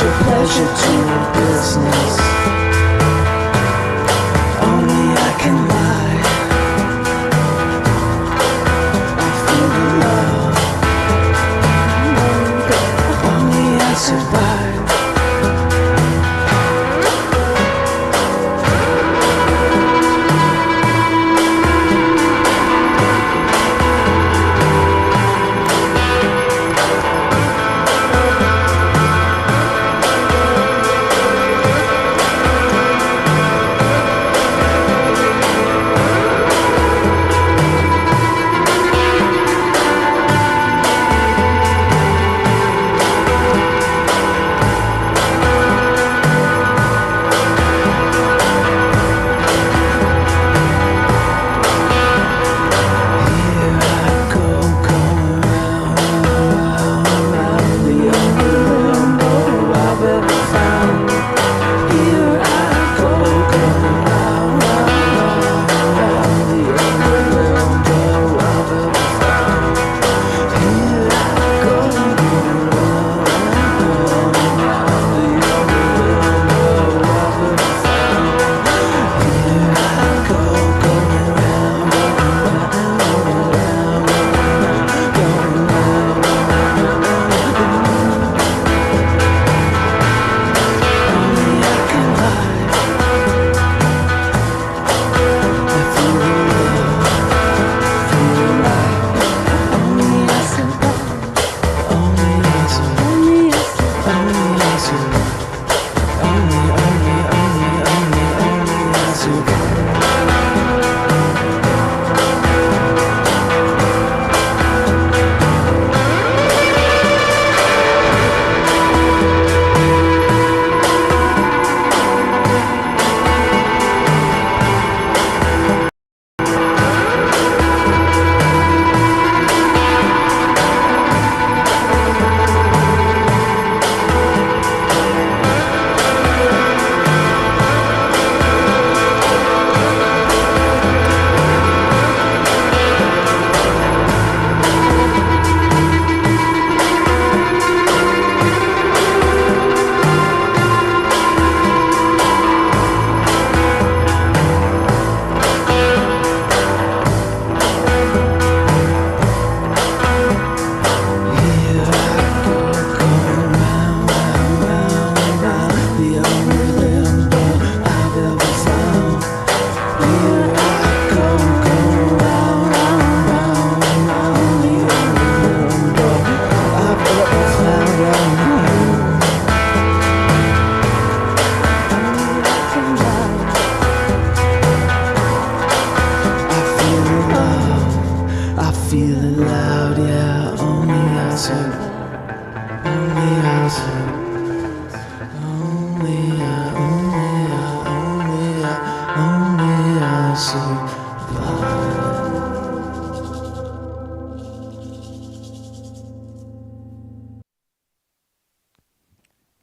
your pleasure to your business. Only I can lie. I feel the love. Only I survive.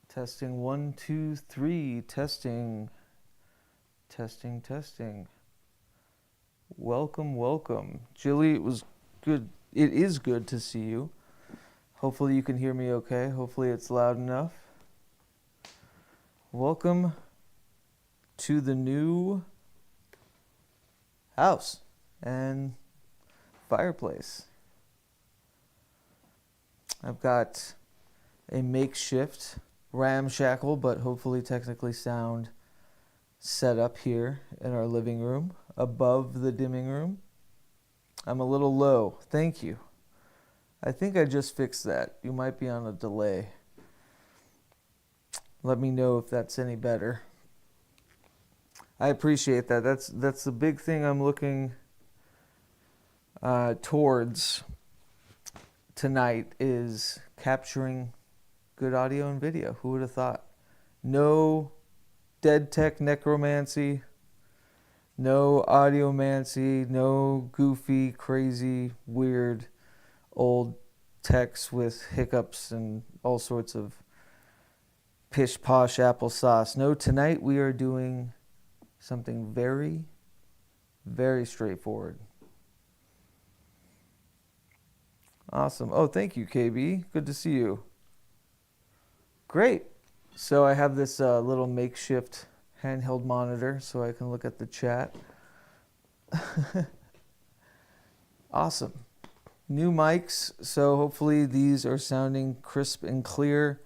Testing 1, 2, 3. Testing. Welcome. Jilly, it was good. It is good to see you. Hopefully you can hear me okay. Hopefully it's loud enough. Welcome to the new house and fireplace. I've got a makeshift, ramshackle, but hopefully technically sound set up here in our living room above the dimming room. I'm a little low. Thank you. I think I just fixed that. You might be on a delay. Let me know if that's any better. I appreciate that. That's the big thing I'm looking towards tonight, is capturing good audio and video. Who would have thought? No dead tech necromancy, no audiomancy, no goofy, crazy, weird old techs with hiccups and all sorts of pish posh applesauce. No, tonight we are doing something very, very straightforward. Awesome. Oh, thank you, KB. Good to see you. Great. So I have this little makeshift handheld monitor so I can look at the chat. Awesome. New mics, so hopefully these are sounding crisp and clear.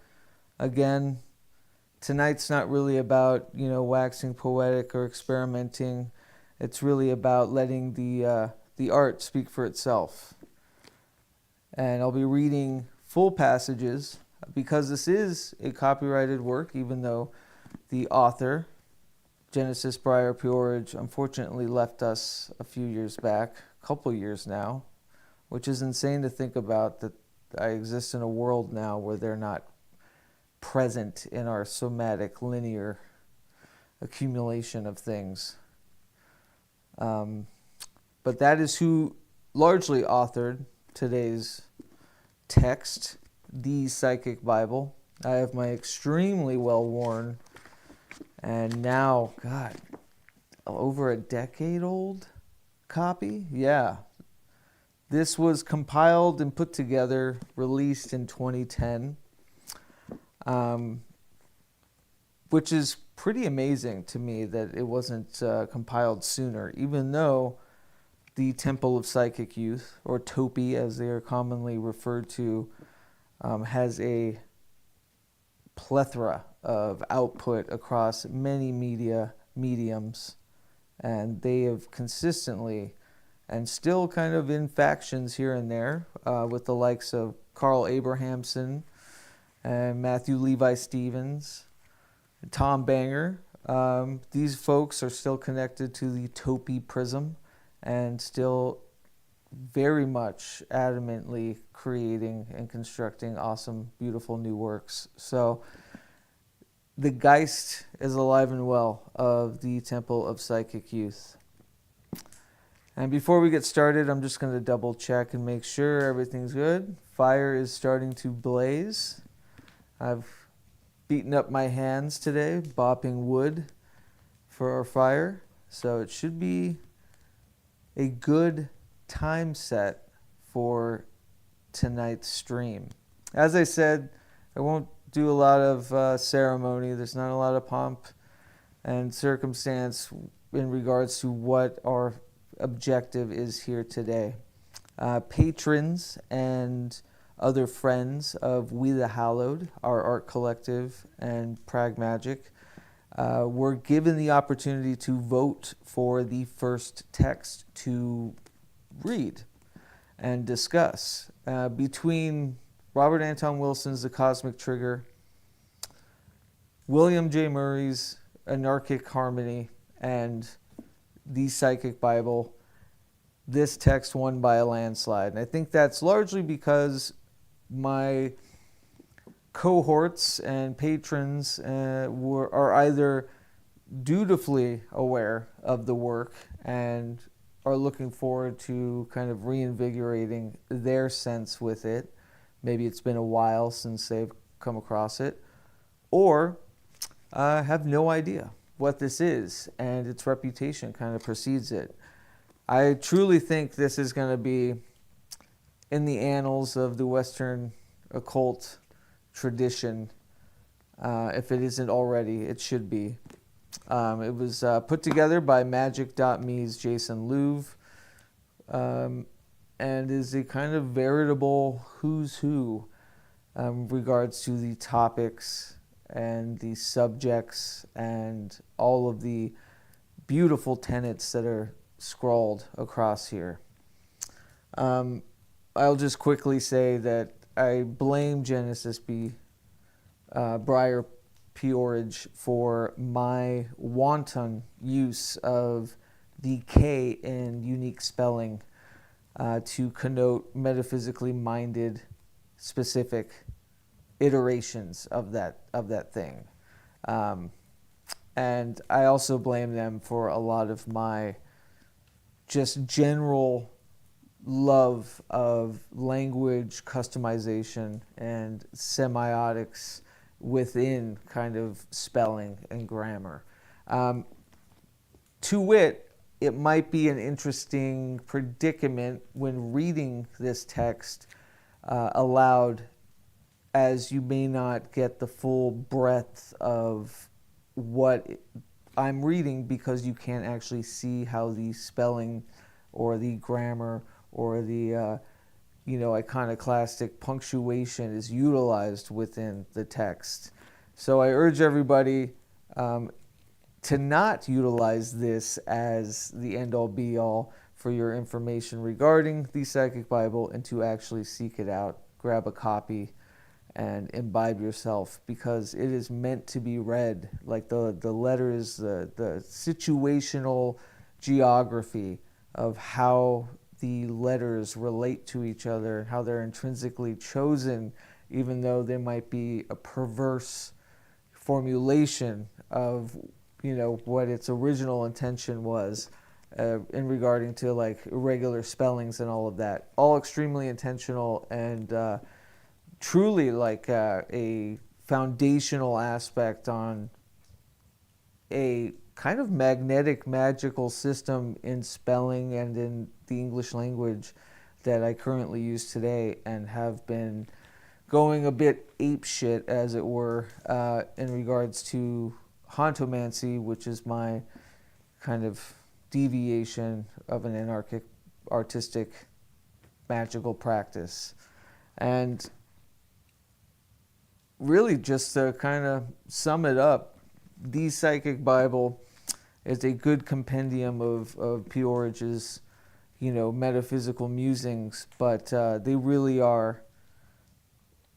Again, tonight's not really about, waxing poetic or experimenting. It's really about letting the art speak for itself. And I'll be reading full passages because this is a copyrighted work, even though the author, Genesis Breyer P. ORRIDGE, unfortunately left us a few years back, a couple years now, which is insane to think about, that I exist in a world now where they're not present in our somatic linear accumulation of things. But that is who largely authored today's text, Thee PSYCHICK BIBLE. I have my extremely well-worn and now, God, over a decade old copy? Yeah. This was compiled and put together, released in 2010, which is pretty amazing to me that it wasn't compiled sooner, even though the Temple of Psychic Youth, or TOPY as they are commonly referred to, has a plethora of output across many mediums, and they have consistently and still kind of in factions here and there with the likes of Carl Abrahamson and Matthew Levi Stevens, Tom Banger. These folks are still connected to the TOPY prism and still very much adamantly creating and constructing awesome, beautiful new works. So the Geist is alive and well of the Temple of Psychic Youth. And before we get started, I'm just going to double check and make sure everything's good. Fire is starting to blaze. I've beaten up my hands today, bopping wood for our fire. So it should be a good time set for tonight's stream. As I said, I won't do a lot of ceremony. There's not a lot of pomp and circumstance in regards to what our objective is here today. Patrons and other friends of We the Hallowed, our art collective, and PRAGMAGICK, were given the opportunity to vote for the first text to read and discuss. Between Robert Anton Wilson's The Cosmic Trigger, William J. Murray's Anarchic Harmony, and the PSYCHICK Bible, this text won by a landslide. And I think that's largely because my cohorts and patrons are either dutifully aware of the work and are looking forward to kind of reinvigorating their sense with it. Maybe it's been a while since they've come across it, or have no idea what this is, and its reputation kind of precedes it. I truly think this is going to be in the annals of the Western occult tradition. If it isn't already, it should be. It was put together by Magick.me's Jason Louv, and is a kind of veritable who's who regards to the topics and the subjects and all of the beautiful tenets that are scrawled across here. I'll just quickly say that I blame Genesis Breyer P. ORRIDGE for my wanton use of the K in unique spelling to connote metaphysically minded specific iterations of that thing. And I also blame them for a lot of my just general love of language customization and semiotics within kind of spelling and grammar. To wit, it might be an interesting predicament when reading this text aloud as you may not get the full breadth of what I'm reading, because you can't actually see how the spelling or the grammar or the iconoclastic punctuation is utilized within the text. So I urge everybody to not utilize this as the end-all be-all for your information regarding the Psychic Bible, and to actually seek it out, grab a copy, and imbibe yourself, because it is meant to be read. Like the letters, the situational geography of how the letters relate to each other, how they're intrinsically chosen, even though they might be a perverse formulation of what its original intention was, in regarding to like irregular spellings and all of that. All extremely intentional, and truly like a foundational aspect on a kind of magnetic magical system in spelling and in the English language that I currently use today, and have been going a bit apeshit, as it were, in regards to hauntomantik, which is my kind of deviation of an anarchic, artistic, magical practice. And really, just to kind of sum it up, the Psychic Bible is a good compendium of PRAGMAGICK's, metaphysical musings, but they really are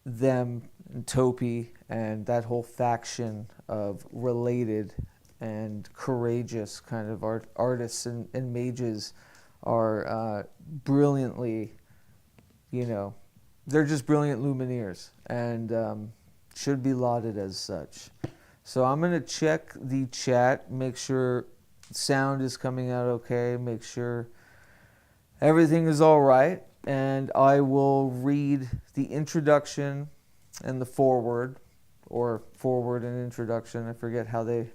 them and Topi and that whole faction of related and courageous kind of artists and mages are brilliantly, they're just brilliant lumineers, and should be lauded as such. So I'm going to check the chat, make sure sound is coming out okay, make sure everything is all right, and I will read the introduction and the foreword, or foreword and introduction. I forget how they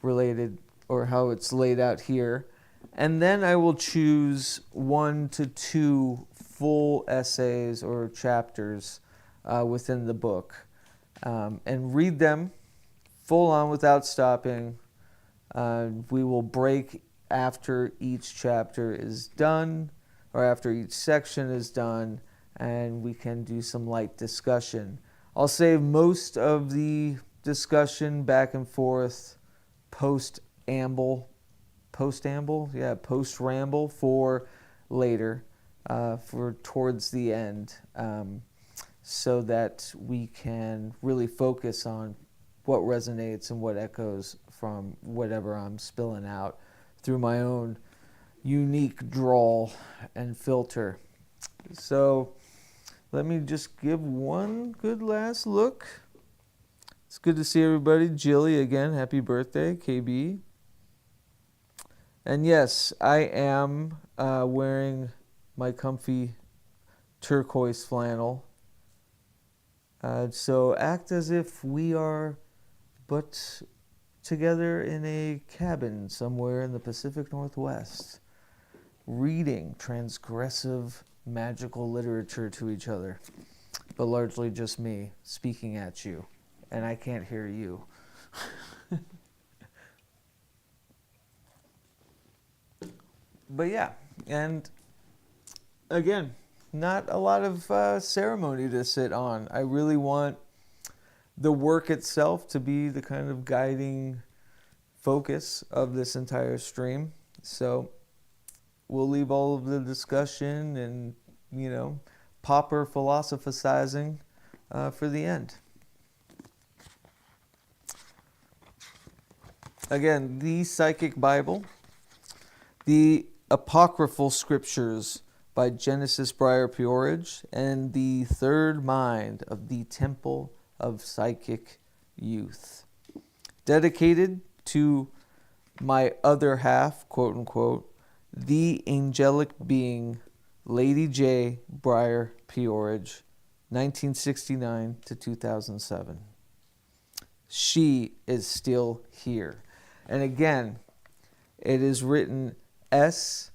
related or how it's laid out here. And then I will choose 1 to 2 full essays or chapters within the book, and read them full on without stopping. We will break after each chapter is done, or after each section is done, and we can do some light discussion. I'll save most of the discussion back and forth post-ramble for later, for towards the end, so that we can really focus on what resonates and what echoes from whatever I'm spilling out through my own unique drawl and filter. So let me just give one good last look. It's good to see everybody. Jilly again, happy birthday, KB. And yes, I am wearing my comfy turquoise flannel. So act as if we are but together in a cabin somewhere in the Pacific Northwest, reading transgressive magical literature to each other, but largely just me speaking at you, and I can't hear you. But yeah, and again, not a lot of ceremony to sit on. I really want the work itself to be the kind of guiding focus of this entire stream. So we'll leave all of the discussion and, pauper philosophizing for the end. Again, the Psychic Bible, the Apocryphal Scriptures by Genesis Briar Peorage, and the Third Mind of the Temple of Psychic Youth. Dedicated to my other half, quote unquote, the angelic being Lady J. Briar Peorage, 1969 to 2007. She is still here. And again, it is written S/HE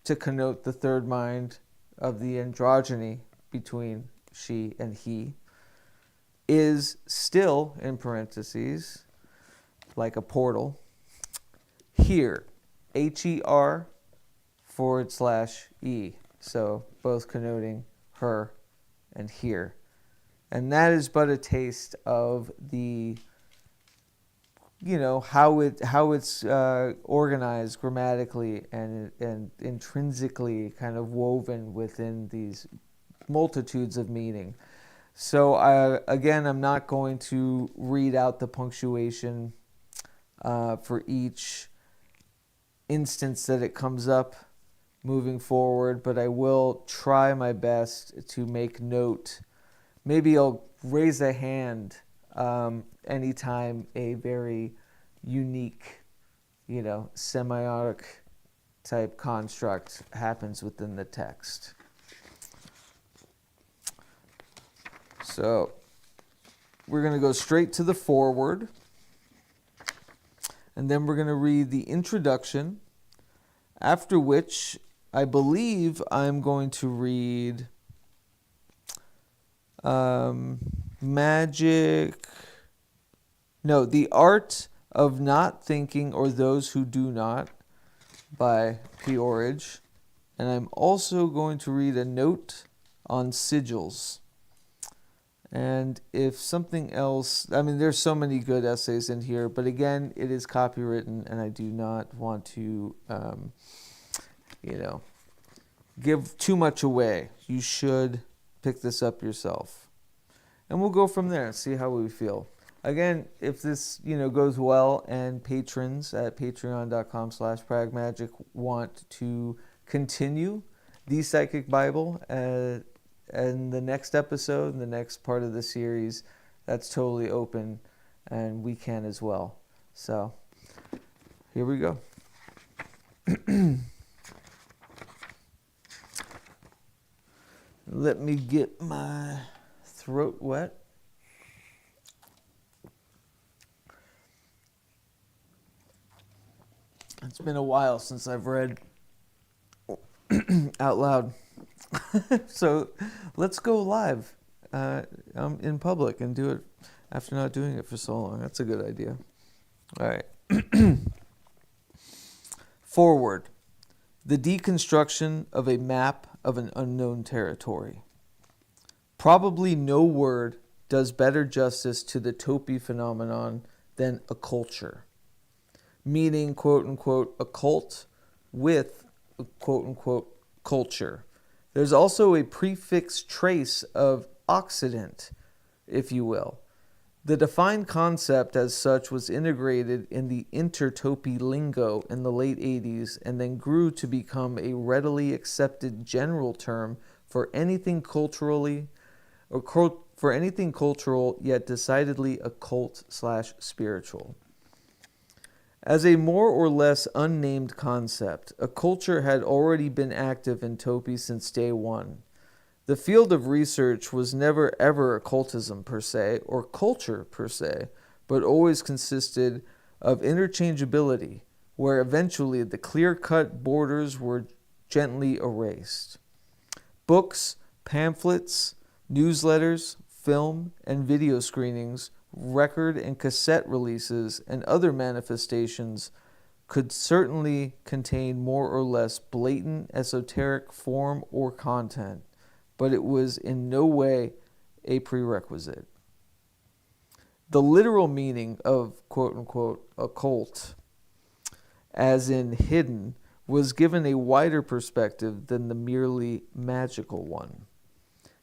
to connote the third mind of the androgyny between she and he, is still, in parentheses, like a portal, here, HER /E. So both connoting her and here. And that is but a taste of the, how it's organized grammatically and intrinsically kind of woven within these multitudes of meaning. So again, I'm not going to read out the punctuation for each instance that it comes up moving forward, but I will try my best to make note. Maybe I'll raise a hand anytime a very unique, semiotic type construct happens within the text. So we're going to go straight to the foreword, and then we're going to read the introduction, after which I believe I'm going to read The Art of Not Thinking or Those Who Do Not by ORRIDGE. And I'm also going to read a note on sigils. And if something else, there's so many good essays in here, but again, it is copywritten, and I do not want to, give too much away. You should pick this up yourself. And we'll go from there and see how we feel. Again, if this, goes well and patrons at patreon.com/PRAGMAGICK want to continue the Psychic Bible and the next episode, the next part of the series, that's totally open, and we can as well. So, here we go. Let me get my throat wet. It's been a while since I've read out loud. So let's go live in public and do it after not doing it for so long. That's a good idea. All right. Foreword. The deconstruction of a map of an unknown territory. Probably no word does better justice to the Topi phenomenon than occulture, meaning, quote-unquote, occult with, quote-unquote, culture. There's also a prefix trace of Occident, if you will. The defined concept as such was integrated in the intertopi lingo in the late 80s and then grew to become a readily accepted general term for anything culturally for anything cultural yet decidedly occult/spiritual. As a more or less unnamed concept, a culture had already been active in Topi since day one. The field of research was never ever occultism per se, or culture per se, but always consisted of interchangeability, where eventually the clear-cut borders were gently erased. Books, pamphlets, newsletters, film and video screenings, record and cassette releases, and other manifestations could certainly contain more or less blatant esoteric form or content, but it was in no way a prerequisite. The literal meaning of quote-unquote occult, as in hidden, was given a wider perspective than the merely magical one.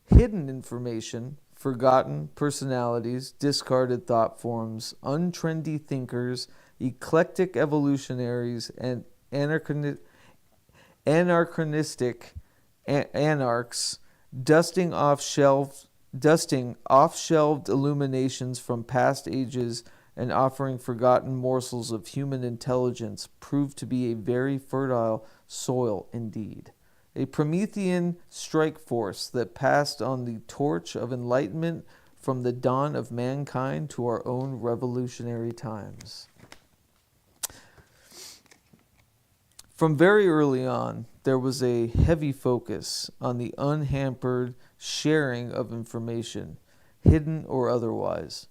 Hidden information, forgotten personalities, discarded thought forms, untrendy thinkers, eclectic evolutionaries, and anachronistic anarchs, dusting off-shelved illuminations from past ages and offering forgotten morsels of human intelligence, proved to be a very fertile soil indeed. A Promethean strike force that passed on the torch of enlightenment from the dawn of mankind to our own revolutionary times. From very early on, there was a heavy focus on the unhampered sharing of information, hidden or otherwise.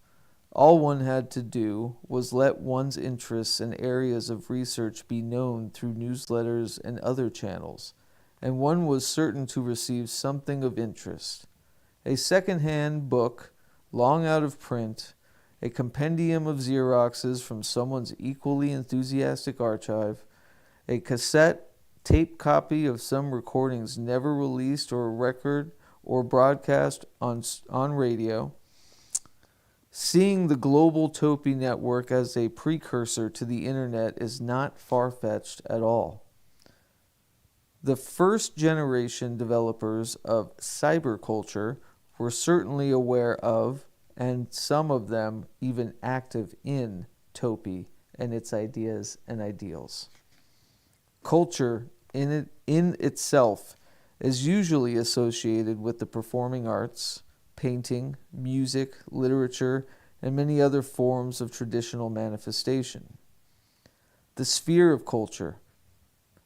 All one had to do was let one's interests and areas of research be known through newsletters and other channels, and one was certain to receive something of interest. A second-hand book, long out of print, a compendium of Xeroxes from someone's equally enthusiastic archive, a cassette tape copy of some recordings never released or record or broadcast on radio. Seeing the global Topi network as a precursor to the internet is not far-fetched at all. The first generation developers of cyberculture were certainly aware of, and some of them even active in, Topi and its ideas and ideals. Culture in itself is usually associated with the performing arts, painting, music, literature, and many other forms of traditional manifestation. The sphere of culture.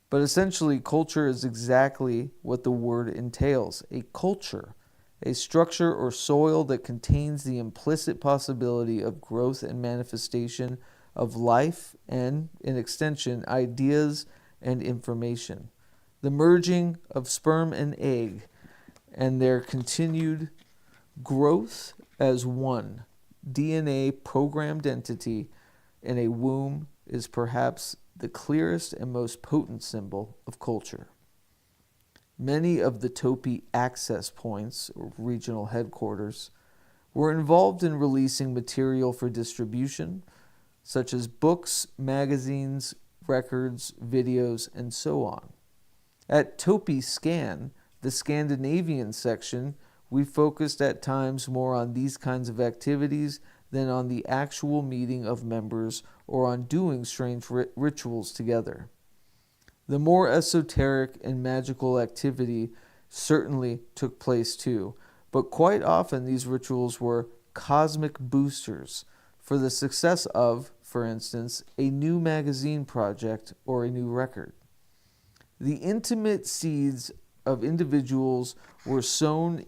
But essentially, culture is exactly what the word entails, a culture, a structure or soil that contains the implicit possibility of growth and manifestation of life and, in extension, ideas and information. The merging of sperm and egg and their continued growth as one DNA programmed entity in a womb is perhaps the clearest and most potent symbol of culture. Many of the Topi access points, or regional headquarters, were involved in releasing material for distribution, such as books, magazines, records, videos, and so on. At Topi Scan, the Scandinavian section, we focused at times more on these kinds of activities than on the actual meeting of members or on doing strange rituals together. The more esoteric and magical activity certainly took place too, but quite often these rituals were cosmic boosters for the success of, for instance, a new magazine project or a new record. The intimate seeds of individuals were sown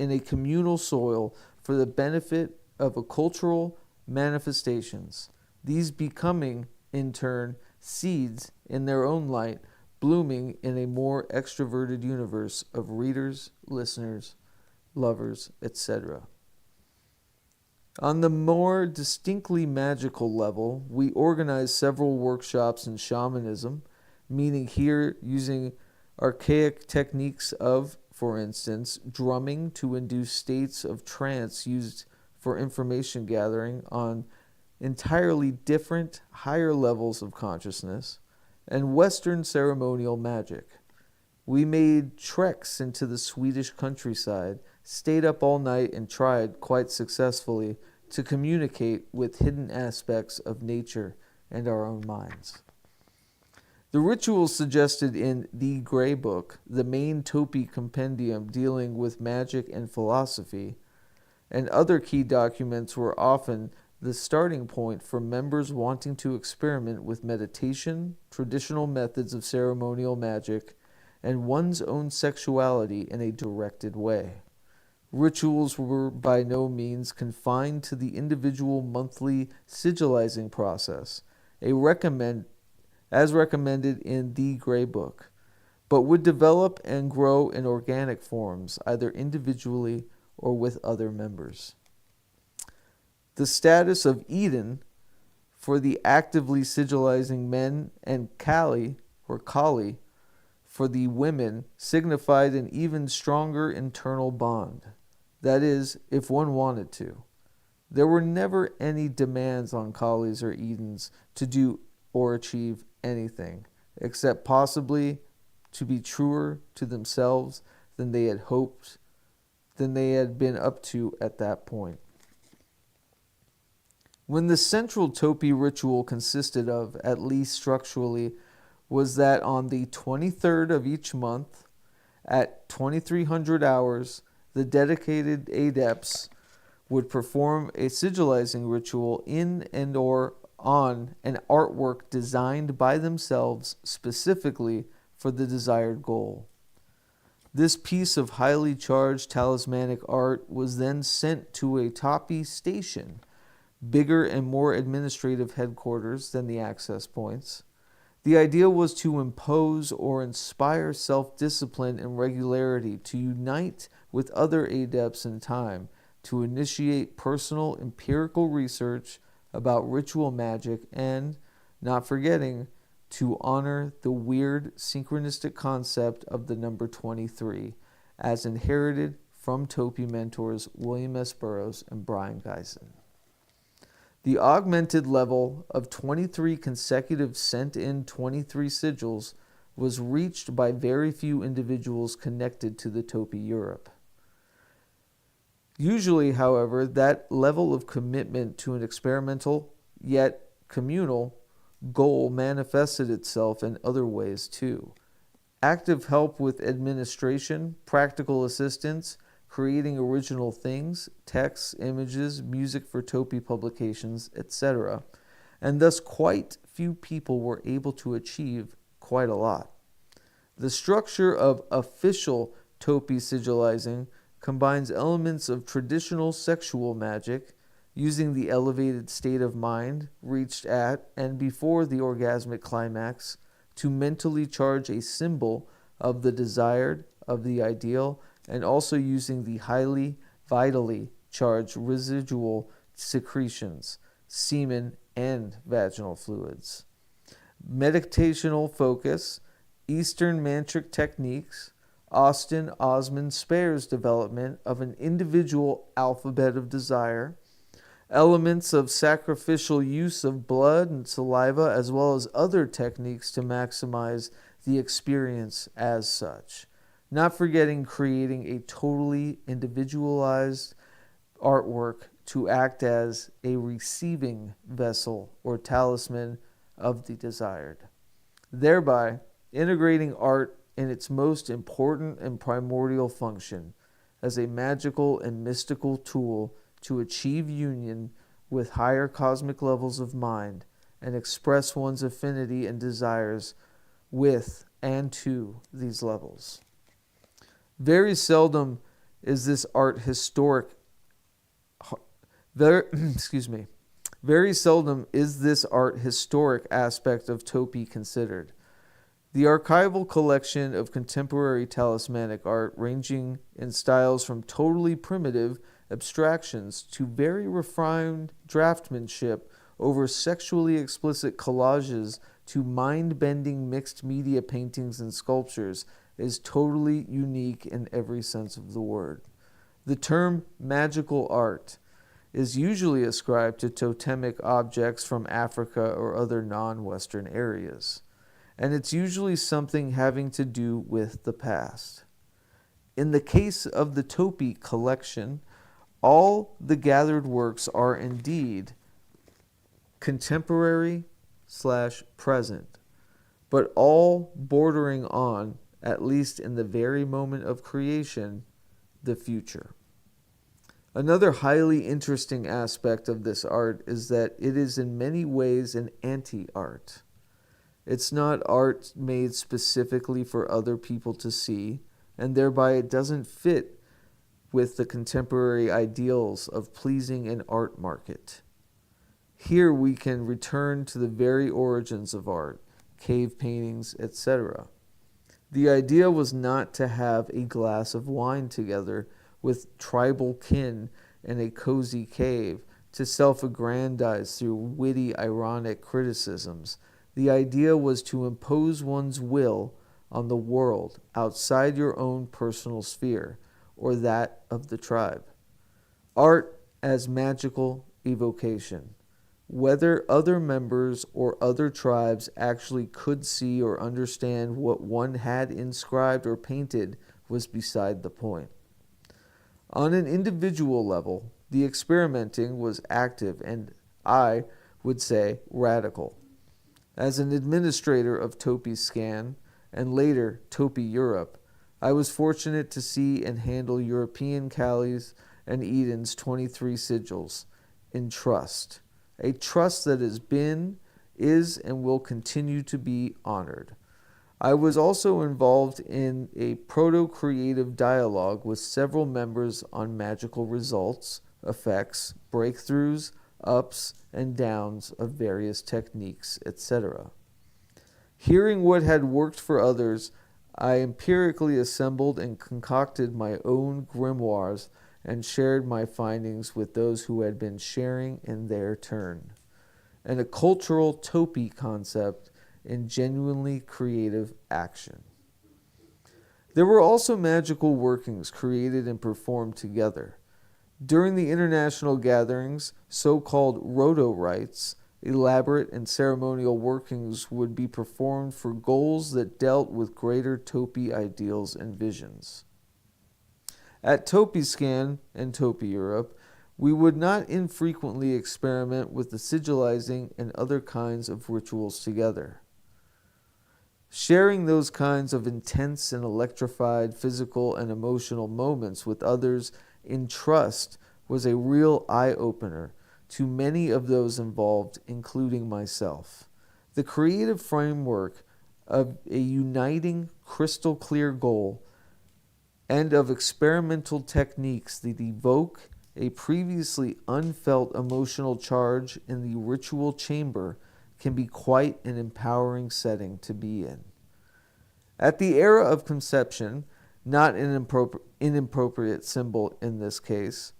in a communal soil for the benefit of a cultural manifestations, these becoming, in turn, seeds in their own light, blooming in a more extroverted universe of readers, listeners, lovers, etc. On the more distinctly magical level, we organized several workshops in shamanism, meaning here using archaic techniques of, for instance, drumming to induce states of trance used for information gathering on entirely different, higher levels of consciousness, and Western ceremonial magic. We made treks into the Swedish countryside, stayed up all night, and tried, quite successfully, to communicate with hidden aspects of nature and our own minds. The rituals suggested in The Grey Book, the main Topi compendium dealing with magic and philosophy, and other key documents were often the starting point for members wanting to experiment with meditation, traditional methods of ceremonial magic, and one's own sexuality in a directed way. Rituals were by no means confined to the individual monthly sigilizing process, as recommended in The Grey Book, but would develop and grow in organic forms, either individually or with other members. The status of Eden for the actively sigilizing men and Kali, or Kali, for the women signified an even stronger internal bond. That is, if one wanted to. There were never any demands on Kalis or Edens to do or achieve anything, except possibly to be truer to themselves than they had hoped, than they had been up to at that point. When the central Topi ritual consisted of, at least structurally, was that on the 23rd of each month, at 2300 hours, the dedicated adepts would perform a sigilizing ritual in and or on an artwork designed by themselves specifically for the desired goal. This piece of highly charged talismanic art was then sent to a Topi station, bigger and more administrative headquarters than the access points. The idea was to impose or inspire self-discipline and regularity, to unite with other adepts in time, to initiate personal empirical research about ritual magic, and, not forgetting, to honor the weird synchronistic concept of the number 23, as inherited from Topi mentors William S. Burroughs and Brian Geisen. The augmented level of 23 consecutive sent-in 23 sigils was reached by very few individuals connected to the Topi Europe. Usually, however, that level of commitment to an experimental, yet communal, goal manifested itself in other ways too. Active help with administration, practical assistance, creating original things, texts, images, music for Topi publications, etc. And thus quite few people were able to achieve quite a lot. The structure of official Topi sigilizing combines elements of traditional sexual magic, using the elevated state of mind reached at and before the orgasmic climax to mentally charge a symbol of the desired, of the ideal, and also using the highly vitally charged residual secretions, semen, and vaginal fluids. Meditational focus, Eastern mantric techniques, Austin Osman Spare's development of an individual alphabet of desire, elements of sacrificial use of blood and saliva, as well as other techniques to maximize the experience as such. Not forgetting creating a totally individualized artwork to act as a receiving vessel or talisman of the desired, thereby integrating art in its most important and primordial function as a magical and mystical tool to achieve union with higher cosmic levels of mind and express one's affinity and desires with and to these levels. Very seldom is this art historic. Very seldom is this art historic aspect of Topi considered. The archival collection of contemporary talismanic art, ranging in styles from totally primitive abstractions to very refined draftsmanship over sexually explicit collages to mind-bending mixed media paintings and sculptures, is totally unique in every sense of the word. The term magical art is usually ascribed to totemic objects from Africa or other non-Western areas, and it's usually something having to do with the past. In the case of the Topi collection, all the gathered works are indeed contemporary/present, but all bordering on, at least in the very moment of creation, the future. Another highly interesting aspect of this art is that it is in many ways an anti-art. It's not art made specifically for other people to see, and thereby it doesn't fit with the contemporary ideals of pleasing an art market. Here we can return to the very origins of art, cave paintings, etc. The idea was not to have a glass of wine together with tribal kin in a cozy cave to self-aggrandize through witty, ironic criticisms. The idea was to impose one's will on the world outside your own personal sphere or that of the tribe. Art as magical evocation. Whether other members or other tribes actually could see or understand what one had inscribed or painted was beside the point. On an individual level, the experimenting was active and, I would say, radical. As an administrator of Topi Scan and later Topi Europe, I was fortunate to see and handle European Kali's and Eden's 23 sigils in trust, a trust that has been, is, and will continue to be honored. I was also involved in a proto-creative dialogue with several members on magical results, effects, breakthroughs, ups and downs of various techniques, etc. Hearing what had worked for others, I empirically assembled and concocted my own grimoires and shared my findings with those who had been sharing in their turn. And a cultural topy concept in genuinely creative action. There were also magical workings created and performed together. During the international gatherings, so-called roto-rites, elaborate and ceremonial workings would be performed for goals that dealt with greater topy ideals and visions. At TopyScan and Topy Europe, we would not infrequently experiment with the sigilizing and other kinds of rituals together. Sharing those kinds of intense and electrified physical and emotional moments with others in trust was a real eye-opener to many of those involved, including myself. The creative framework of a uniting, crystal-clear goal and of experimental techniques that evoke a previously unfelt emotional charge in the ritual chamber can be quite an empowering setting to be in. At the era of conception, not an inappropriate symbol in this case,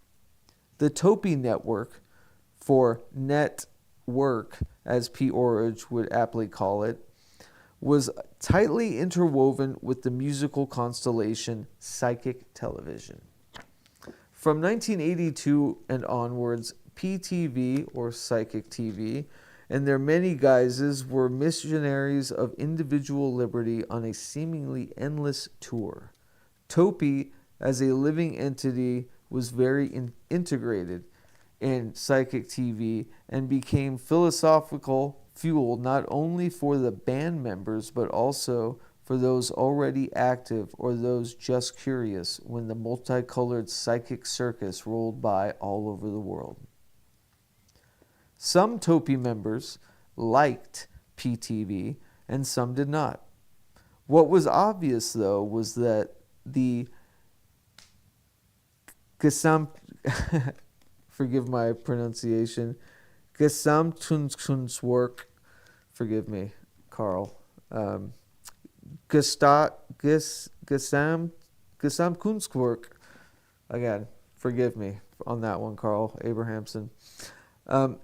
the Topy network, for net work, as P. ORRIDGE would aptly call it, was tightly interwoven with the musical constellation psychic television. From 1982 and onwards, PTV, or psychic TV, and their many guises were missionaries of individual liberty on a seemingly endless tour. Topy, as a living entity, was very integrated in psychic TV and became philosophical fuel not only for the band members but also for those already active or those just curious when the multicolored psychic circus rolled by all over the world. Some Topy members liked PTV and some did not. What was obvious, though, was that the forgive my pronunciation, Gesamtkunstwerk, forgive me, Carl, Gesamtkunstwerk, again, forgive me on that one, Carl Abrahamson,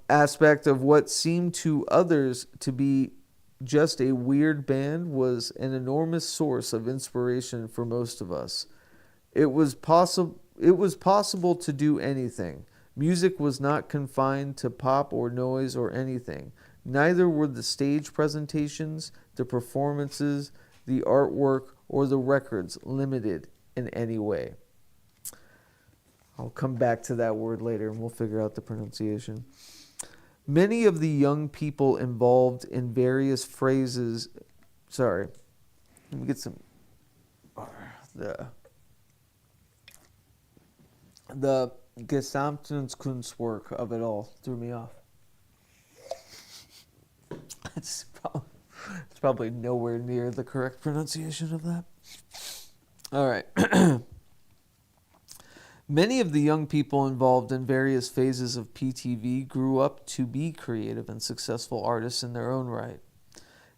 aspect of what seemed to others to be just a weird band was an enormous source of inspiration for most of us. It was possible to do anything. Music was not confined to pop or noise or anything. Neither were the stage presentations, the performances, the artwork, or the records limited in any way. I'll come back to that word later and we'll figure out the pronunciation. Many of the young people involved in various phrases, let me get some, the Gesamtkunstwerk of it all threw me off. It's probably nowhere near the correct pronunciation of that. All right. Many of the young people involved in various phases of PTV grew up to be creative and successful artists in their own right.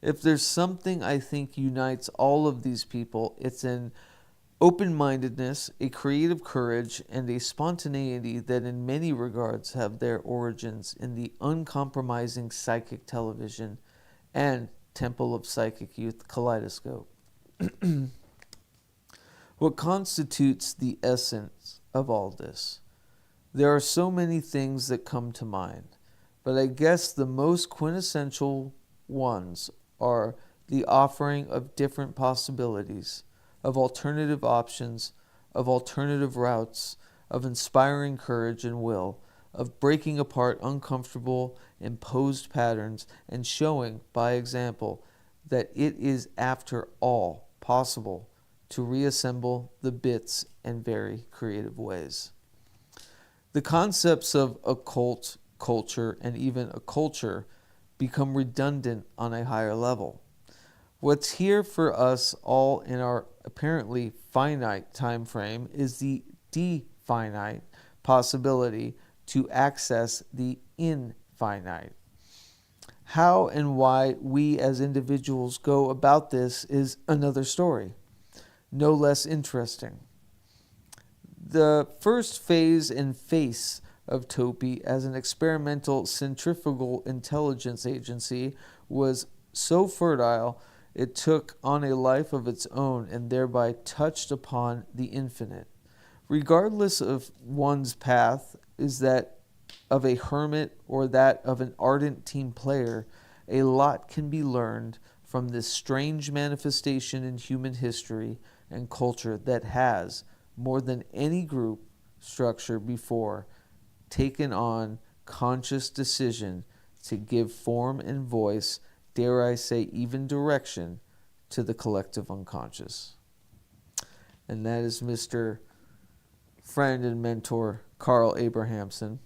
If there's something I think unites all of these people, it's an open-mindedness, a creative courage, and a spontaneity that in many regards have their origins in the uncompromising psychic television and Temple of Psychic Youth kaleidoscope. What constitutes the essence of all this? There are so many things that come to mind, but I guess the most quintessential ones are the offering of different possibilities, of alternative options, of alternative routes, of inspiring courage and will, of breaking apart uncomfortable, imposed patterns, and showing, by example, that it is, after all, possible to reassemble the bits in very creative ways. The concepts of occult, culture, and even a culture become redundant on a higher level. What's here for us all in our apparently finite time frame is the definite possibility to access the infinite. How and why we as individuals go about this is another story, no less interesting. The first phase and face of Topi as an experimental centrifugal intelligence agency was so fertile it took on a life of its own and thereby touched upon the infinite. Regardless of one's path is that of a hermit or that of an ardent team player, a lot can be learned from this strange manifestation in human history and culture that has, more than any group structure before, taken on conscious decision to give form and voice, dare I say even direction, to the collective unconscious. And that is Mr. friend and mentor Carl Abrahamson.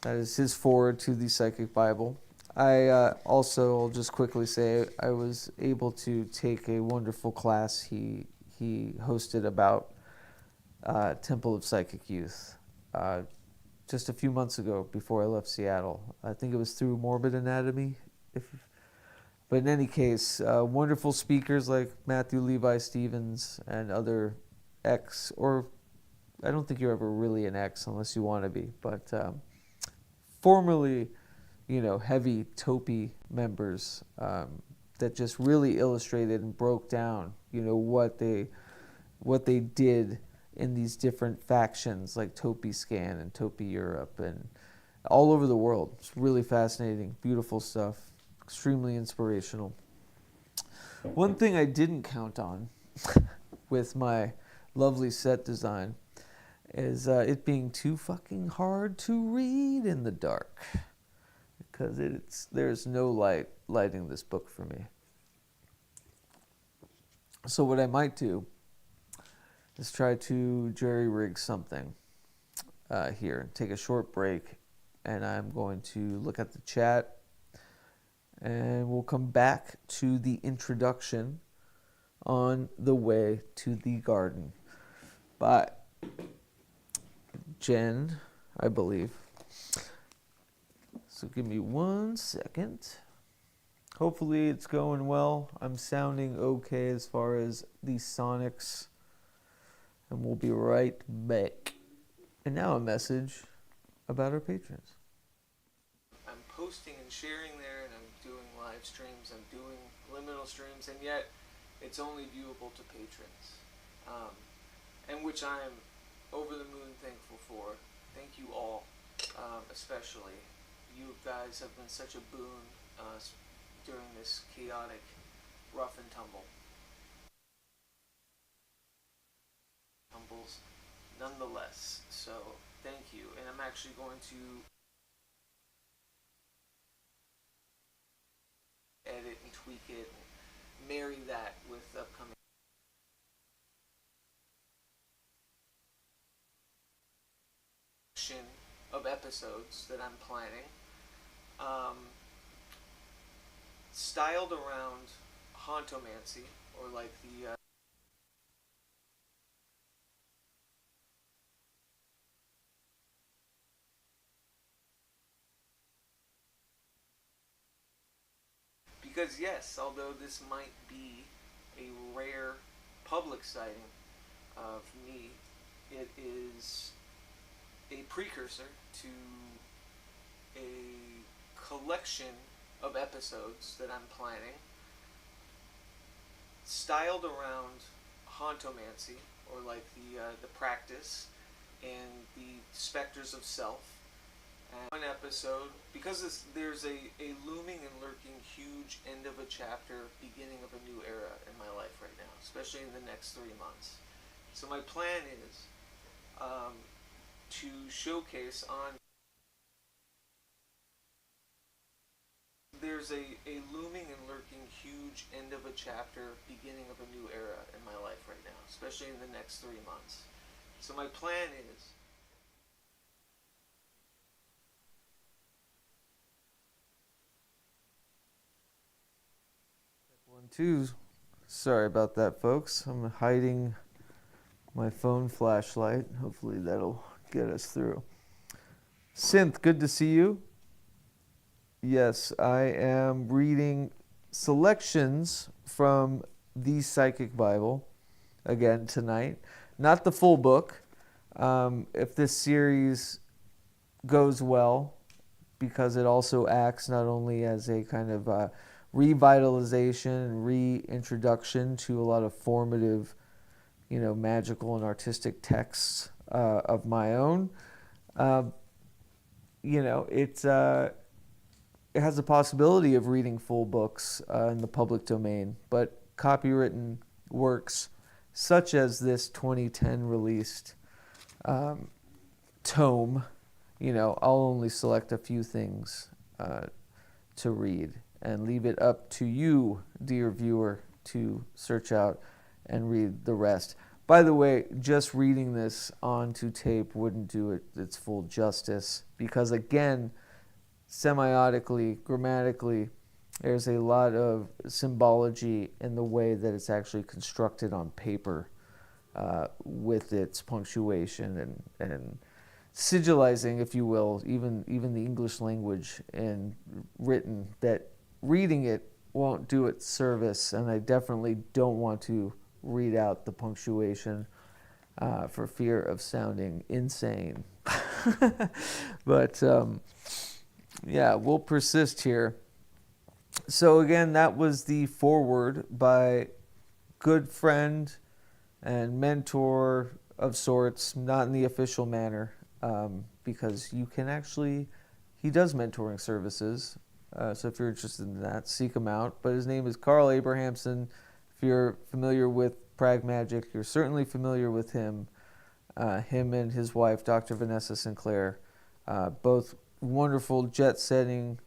That is his foreword to the Psychic Bible. I also will just quickly say I was able to take a wonderful class he hosted about Temple of Psychic Youth just a few months ago before I left Seattle. I think it was through Morbid Anatomy. But in any case, wonderful speakers like Matthew Levi Stevens and other X, or I don't think you're ever really an X unless you want to be, but formerly, heavy Topi members that just really illustrated and broke down, what they did in these different factions like Topi Scan and Topi Europe and all over the world. It's really fascinating, beautiful stuff, extremely inspirational. One thing I didn't count on with my lovely set design is it being too fucking hard to read in the dark, because there's no lighting this book for me. So what I might do is try to jerry-rig something here, take a short break, and I'm going to look at the chat, and we'll come back to the introduction on the way to the garden by Jen, I believe. So give me 1 second. Hopefully it's going well. I'm sounding okay as far as the sonics. And we'll be right back. And now a message about our patrons. I'm posting and sharing there, and I'm doing live streams, I'm doing liminal streams, and yet it's only viewable to patrons. And which I'm over the moon thankful for. Thank you all, especially. You guys have been such a boon during this chaotic rough and tumbles nonetheless. So thank you. And I'm actually going to edit and tweak it and marry that with upcoming of episodes that I'm planning, styled around hauntomantik, or like the because yes, although this might be a rare public sighting of me, it is a precursor to a collection of episodes that I'm planning, styled around hauntomantik, or like the practice and the specters of self. And one episode, because there's a looming and lurking huge end of a chapter, beginning of a new era in my life right now, especially in the next 3 months. So my plan is to showcase on. There's a looming and lurking huge end of a chapter, beginning of a new era in my life right now, especially in the next 3 months. So my plan is Two. Sorry about that, folks. I'm hiding my phone flashlight. Hopefully that'll get us through. Synth, good to see you. Yes, I am reading selections from Thee PSYCHICK BIBLE again tonight. Not the full book. If this series goes well, because it also acts not only as a kind of revitalization and reintroduction to a lot of formative, magical and artistic texts of my own. It has the possibility of reading full books in the public domain, but copywritten works such as this 2010 released tome, I'll only select a few things to read and leave it up to you, dear viewer, to search out and read the rest. By the way, just reading this onto tape wouldn't do it its full justice because, again, semiotically, grammatically, there's a lot of symbology in the way that it's actually constructed on paper with its punctuation and sigilizing, if you will, even the English language and written, that reading it won't do it service, and I definitely don't want to read out the punctuation for fear of sounding insane. But yeah, we'll persist here. So again, that was the foreword by good friend and mentor of sorts, not in the official manner, because you can actually, he does mentoring services. So if you're interested in that, seek him out. But his name is Carl Abrahamson. If you're familiar with PRAGMAGICK, you're certainly familiar with him. Him and his wife, Dr. Vanessa Sinclair, both wonderful, jet-setting,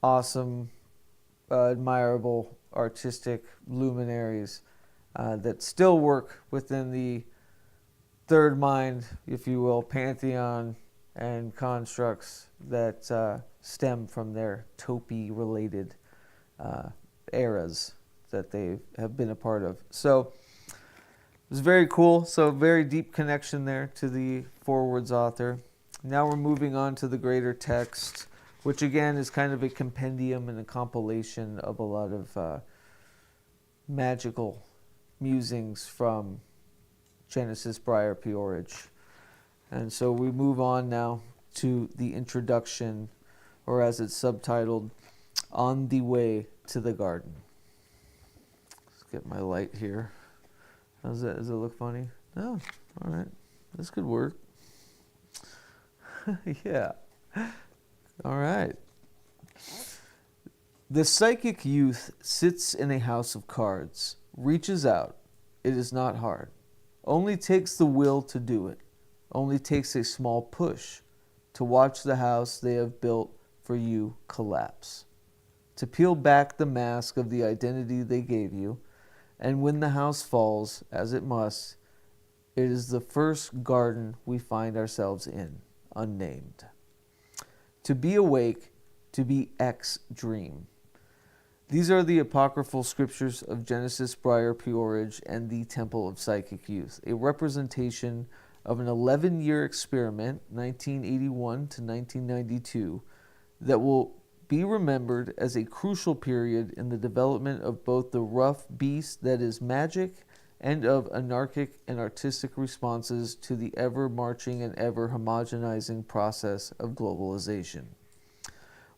awesome, admirable, artistic luminaries that still work within the third mind, if you will, pantheon and constructs that stem from their Topi-related eras that they have been a part of. So it was very cool. So very deep connection there to the Foreword's author. Now we're moving on to the greater text, which again is kind of a compendium and a compilation of a lot of magical musings from Genesis Briar Peorage. And so we move on now to the introduction, or as it's subtitled, On the Way to the Garden. Let's get my light here. How's that? Does it look funny? No. All right. This could work. Yeah. All right. The psychic youth sits in a house of cards, reaches out. It is not hard. Only takes the will to do it. Only takes a small push to watch the house they have built for you collapse. To peel back the mask of the identity they gave you, and when the house falls, as it must, it is the first garden we find ourselves in, unnamed. To be awake, to be dream. These are the apocryphal scriptures of Genesis Briar Peorage and the Temple of Psychic Youth, a representation of an 11-year experiment, 1981 to 1992, that will be remembered as a crucial period in the development of both the rough beast that is magic and of anarchic and artistic responses to the ever-marching and ever-homogenizing process of globalization.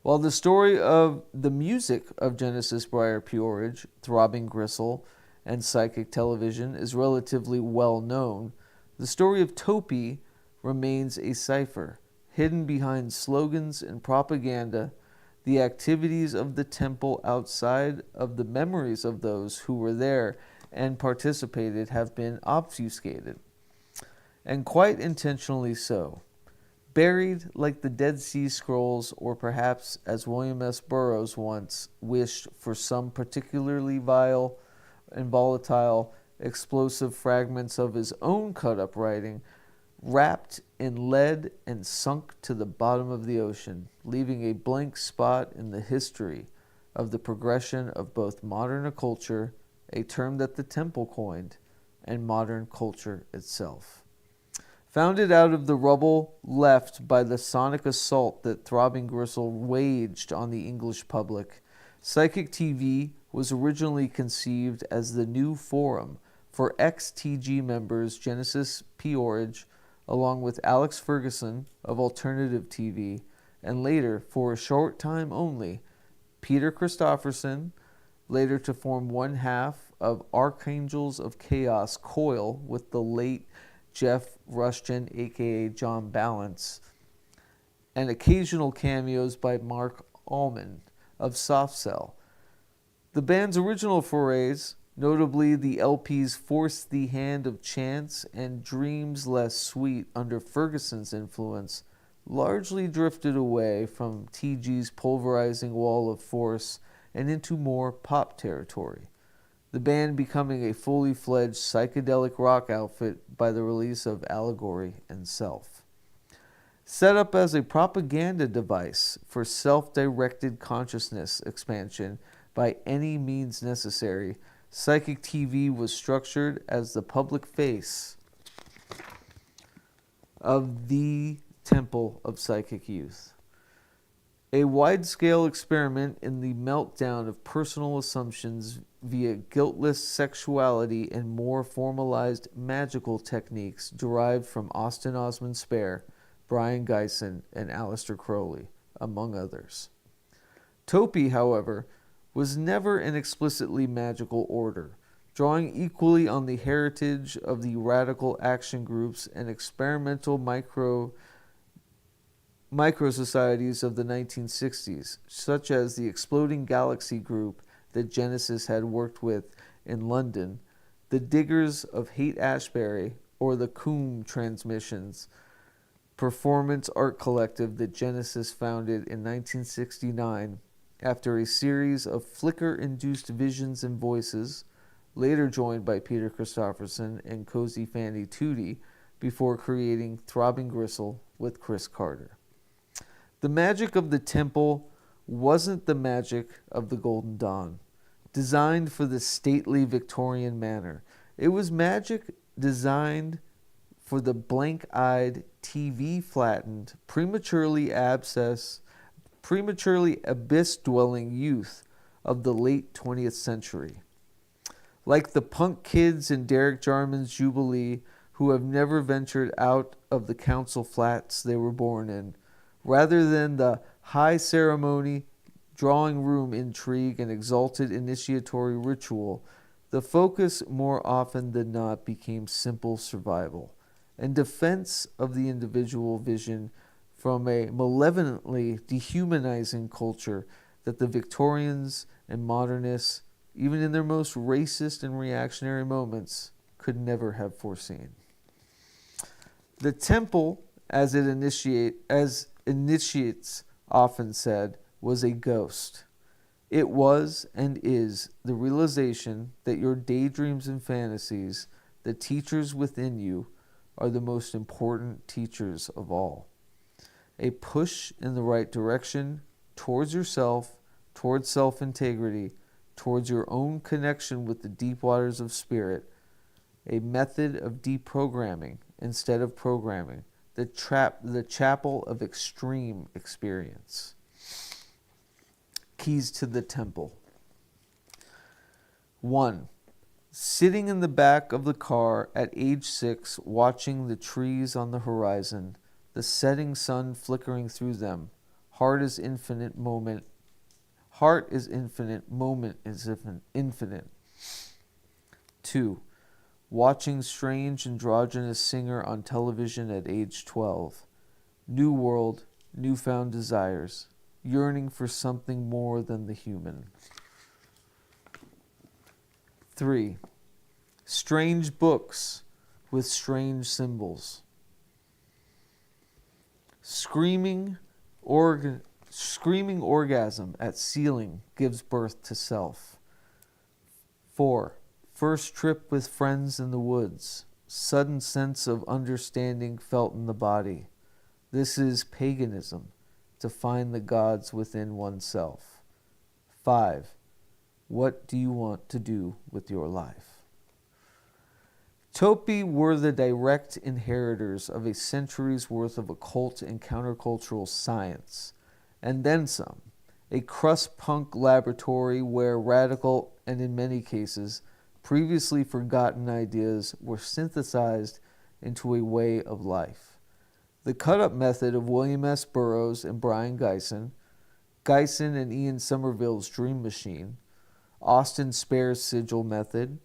While the story of the music of Genesis Briar Peorage, Throbbing Gristle, and psychic television is relatively well known, the story of Topi remains a cipher, hidden behind slogans and propaganda. The activities of the temple outside of the memories of those who were there and participated have been obfuscated, and quite intentionally so. Buried like the Dead Sea Scrolls, or perhaps, as William S. Burroughs once wished for, some particularly vile and volatile explosive fragments of his own cut-up writing, wrapped in lead and sunk to the bottom of the ocean, leaving a blank spot in the history of the progression of both modern occulture, a term that the temple coined, and modern culture itself. Founded out of the rubble left by the sonic assault that Throbbing Gristle waged on the English public, Psychic TV was originally conceived as the new forum for ex-TG members Genesis P. ORRIDGE, along with Alex Ferguson of Alternative TV, and later, for a short time only, Peter Christopherson, later to form one half of Archangels of Chaos Coil with the late Jeff Rushton, aka John Balance, and occasional cameos by Mark Allman of Soft Cell. The band's original forays, notably the LPs Force the Hand of Chance and Dreams Less Sweet under Ferguson's influence, largely drifted away from TG's pulverizing wall of force and into more pop territory, the band becoming a fully fledged psychedelic rock outfit by the release of Allegory and Self. Set up as a propaganda device for self-directed consciousness expansion by any means necessary, Psychic TV was structured as the public face of the Temple of Psychic Youth. A wide-scale experiment in the meltdown of personal assumptions via guiltless sexuality and more formalized magical techniques derived from Austin Osman Spare, Brian Geisen, and Aleister Crowley, among others. Topi, however, was never an explicitly magical order, drawing equally on the heritage of the radical action groups and experimental micro-societies of the 1960s, such as the Exploding Galaxy group that Genesis had worked with in London, the Diggers of Haight-Ashbury, or the Coombe Transmissions, performance art collective that Genesis founded in 1969 after a series of flicker-induced visions and voices, later joined by Peter Christopherson and Cozy Fanny Tootie, before creating Throbbing Gristle with Chris Carter. The magic of the temple wasn't the magic of the Golden Dawn, designed for the stately Victorian manner. It was magic designed for the blank-eyed, TV-flattened, prematurely abyss-dwelling youth of the late 20th century. Like the punk kids in Derek Jarman's Jubilee who have never ventured out of the council flats they were born in, rather than the high ceremony, drawing room intrigue, and exalted initiatory ritual, the focus more often than not became simple survival and defense of the individual vision from a malevolently dehumanizing culture that the Victorians and modernists, even in their most racist and reactionary moments, could never have foreseen. The temple, as initiates often said, was a ghost. It was and is the realization that your daydreams and fantasies, the teachers within you, are the most important teachers of all. A push in the right direction towards yourself, towards self-integrity, towards your own connection with the deep waters of spirit, a method of deprogramming instead of programming, the chapel of extreme experience. Keys to the temple. 1. Sitting in the back of the car at age 6, watching the trees on the horizon, the setting sun flickering through them. Heart is infinite, moment is infinite. 2. Watching strange androgynous singer on television at age 12. New world, newfound desires, yearning for something more than the human. 3. Strange books with strange symbols. Screaming orgasm at ceiling gives birth to self. 4. First trip with friends in the woods. Sudden sense of understanding felt in the body. This is paganism, to find the gods within oneself. 5. What do you want to do with your life? Topi were the direct inheritors of a century's worth of occult and countercultural science, and then some. A crust-punk laboratory where radical, and in many cases, previously forgotten ideas were synthesized into a way of life. The cut-up method of William S. Burroughs and Brian Geisen and Ian Somerville's Dream Machine, Austin Spare's Sigil method,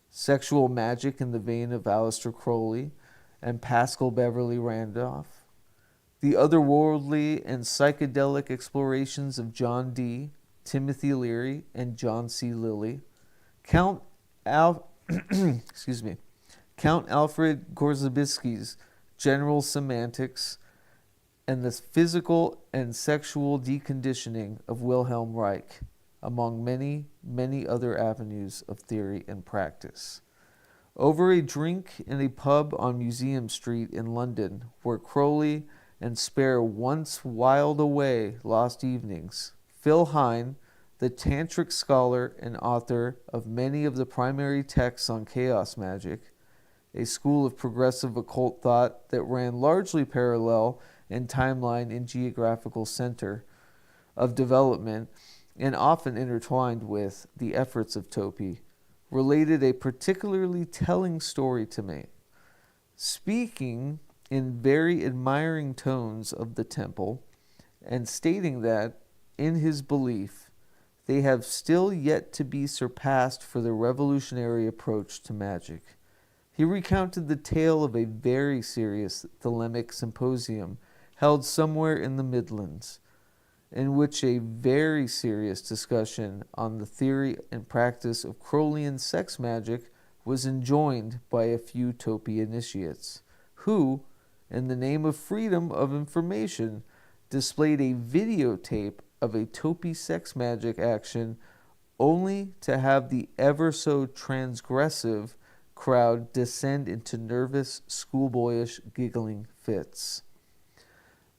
sexual magic in the vein of Aleister Crowley and Pascal Beverly Randolph, the otherworldly and psychedelic explorations of John Dee, Timothy Leary, and John C. Lilly, Count Alfred Gorzebinski's General Semantics, and the physical and sexual deconditioning of Wilhelm Reich, among many, many other avenues of theory and practice. Over a drink in a pub on Museum Street in London, where Crowley and Spare once whiled away lost evenings, Phil Hine, the tantric scholar and author of many of the primary texts on chaos magic, a school of progressive occult thought that ran largely parallel in timeline and geographical center of development, and often intertwined with the efforts of Topi, related a particularly telling story to me. Speaking in very admiring tones of the temple, and stating that, in his belief, they have still yet to be surpassed for their revolutionary approach to magic. He recounted the tale of a very serious Thelemic symposium held somewhere in the Midlands, in which a very serious discussion on the theory and practice of Crowleyan sex magic was enjoined by a few Topi initiates, who, in the name of freedom of information, displayed a videotape of a Topi sex magic action only to have the ever so transgressive crowd descend into nervous, schoolboyish giggling fits.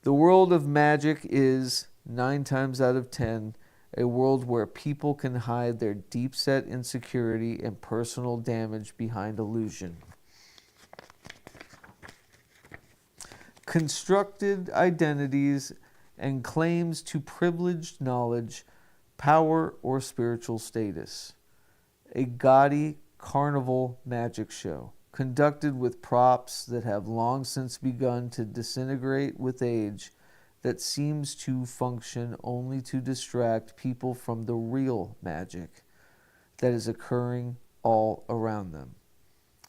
The world of magic is, 9 times out of 10, a world where people can hide their deep-set insecurity and personal damage behind illusion. Constructed identities and claims to privileged knowledge, power, or spiritual status. A gaudy carnival magic show, conducted with props that have long since begun to disintegrate with age, that seems to function only to distract people from the real magic that is occurring all around them,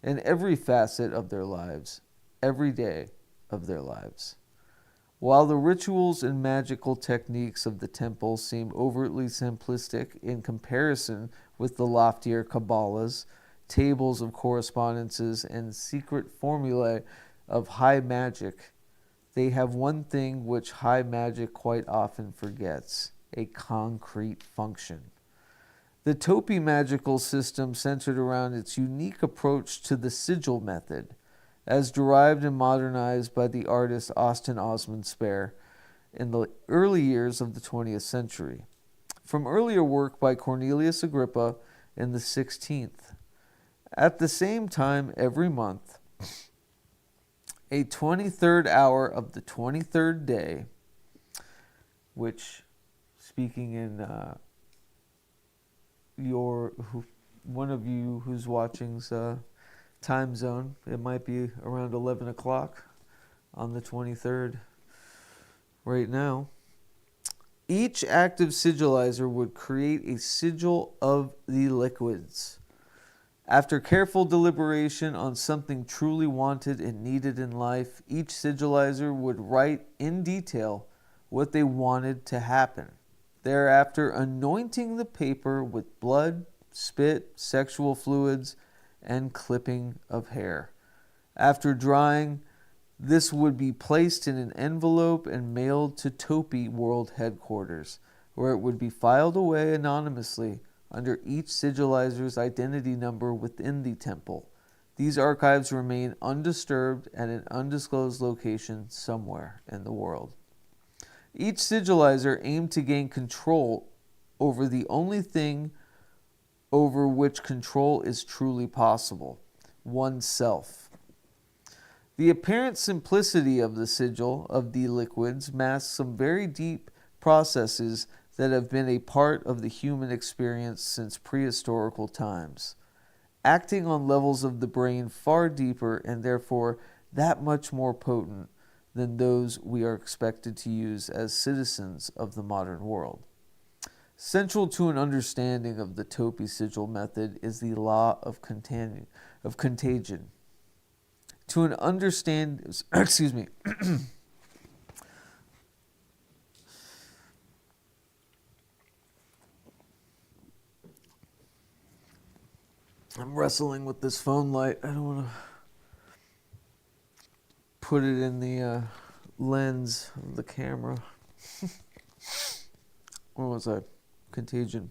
in every facet of their lives, every day of their lives. While the rituals and magical techniques of the temple seem overtly simplistic in comparison with the loftier Kabbalahs, tables of correspondences, and secret formulae of high magic, they have one thing which high magic quite often forgets: a concrete function. The Topi magical system centered around its unique approach to the sigil method, as derived and modernized by the artist Austin Osman Spare in the early years of the 20th century, from earlier work by Cornelius Agrippa in the 16th. At the same time, every month, a 23rd hour of the 23rd day, which, speaking in one of you who's watching's time zone, it might be around 11 o'clock on the 23rd right now. Each active sigilizer would create a sigil of the liquids. After careful deliberation on something truly wanted and needed in life, each sigilizer would write in detail what they wanted to happen, thereafter anointing the paper with blood, spit, sexual fluids, and clipping of hair. After drying, this would be placed in an envelope and mailed to Topi World Headquarters, where it would be filed away anonymously under each sigilizer's identity number within the temple. These archives remain undisturbed at an undisclosed location somewhere in the world. Each sigilizer aimed to gain control over the only thing over which control is truly possible, oneself. The apparent simplicity of the sigil of the liquids masks some very deep processes that have been a part of the human experience since prehistorical times, acting on levels of the brain far deeper and therefore that much more potent than those we are expected to use as citizens of the modern world. Central to an understanding of the Thee sigil method is the law of contagion. To an excuse me. I'm wrestling with this phone light. I don't want to put it in the lens of the camera. Where was I? Contagion.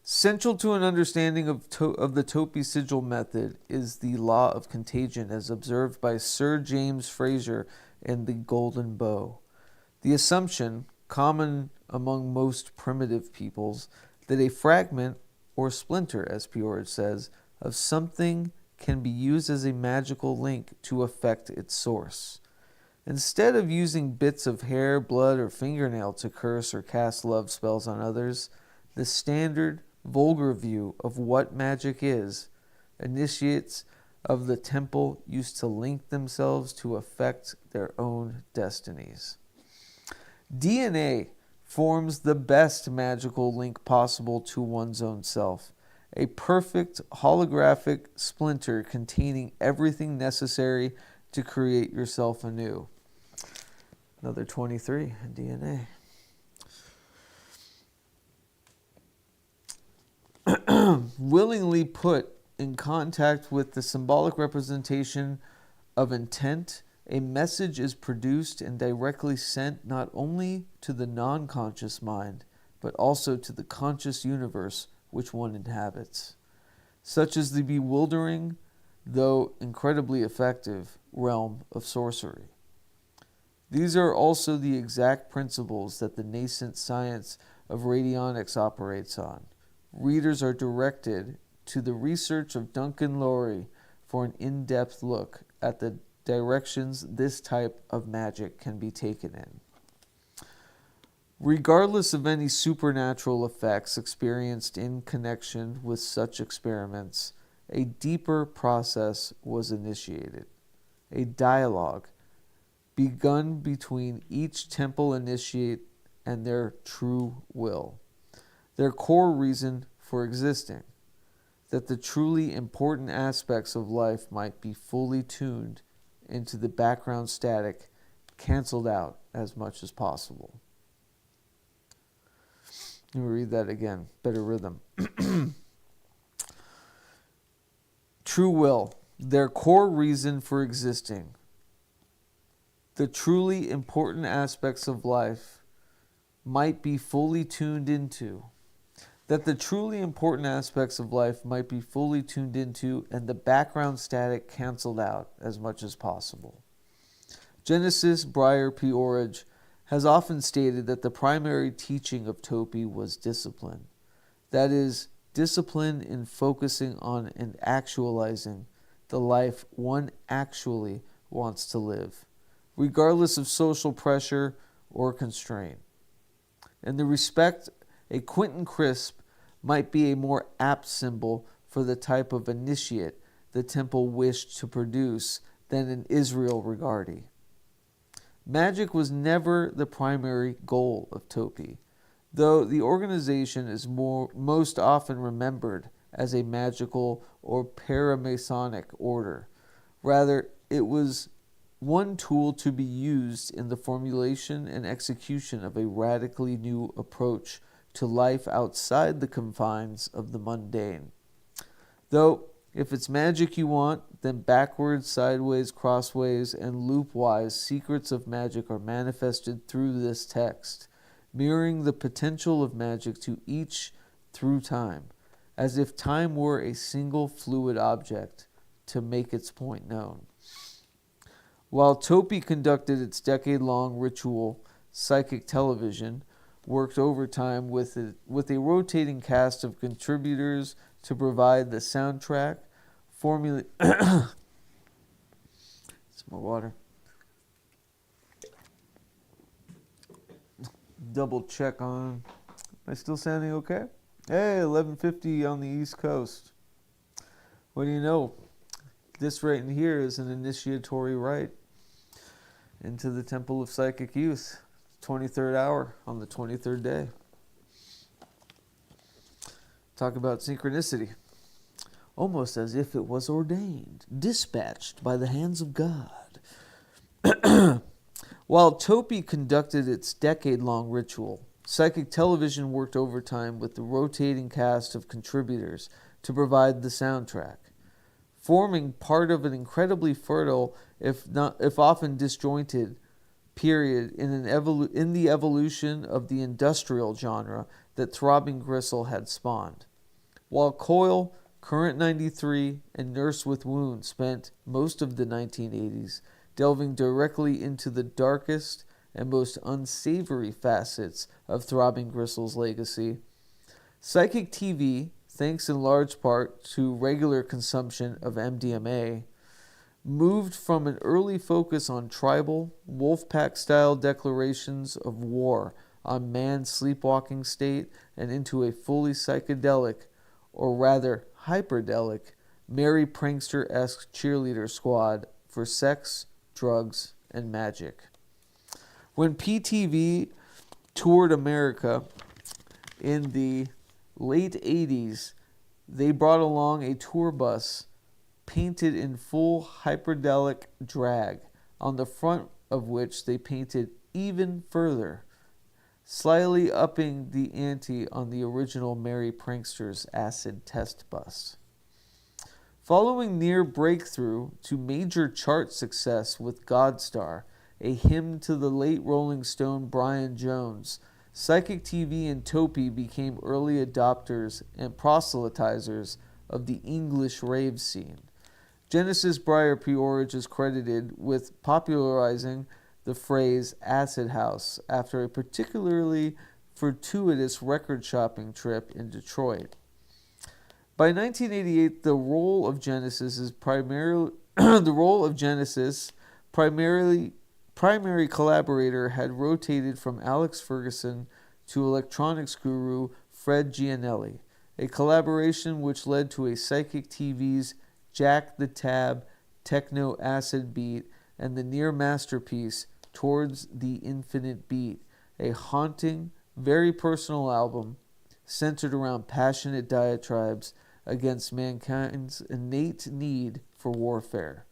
Central to an understanding of the Thee sigil method is the law of contagion as observed by Sir James Frazer in The Golden Bow. The assumption, common among most primitive peoples, that a fragment or splinter, as PRAGMAGICK says, of something can be used as a magical link to affect its source. Instead of using bits of hair, blood, or fingernail to curse or cast love spells on others, the standard, vulgar view of what magic is, initiates of the temple used to link themselves to affect their own destinies. DNA forms the best magical link possible to one's own self, a perfect holographic splinter containing everything necessary to create yourself anew. Another 23 in DNA. Willingly put in contact with the symbolic representation of intent, a message is produced and directly sent not only to the non-conscious mind, but also to the conscious universe which one inhabits. Such is the bewildering, though incredibly effective, realm of sorcery. These are also the exact principles that the nascent science of radionics operates on. Readers are directed to the research of Duncan Lowry for an in-depth look at the directions this type of magic can be taken in. Regardless of any supernatural effects experienced in connection with such experiments, a deeper process was initiated, a dialogue begun between each temple initiate and their true will, their core reason for existing, that the truly important aspects of life might be fully tuned into the background static, canceled out as much as possible. Let me read that again. Better rhythm. True will, their core reason for existing. The truly important aspects of life might be fully tuned into. That the truly important aspects of life might be fully tuned into and the background static canceled out as much as possible. Genesis Breyer P. ORRIDGE has often stated that the primary teaching of Thee was discipline. That is, discipline in focusing on and actualizing the life one actually wants to live, regardless of social pressure or constraint. In the respect, a Quentin Crisp might be a more apt symbol for the type of initiate the temple wished to produce than an Israel Regardie. Magic was never the primary goal of Thee, though the organization is most often remembered as a magical or paramasonic order. Rather, it was one tool to be used in the formulation and execution of a radically new approach to life outside the confines of the mundane. Though, if it's magic you want, then backwards, sideways, crossways, and loopwise secrets of magic are manifested through this text, mirroring the potential of magic to each through time, as if time were a single fluid object to make its point known. While Thee conducted its decade-long ritual, Psychic Television, worked overtime with a rotating cast of contributors to provide the soundtrack, some more water. Double check on. Am I still sounding okay? Hey, 11:50 on the East Coast. What do you know? This right in here is an initiatory rite into the Temple of Psychic Youth, 23rd hour on the 23rd day. Talk about synchronicity. Almost as if it was ordained, dispatched by the hands of God. While Topi conducted its decade-long ritual, Psychic Television worked overtime with the rotating cast of contributors to provide the soundtrack, forming part of an incredibly fertile, if often disjointed, period in the evolution of the industrial genre that Throbbing Gristle had spawned. While Coil, Current 93, and Nurse with Wound spent most of the 1980s delving directly into the darkest and most unsavory facets of Throbbing Gristle's legacy, Psychic TV, thanks in large part to regular consumption of MDMA, moved from an early focus on tribal, wolfpack-style declarations of war on man's sleepwalking state and into a fully psychedelic, or rather hyperdelic, Merry Prankster-esque cheerleader squad for sex, drugs, and magic. When PTV toured America in the late 80s, they brought along a tour bus painted in full hyperdelic drag, on the front of which they painted even further, slyly upping the ante on the original Merry Prankster's acid test bus. Following near breakthrough to major chart success with Godstar, a hymn to the late Rolling Stone Brian Jones, Psychic TV and Topi became early adopters and proselytizers of the English rave scene. Genesis Breyer P. is credited with popularizing the phrase acid house after a particularly fortuitous record shopping trip in Detroit. By 1988, the role of Genesis primary collaborator had rotated from Alex Ferguson to electronics guru Fred Gianelli, a collaboration which led to a Psychic TV's Jack the Tab techno acid beat and the near masterpiece Towards the Infinite Beat, a haunting, very personal album centered around passionate diatribes against mankind's innate need for warfare.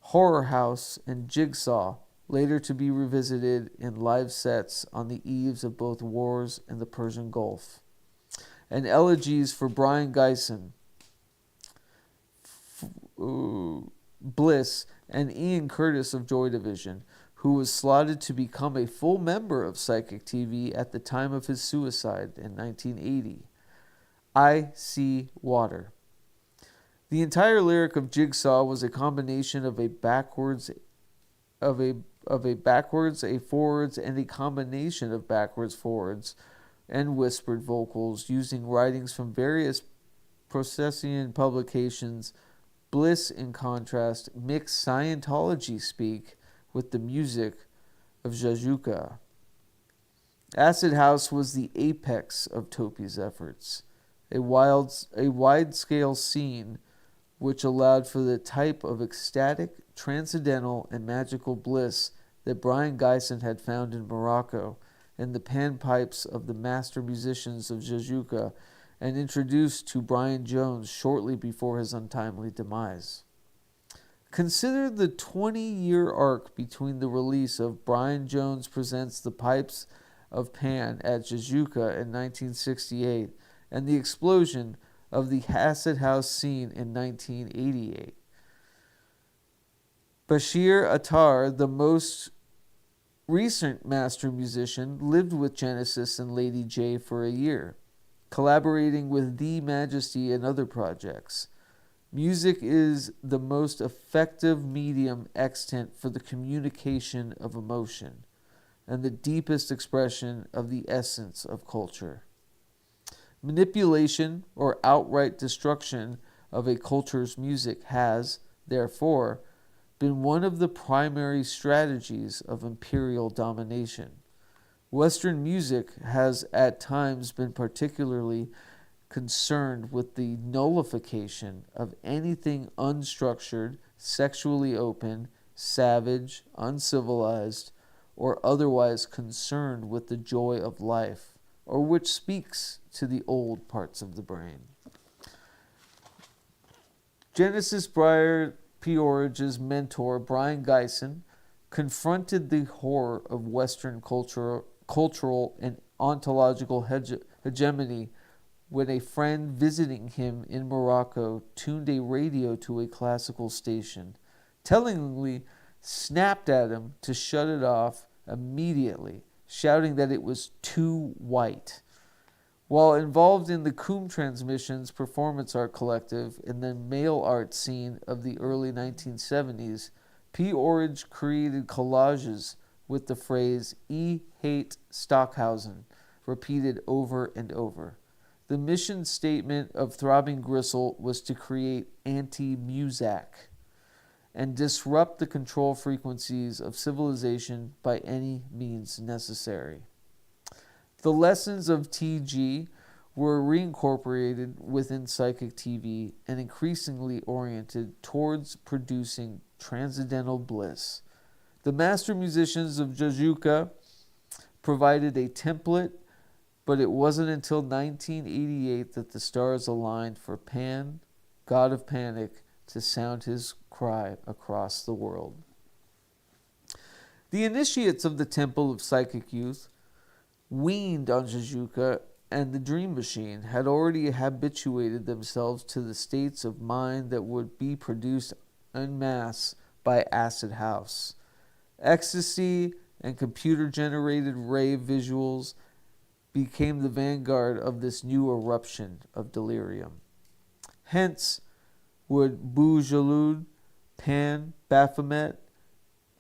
Horror House and Jigsaw, later to be revisited in live sets on the eves of both wars and the Persian Gulf. And elegies for Brian Geisen, Bliss, and Ian Curtis of Joy Division, who was slotted to become a full member of Psychic TV at the time of his suicide in 1980. I See Water. The entire lyric of Jigsaw was a combination of a backwards, a forwards, and a combination of backwards, forwards, and whispered vocals using writings from various Processian publications. Bliss, in contrast, mixed Scientology speak with the music of Jajuka. Acid House was the apex of Topi's efforts, a wide-scale scene which allowed for the type of ecstatic, transcendental, and magical bliss that Brian Geisen had found in Morocco and the panpipes of the master musicians of Jajuka, and introduced to Brian Jones shortly before his untimely demise. Consider the 20-year arc between the release of Brian Jones Presents the Pipes of Pan at Jajuka in 1968 and the explosion of the Acid House scene in 1988. Bashir Attar, the most recent master musician, lived with Genesis and Lady J for a year, collaborating with The Majesty and other projects. Music is the most effective medium extant for the communication of emotion, and the deepest expression of the essence of culture. Manipulation or outright destruction of a culture's music has, therefore, been one of the primary strategies of imperial domination. Western music has at times been particularly concerned with the nullification of anything unstructured, sexually open, savage, uncivilized, or otherwise concerned with the joy of life, or which speaks to the old parts of the brain. Genesis Briar P. Orridge's mentor, Brian Geisen, confronted the horror of Western cultural and ontological hegemony when a friend visiting him in Morocco tuned a radio to a classical station, tellingly snapped at him to shut it off immediately, shouting that it was too white. While involved in the Coombe Transmissions performance art collective and the mail art scene of the early 1970s, P. Orridge created collages with the phrase "E hate Stockhausen" repeated over and over. The mission statement of Throbbing Gristle was to create anti-Muzak and disrupt the control frequencies of civilization by any means necessary. The lessons of TG were reincorporated within Psychic TV and increasingly oriented towards producing transcendental bliss. The master musicians of Jajuka provided a template, but it wasn't until 1988 that the stars aligned for Pan, god of panic, to sound his cry across the world. The initiates of the Temple of Psychic Youth, weaned on Jajuka and the Dream Machine, had already habituated themselves to the states of mind that would be produced en masse by Acid House. Ecstasy and computer-generated rave visuals became the vanguard of this new eruption of delirium. Hence would Boujalud, Pan, Baphomet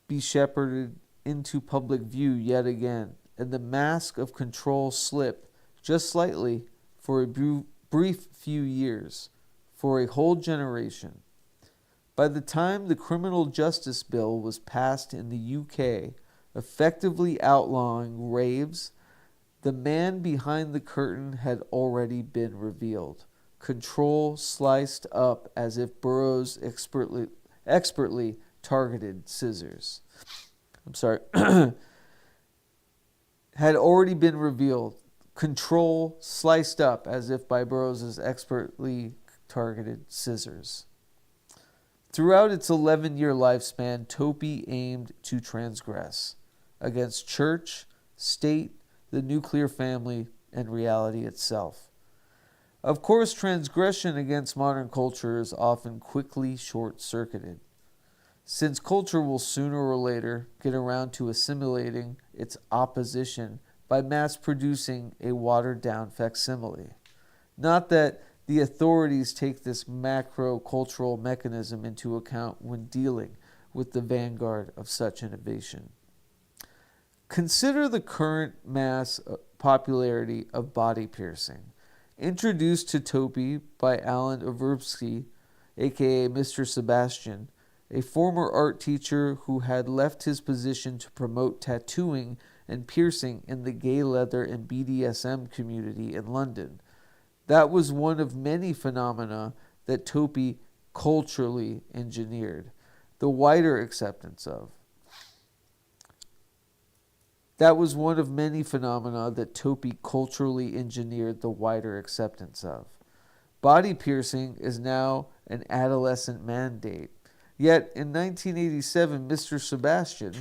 be shepherded into public view yet again, and the mask of control slip just slightly for a brief few years, for a whole generation. By the time the Criminal Justice Bill was passed in the UK, effectively outlawing raves, the man behind the curtain had already been revealed. Control sliced up as if Burroughs expertly targeted scissors. Had already been revealed. Control sliced up as if by Burroughs' expertly targeted scissors. Throughout its 11-year lifespan, Topi aimed to transgress against church, state, the nuclear family, and reality itself. Of course, transgression against modern culture is often quickly short-circuited, since culture will sooner or later get around to assimilating its opposition by mass-producing a watered-down facsimile. Not that the authorities take this macro-cultural mechanism into account when dealing with the vanguard of such innovation. Consider the current mass popularity of body piercing. Introduced to Topi by Alan Averbsky, aka Mr. Sebastian, a former art teacher who had left his position to promote tattooing and piercing in the gay leather and BDSM community in London. That was one of many phenomena that Topi culturally engineered the wider acceptance of. That was one of many phenomena that Topi culturally engineered the wider acceptance of. Body piercing is now an adolescent mandate. Yet in 1987, Mr. Sebastian,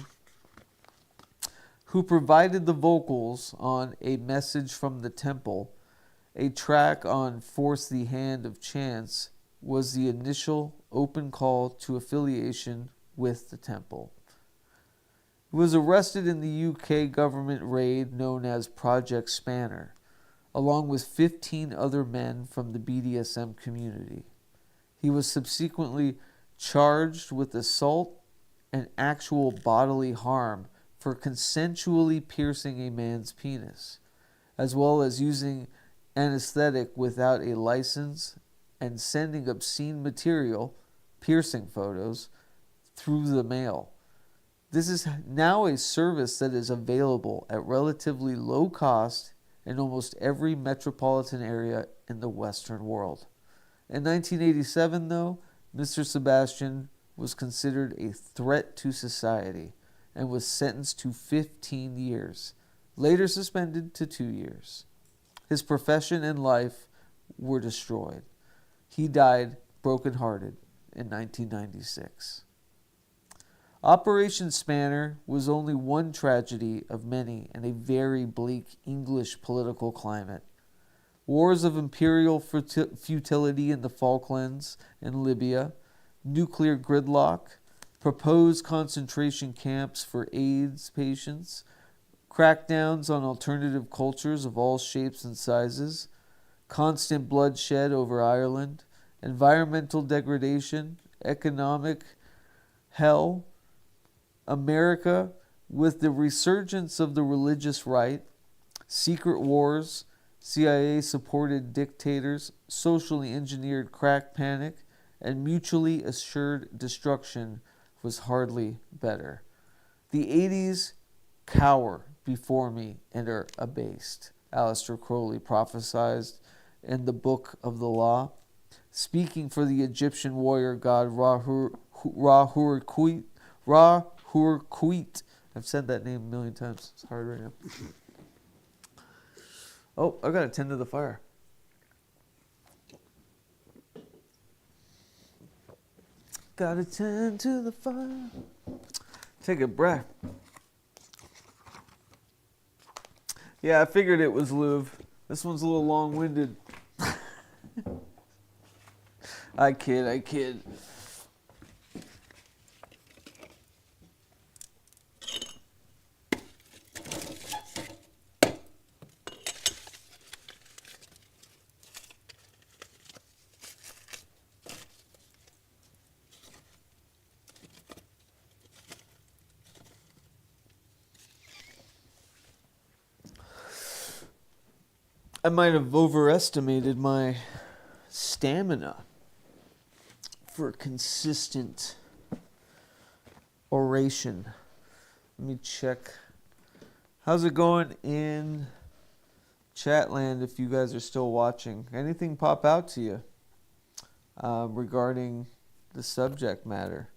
who provided the vocals on A Message from the Temple, a track on Force the Hand of Chance, was the initial open call to affiliation with the temple. He was arrested in the UK government raid known as Project Spanner, along with 15 other men from the BDSM community. He was subsequently charged with assault and actual bodily harm for consensually piercing a man's penis, as well as using anesthetic without a license and sending obscene material, piercing photos, through the mail. This is now a service that is available at relatively low cost in almost every metropolitan area in the Western world. In 1987, though, Mr. Sebastian was considered a threat to society and was sentenced to 15 years, later suspended to 2 years. His profession and life were destroyed. He died brokenhearted in 1996. Operation Spanner was only one tragedy of many in a very bleak English political climate. Wars of imperial futility in the Falklands and Libya, nuclear gridlock, proposed concentration camps for AIDS patients, crackdowns on alternative cultures of all shapes and sizes, constant bloodshed over Ireland, environmental degradation, economic hell, America with the resurgence of the religious right, secret wars, CIA-supported dictators, socially engineered crack panic, and mutually assured destruction was hardly better. The 80s cower before me and are abased, Aleister Crowley prophesied in the Book of the Law, speaking for the Egyptian warrior god Ra-Hur-Kuit. I've said that name a million times. It's hard right now. Oh, I gotta tend to the fire. Gotta tend to the fire. Take a breath. Yeah, I figured it was Louvre. This one's a little long-winded. I kid. I might have overestimated my stamina for consistent oration. Let me check. How's it going in Chatland if you guys are still watching? Anything pop out to you regarding the subject matter?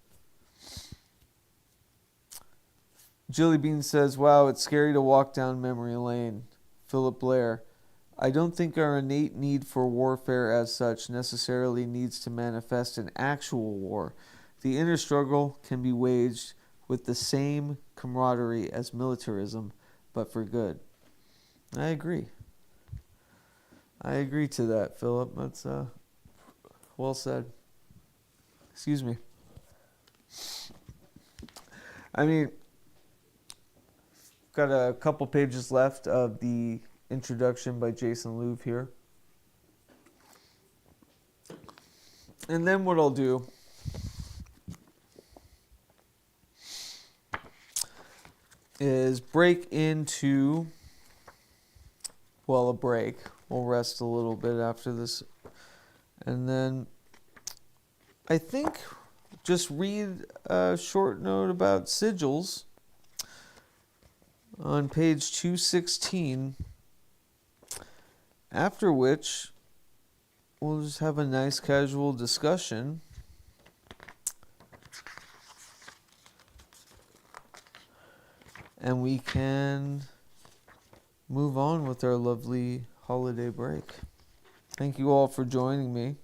Jilly Bean says, wow, it's scary to walk down memory lane. Philip Blair, I don't think our innate need for warfare as such necessarily needs to manifest in actual war. The inner struggle can be waged with the same camaraderie as militarism, but for good. I agree. I agree to that, Philip. That's well said. Excuse me. I mean, got a couple pages left of the introduction by Jason Louvre here. And then what I'll do is break into, well, a break. We'll rest a little bit after this. And then I think just read a short note about sigils on page 216. After which, we'll just have a nice casual discussion. And we can move on with our lovely holiday break. Thank you all for joining me.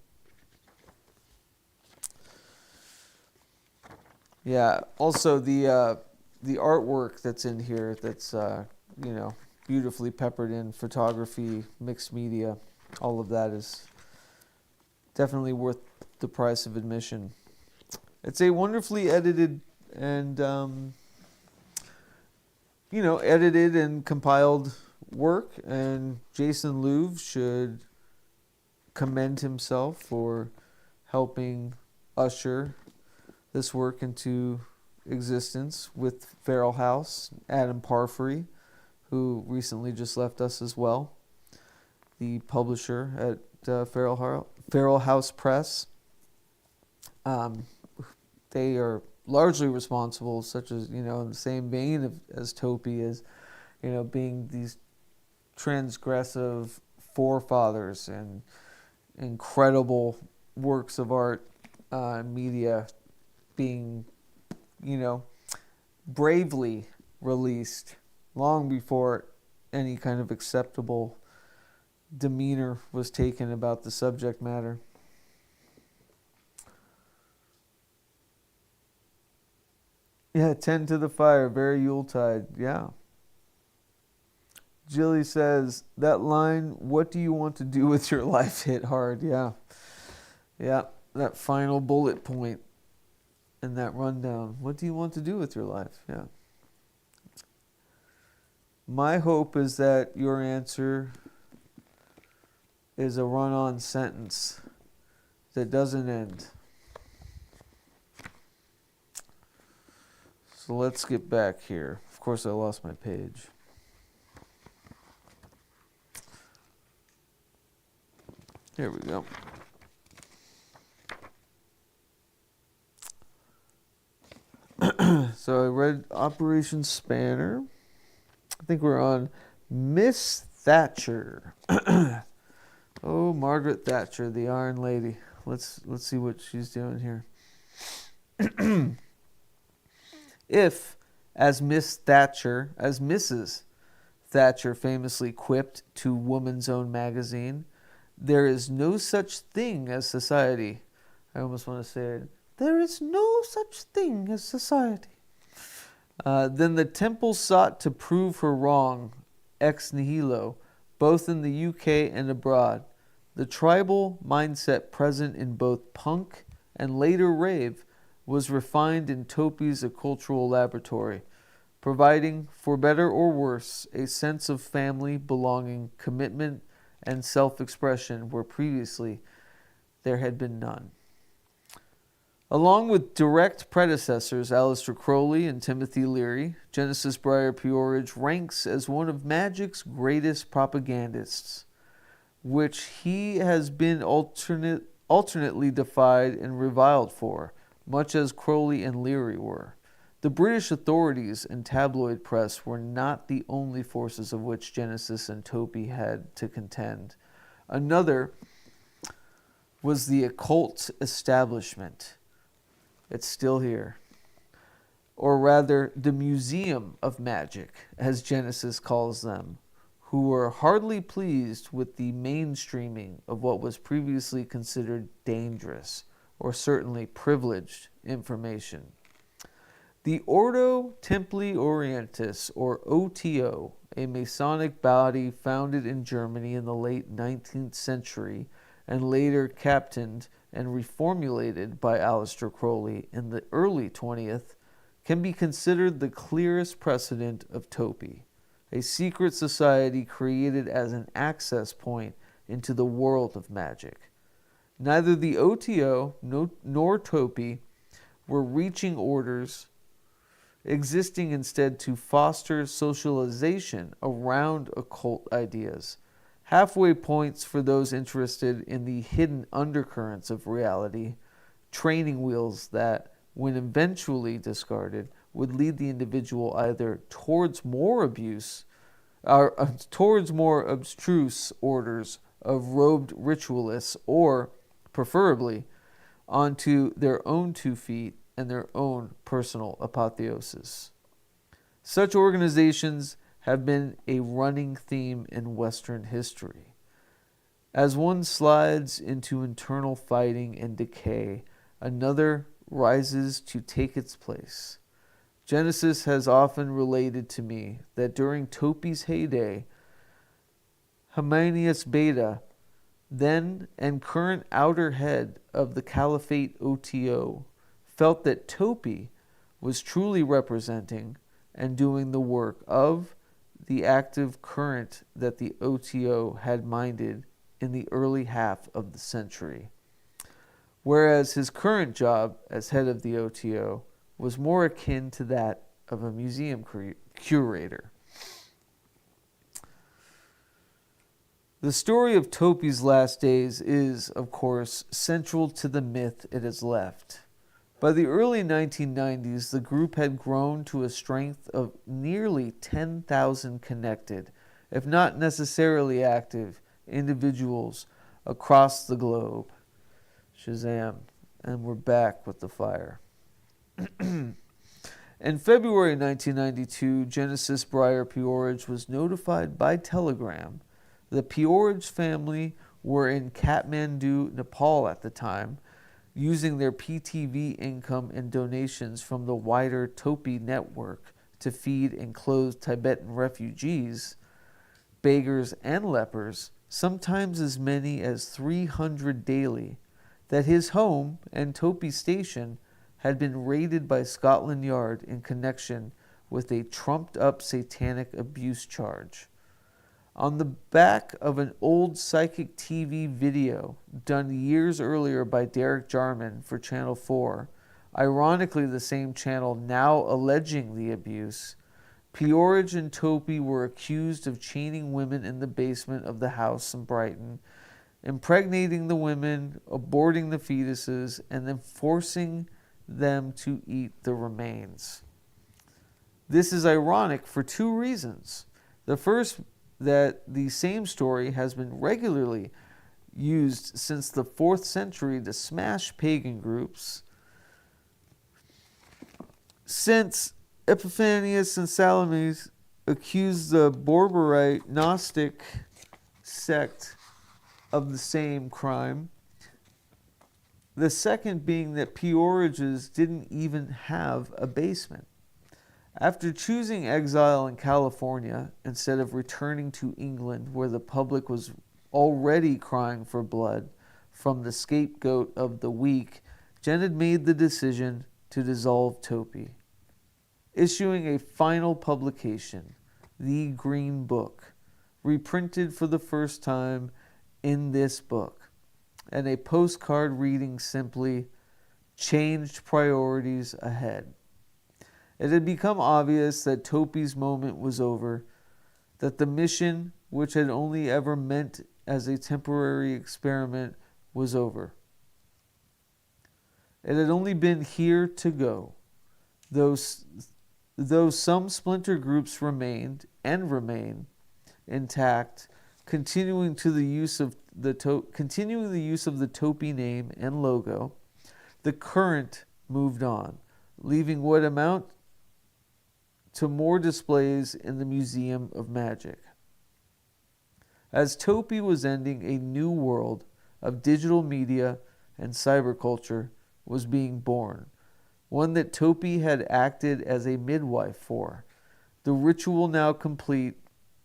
Yeah, also the artwork that's in here that's, beautifully peppered in photography, mixed media, all of that is definitely worth the price of admission. It's a wonderfully edited and, edited and compiled work, and Jason Louvre should commend himself for helping usher this work into existence with Feral House, Adam Parfrey, who recently just left us as well, the publisher at Feral House Press. They are largely responsible, such as, in the same vein as Topi is, being these transgressive forefathers and incredible works of art and media being, bravely released long before any kind of acceptable demeanor was taken about the subject matter. Yeah, 10 to the fire, very Yuletide, yeah. Jilly says, that line, what do you want to do with your life, hit hard, yeah. Yeah, that final bullet point in that rundown. What do you want to do with your life, yeah. My hope is that your answer is a run-on sentence that doesn't end. So let's get back here. Of course, I lost my page. Here we go. So I read Operation Spanner. I think we're on Miss Thatcher. Oh, Margaret Thatcher, the Iron Lady. Let's see what she's doing here. If, as Miss Thatcher, as Mrs. Thatcher famously quipped to Woman's Own magazine, there is no such thing as society. I almost want to say it. There is no such thing as society. Then the temple sought to prove her wrong, ex nihilo, both in the UK and abroad. The tribal mindset present in both punk and later rave was refined in Topi's occultural laboratory, providing, for better or worse, a sense of family, belonging, commitment, and self-expression where previously there had been none. Along with direct predecessors Aleister Crowley and Timothy Leary, Genesis Briar Peorage ranks as one of magic's greatest propagandists, which he has been alternately defied and reviled for, much as Crowley and Leary were. The British authorities and tabloid press were not the only forces of which Genesis and Topi had to contend. Another was the occult establishment. It's still here. Or rather, the Museum of Magic, as Genesis calls them, who were hardly pleased with the mainstreaming of what was previously considered dangerous, or certainly privileged, information. The Ordo Templi Orientis, or OTO, a Masonic body founded in Germany in the late 19th century and later captained and reformulated by Aleister Crowley in the early 20th, can be considered the clearest precedent of Topi, a secret society created as an access point into the world of magic. Neither the OTO nor Topi were reaching orders, existing instead to foster socialization around occult ideas, halfway points for those interested in the hidden undercurrents of reality, training wheels that, when eventually discarded, would lead the individual either towards more abuse, or towards more abstruse orders of robed ritualists, or, preferably, onto their own 2 feet and their own personal apotheosis. Such organizations have been a running theme in Western history. As one slides into internal fighting and decay, another rises to take its place. Genesis has often related to me that during Topi's heyday, Hymenius Beta, then and current outer head of the Caliphate OTO, felt that Topi was truly representing and doing the work of the active current that the OTO had minded in the early half of the century. Whereas his current job as head of the OTO was more akin to that of a museum curator. The story of Topi's last days is, of course, central to the myth it has left. By the early 1990s, the group had grown to a strength of nearly 10,000 connected, if not necessarily active, individuals across the globe. Shazam. And we're back with the fire. In February 1992, Genesis Breyer Peorage was notified by telegram. The Peorage family were in Kathmandu, Nepal at the time, using their PTV income and donations from the wider Topi network to feed enclosed Tibetan refugees, beggars, and lepers, sometimes as many as 300 daily, that his home and Topi station had been raided by Scotland Yard in connection with a trumped-up satanic abuse charge. On the back of an old psychic TV video done years earlier by Derek Jarman for Channel 4, ironically the same channel now alleging the abuse, Peorage and Topi were accused of chaining women in the basement of the house in Brighton, impregnating the women, aborting the fetuses, and then forcing them to eat the remains. This is ironic for two reasons. The first, that the same story has been regularly used since the 4th century to smash pagan groups. Since Epiphanius and Salamis accused the Borborite Gnostic sect of the same crime. The second being that Peorages didn't even have a basement. After choosing exile in California instead of returning to England, where the public was already crying for blood from the scapegoat of the weak, Jen had made the decision to dissolve Topi, issuing a final publication, The Green Book, reprinted for the first time in this book, and a postcard reading simply, "Changed priorities ahead." It had become obvious that Topi's moment was over, that the mission, which had only ever meant as a temporary experiment, was over. It had only been here to go, though some splinter groups remained and remain intact, continuing the use of the Topi name and logo. The current moved on, leaving what amount to more displays in the Museum of Magic. As Topi was ending, a new world of digital media and cyberculture was being born, one that Topi had acted as a midwife for. The ritual now complete,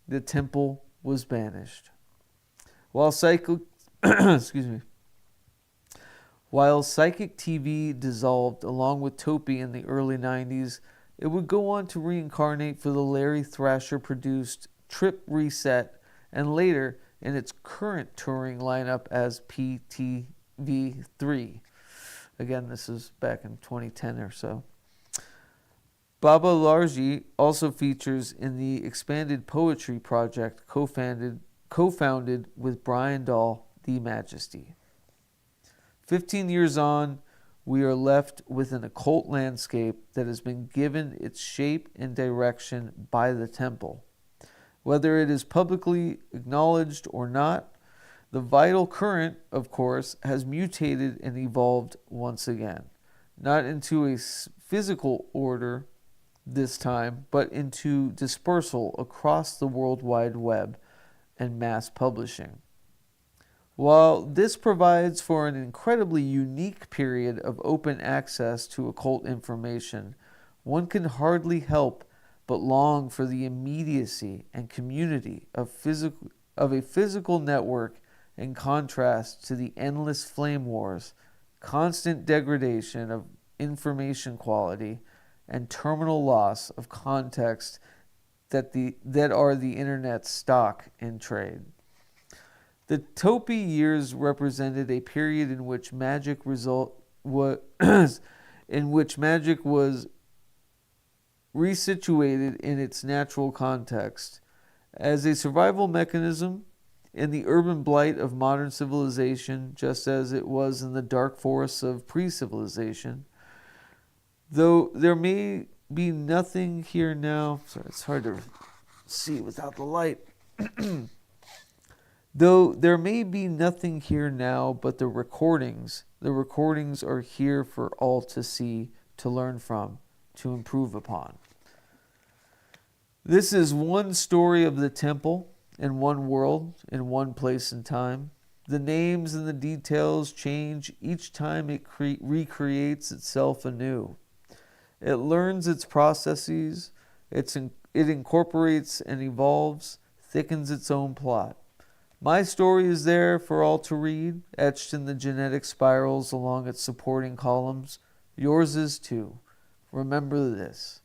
the temple was banished. While psychic TV dissolved along with Topi in the early 90s, it would go on to reincarnate for the Larry Thrasher-produced Trip Reset, and later in its current touring lineup as PTV3. Again, this is back in 2010 or so. Baba Larji also features in the expanded poetry project co-founded with Brian Dahl, The Majesty. 15 years on, we are left with an occult landscape that has been given its shape and direction by the temple. Whether it is publicly acknowledged or not, the vital current, of course, has mutated and evolved once again, not into a physical order this time, but into dispersal across the World Wide Web and mass publishing. While this provides for an incredibly unique period of open access to occult information, one can hardly help but long for the immediacy and community of a physical network in contrast to the endless flame wars, constant degradation of information quality, and terminal loss of context that are the internet's stock in trade. The Topi years represented a period in which magic was in which magic was resituated in its natural context as a survival mechanism in the urban blight of modern civilization, just as it was in the dark forests of pre-civilization. Though there may be nothing here now, sorry, it's hard to see without the light. Though there may be nothing here now but the recordings are here for all to see, to learn from, to improve upon. This is one story of the temple in one world, in one place and time. The names and the details change each time it recreates itself anew. It learns its processes, it incorporates and evolves, thickens its own plot. My story is there for all to read, etched in the genetic spirals along its supporting columns. Yours is too. Remember this.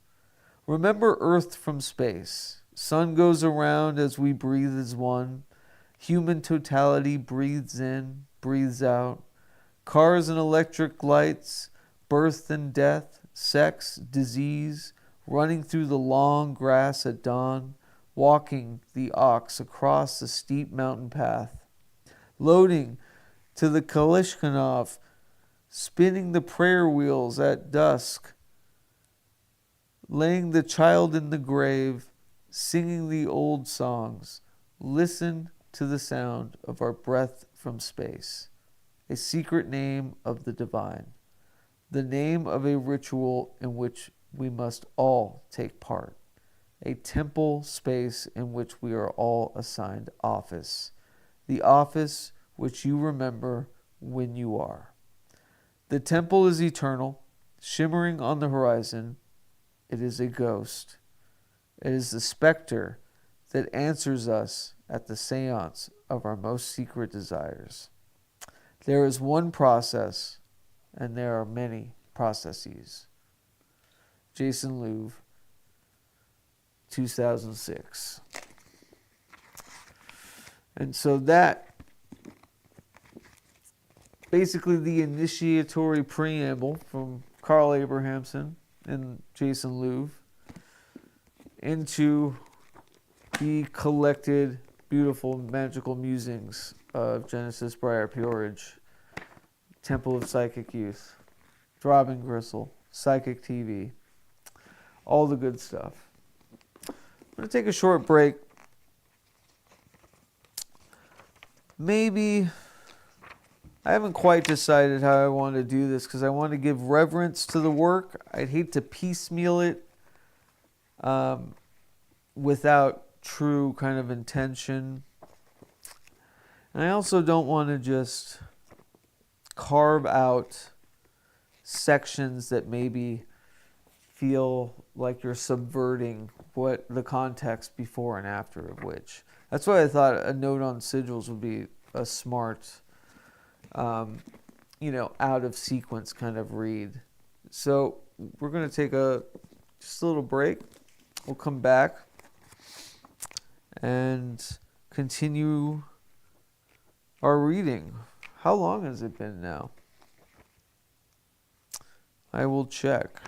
Remember Earth from space. Sun goes around as we breathe as one. Human totality breathes in, breathes out. Cars and electric lights, birth and death, sex, disease, running through the long grass at dawn, walking the ox across the steep mountain path, loading to the Kalishnikov, spinning the prayer wheels at dusk, laying the child in the grave, singing the old songs. Listen to the sound of our breath from space, a secret name of the divine, the name of a ritual in which we must all take part, a temple space in which we are all assigned office, the office which you remember when you are. The temple is eternal, shimmering on the horizon. It is a ghost. It is the specter that answers us at the seance of our most secret desires. There is one process, and there are many processes. Jason Louv, 2006. And so that, basically the initiatory preamble from Carl Abrahamson and Jason Louv into the collected, beautiful, magical musings of Genesis Briar Peorage, Temple of Psychic Youth, Throbbing Gristle, Psychic TV, all the good stuff. I'm going to take a short break. Maybe, I haven't quite decided how I want to do this because I want to give reverence to the work. I'd hate to piecemeal it without true kind of intention. And I also don't want to just carve out sections that maybe feel like you're subverting what the context before and after of which. That's why I thought a note on sigils would be a smart, out of sequence kind of read. So we're going to take just a little break. We'll come back and continue our reading. How long has it been now? I will check.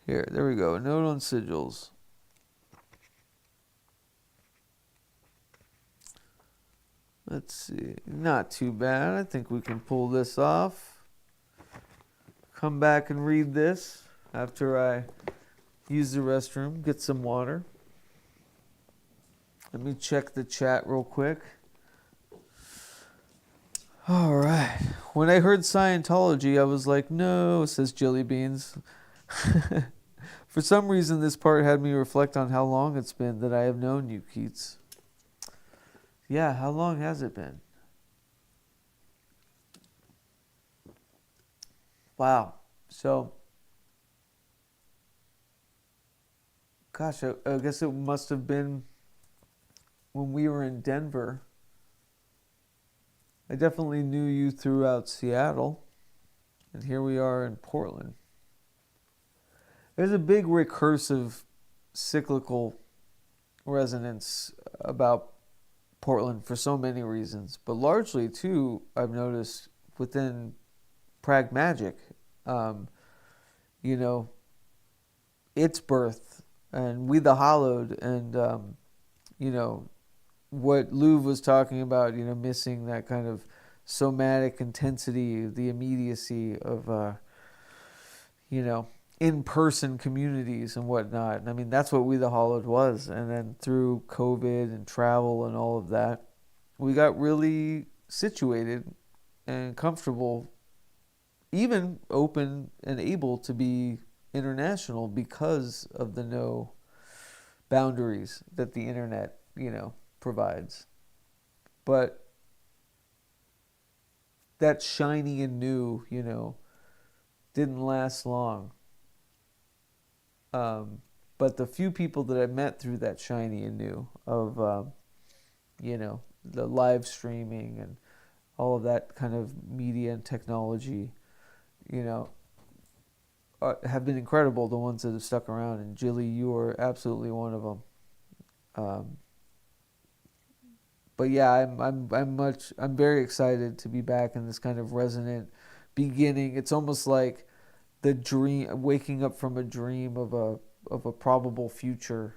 Here, there we go. A note on sigils. Let's see. Not too bad. I think we can pull this off. Come back and read this after I use the restroom, get some water. Let me check the chat real quick. All right. When I heard Scientology, I was like, no, says Jelly Beans. For some reason, this part had me reflect on how long it's been that I have known you, Keats. Yeah, how long has it been? Wow. So, gosh, I guess it must have been when we were in Denver. I definitely knew you throughout Seattle, and here we are in Portland. There's a big recursive cyclical resonance about Portland for so many reasons, but largely too, I've noticed within PRAGMAGICK, you know, its birth, and We the Hollowed, and you know, what Louv was talking about, you know, missing that kind of somatic intensity, the immediacy of you know, in-person communities and whatnot. And I mean, that's what We the Hollowed was. And then through COVID and travel and all of that, we got really situated and comfortable, even open and able to be international because of the no boundaries that the internet, you know, provides. But that shiny and new, you know, didn't last long. But the few people that I met through that shiny and new of, you know, the live streaming and all of that kind of media and technology, you know, have been incredible. The ones that have stuck around, and Jilly, you are absolutely one of them. But yeah, I'm very excited to be back in this kind of resonant beginning. It's almost like the dream, waking up from a dream of a probable future,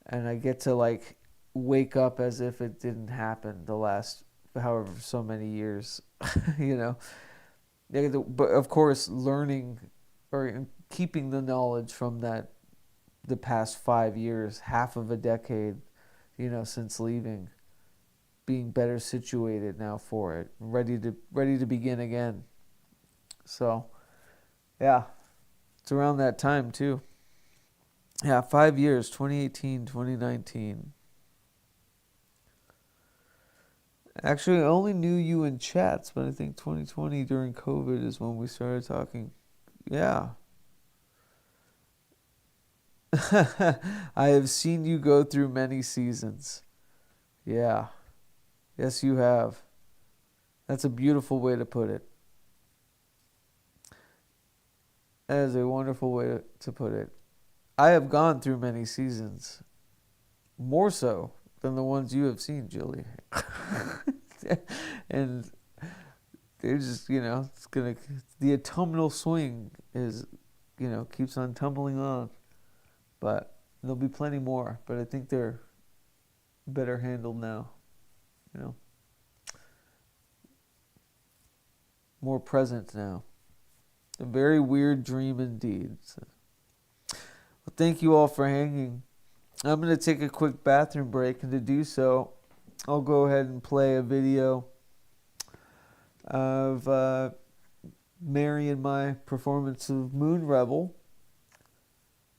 and I get to like wake up as if it didn't happen the last however so many years, you know. But of course, learning or keeping the knowledge from that the past 5 years, half of a decade, you know, since leaving, being better situated now for it, ready to begin again. So, yeah, it's around that time too. Yeah, 5 years, 2018, 2019. Actually, I only knew you in chats, but I think 2020 during COVID is when we started talking. Yeah. I have seen you go through many seasons. Yeah. Yes, you have. That's a beautiful way to put it. That is a wonderful way to put it. I have gone through many seasons. More so than the ones you have seen, Julie. And they're just, you know, the autumnal swing is, you know, keeps on tumbling on. But there'll be plenty more. But I think they're better handled now, you know. More present now. A very weird dream indeed. So, well, thank you all for hanging. I'm going to take a quick bathroom break, and to do so, I'll go ahead and play a video of Mary and my performance of Moon Rebel,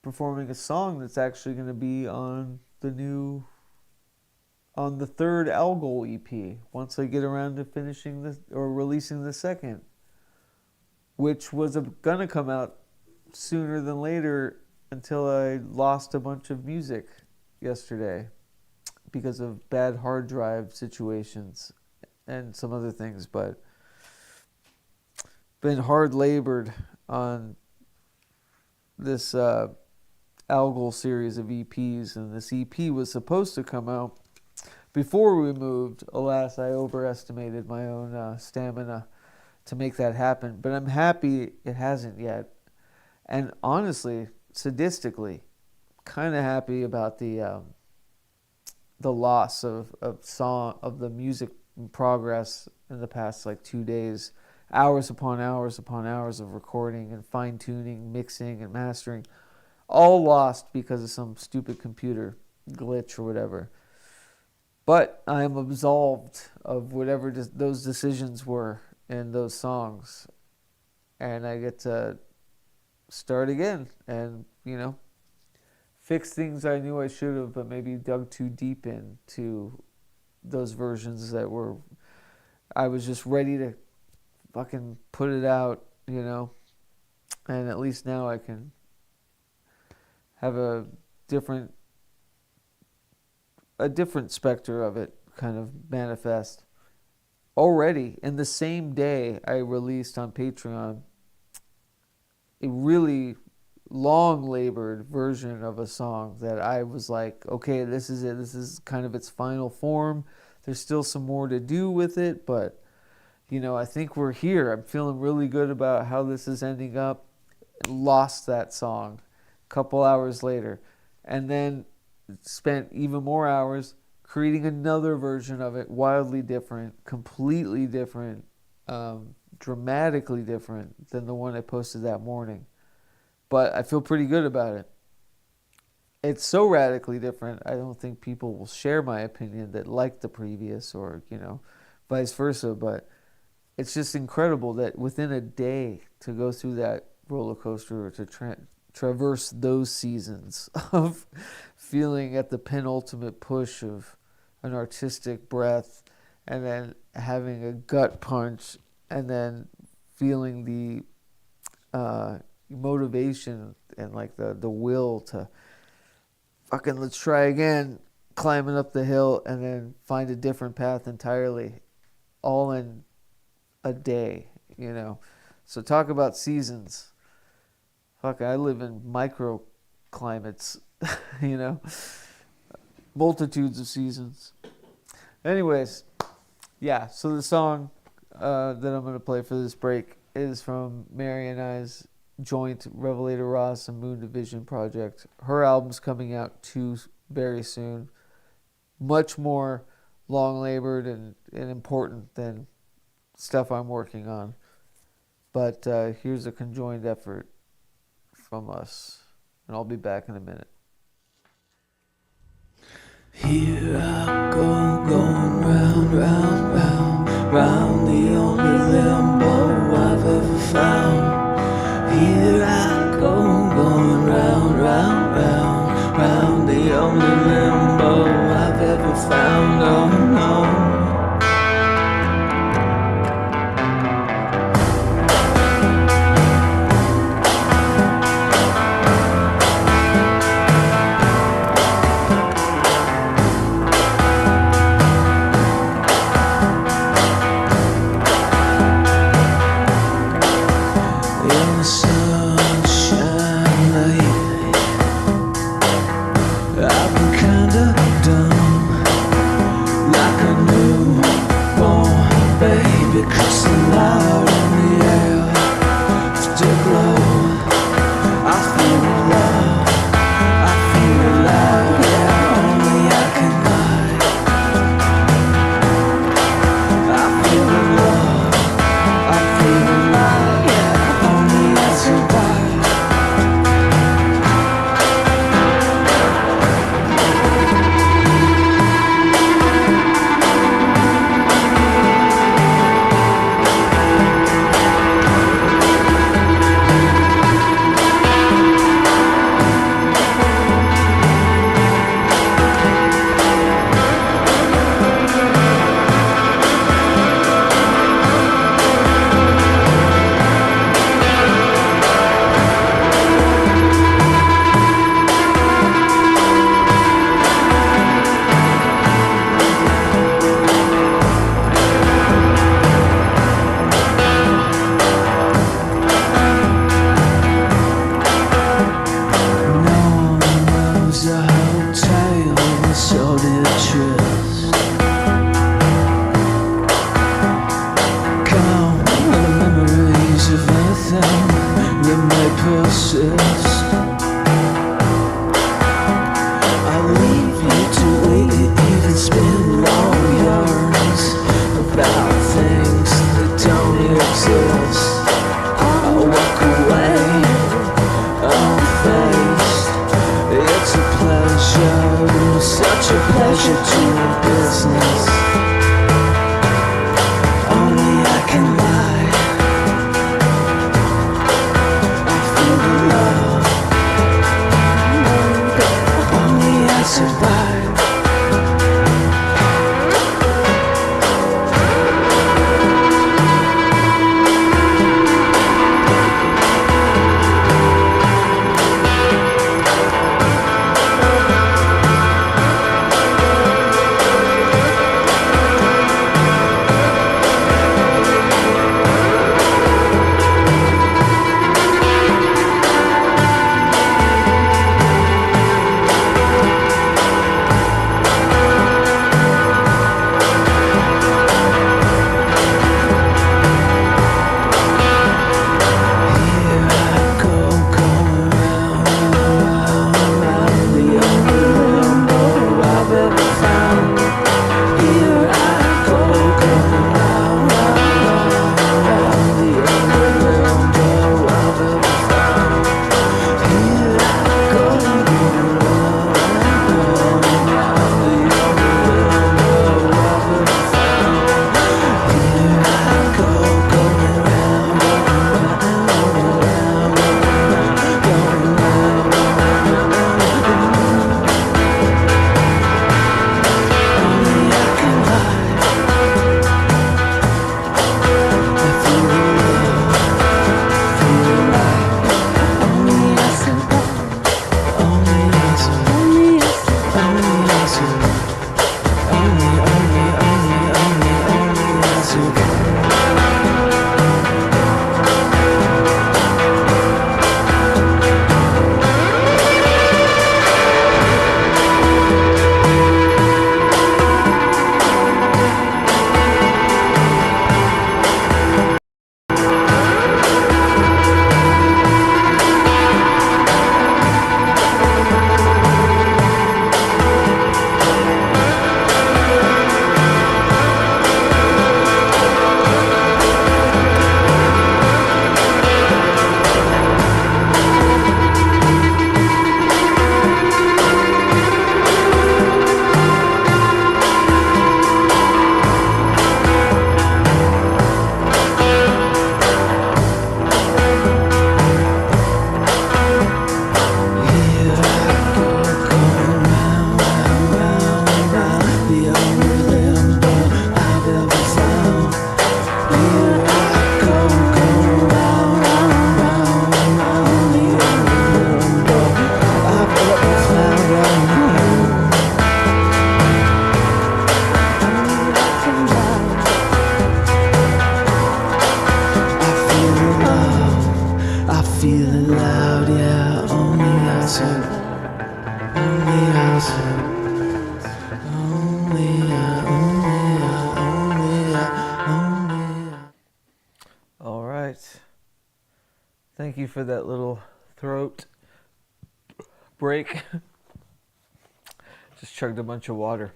performing a song that's actually going to be on the third Algol EP, once I get around to finishing this or releasing the second, which was going to come out sooner than later until I lost a bunch of music yesterday because of bad hard drive situations and some other things, but been hard labored on this Algol series of EPs, and this EP was supposed to come out before we moved. Alas, I overestimated my own stamina to make that happen, but I'm happy it hasn't yet. And honestly, sadistically, kind of happy about the loss of the music progress in the past like 2 days, hours upon hours upon hours of recording and fine tuning, mixing and mastering, all lost because of some stupid computer glitch or whatever. But I am absolved of whatever those decisions were in those songs, and I get to start again and, you know, fix things I knew I should have, but maybe dug too deep into those versions that were, I was just ready to fucking put it out, you know, and at least now I can have a different specter of it kind of manifest. Already, in the same day I released on Patreon a really long labored version of a song that I was like, okay, this is it. This is kind of its final form. There's still some more to do with it, but, you know, I think we're here. I'm feeling really good about how this is ending up. lost that song a couple hours later, and then spent even more hours creating another version of it, wildly different, completely different, dramatically different than the one I posted that morning. But I feel pretty good about it. It's so radically different, I don't think people will share my opinion that like the previous, or, vice versa. But it's just incredible that within a day to go through that roller coaster, or to traverse those seasons of feeling at the penultimate push of an artistic breath, and then having a gut punch, and then feeling the motivation and like the will to fucking let's try again, climbing up the hill, and then find a different path entirely, all in a day, So talk about seasons. Fuck, I live in microclimates, multitudes of seasons. Anyways, yeah, so the song that I'm going to play for this break is from Mary and I's joint Revelator Ross and Moon Division project. Her album's coming out too very soon. Much more long-labored and important than stuff I'm working on. But here's a conjoined effort from us, and I'll be back in a minute. Here I go, going round, round, round, round the only limbo I've ever found. Here I go, going round, round, round, round the only limbo I've ever found. Oh no. answer. Only answer. Only All right. Thank you for that little throat break. Just chugged a bunch of water.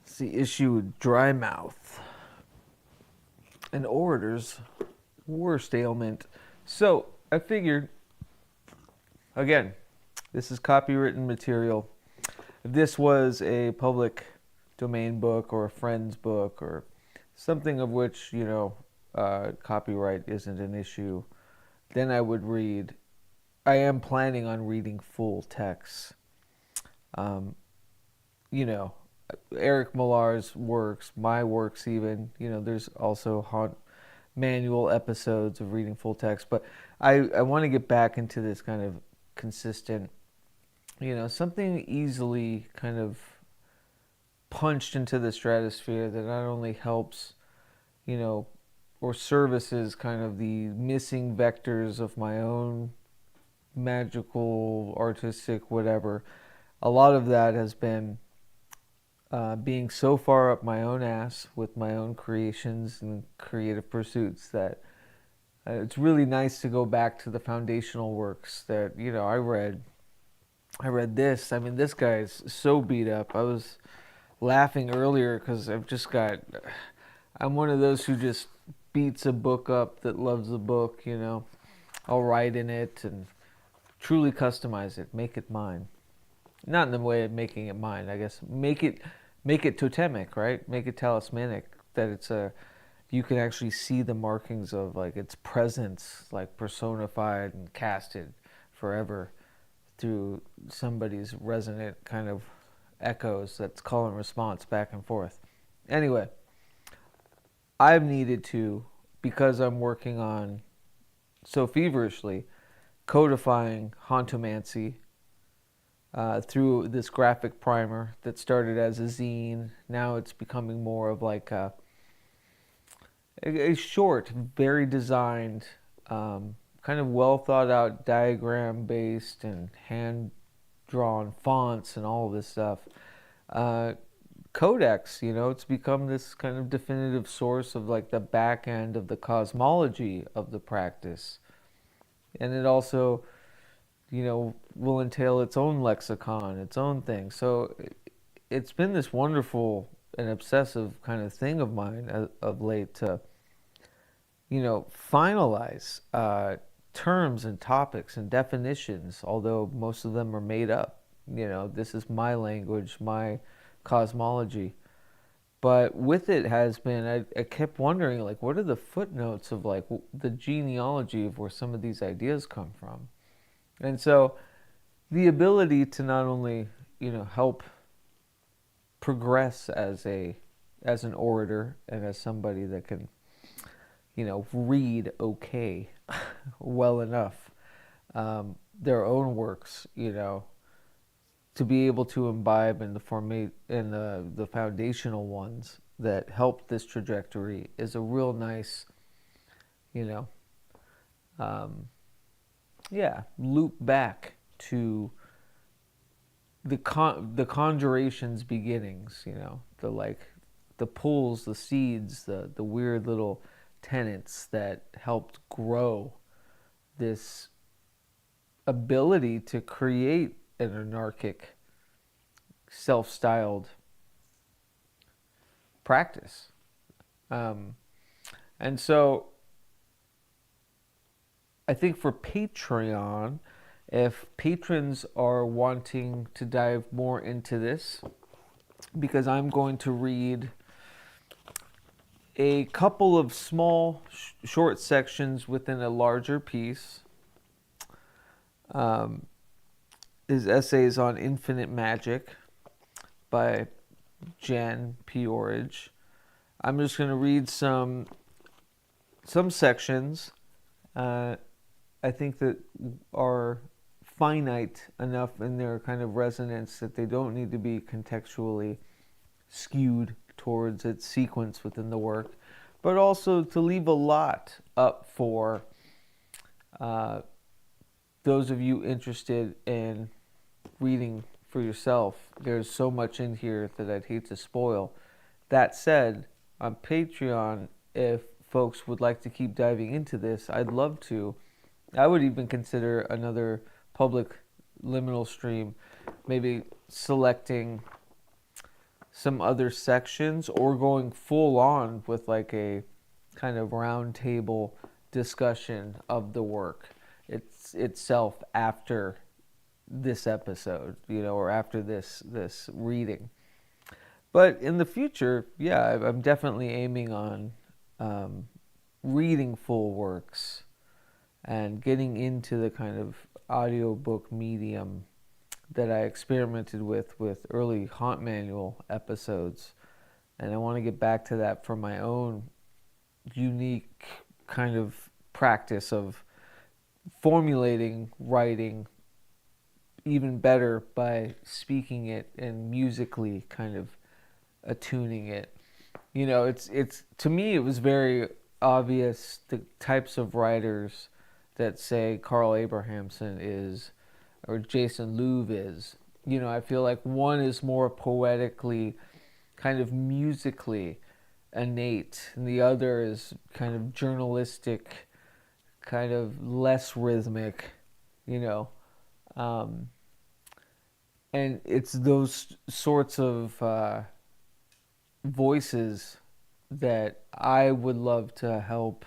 It's the issue with dry mouth. An orator's worst ailment. So I figured, again, this is copywritten material. If this was a public domain book or a friend's book or something of which, copyright isn't an issue, then I would read. I am planning on reading full texts. Eric Millar's works, my works even, there's also manual episodes of reading full text, but I want to get back into this kind of consistent, something easily kind of punched into the stratosphere that not only helps, or services kind of the missing vectors of my own magical, artistic, whatever. A lot of that has been being so far up my own ass with my own creations and creative pursuits that it's really nice to go back to the foundational works that, I read. I read this. I mean, this guy's so beat up. I was laughing earlier because I'm one of those who just beats a book up that loves the book, I'll write in it and truly customize it, make it mine. Not in the way of making it mine, I guess. Make it totemic, right? Make it talismanic, that you can actually see the markings of like its presence, like personified and casted forever through somebody's resonant kind of echoes that's call and response back and forth. Anyway, I've needed to, because I'm working on so feverishly codifying hauntomantik through this graphic primer that started as a zine. Now it's becoming more of like a short, very designed, kind of well thought out diagram based and hand drawn fonts and all of this stuff. Codex, it's become this kind of definitive source of like the back end of the cosmology of the practice. And it also, will entail its own lexicon, its own thing. So it's been this wonderful and obsessive kind of thing of mine of late to, finalize terms and topics and definitions, although most of them are made up. This is my language, my cosmology. But with it has been, I kept wondering, like, what are the footnotes of, like, the genealogy of where some of these ideas come from? And so the ability to not only, help progress as an orator and as somebody that can, read okay, well enough, their own works, to be able to imbibe in the foundational ones that help this trajectory is a real nice, loop back to the conjuration's beginnings, the pulls, the seeds, the weird little tenets that helped grow this ability to create an anarchic, self-styled practice. And so I think for Patreon, if patrons are wanting to dive more into this, because I'm going to read a couple of small, short sections within a larger piece, is essays on infinite magic by Jen P. ORRIDGE. I'm just going to read some sections I think that are finite enough in their kind of resonance that they don't need to be contextually skewed towards its sequence within the work, but also to leave a lot up for those of you interested in reading for yourself, there's so much in here that I'd hate to spoil. That said, on Patreon, if folks would like to keep diving into this, I'd love to. I would even consider another public liminal stream, maybe selecting some other sections or going full on with like a kind of round table discussion of the work itself after this episode, or after this reading. But in the future, yeah, I'm definitely aiming on reading full works and getting into the kind of audiobook medium that I experimented with early Haunt Manual episodes. And I want to get back to that for my own unique kind of practice of formulating writing even better by speaking it and musically kind of attuning it. It's to me, it was very obvious the types of writers that, say, Carl Abrahamson is or Jason Louv is. I feel like one is more poetically, kind of musically innate, and the other is kind of journalistic, kind of less rhythmic, and it's those sorts of voices that I would love to help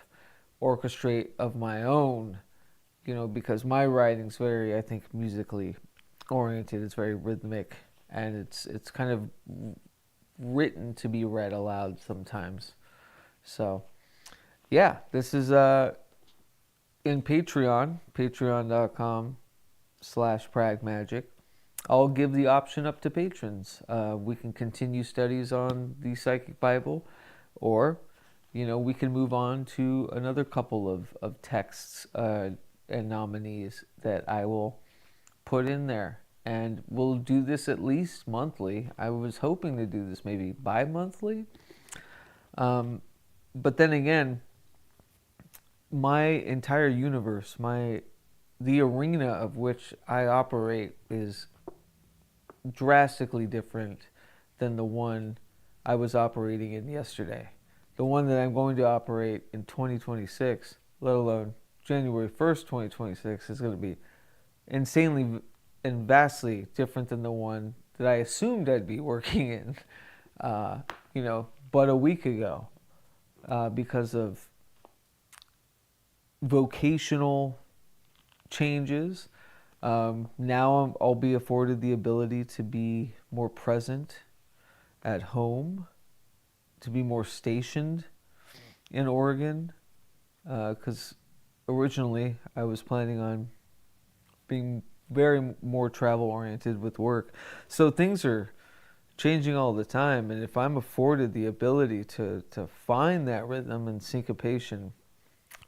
orchestrate of my own, because my writing's very, I think, musically oriented. It's very rhythmic, and it's kind of written to be read aloud sometimes. So, yeah, this is in patreon.com/PRAGMAGICK. I'll give the option up to patrons. We can continue studies on the Psychic Bible, or, we can move on to another couple of texts and nominees that I will put in there. And we'll do this at least monthly. I was hoping to do this maybe bi-monthly. But then again, my entire universe, the arena of which I operate is drastically different than the one I was operating in yesterday. The one that I'm going to operate in 2026, let alone January 1st, 2026, is going to be insanely and vastly different than the one that I assumed I'd be working in, but a week ago, because of vocational changes. Now I'll be afforded the ability to be more present at home, to be more stationed in Oregon, because originally I was planning on being very more travel oriented with work. So things are changing all the time, and if I'm afforded the ability to find that rhythm and syncopation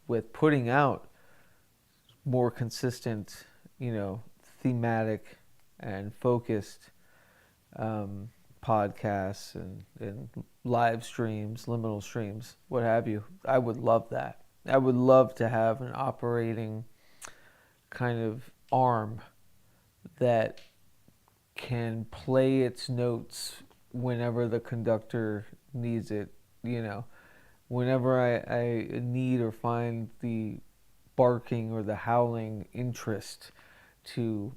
with putting out more consistent, thematic and focused podcasts and live streams, liminal streams, what have you, I would love that. I would love to have an operating kind of arm that can play its notes whenever the conductor needs it, whenever I need or find the barking or the howling interest to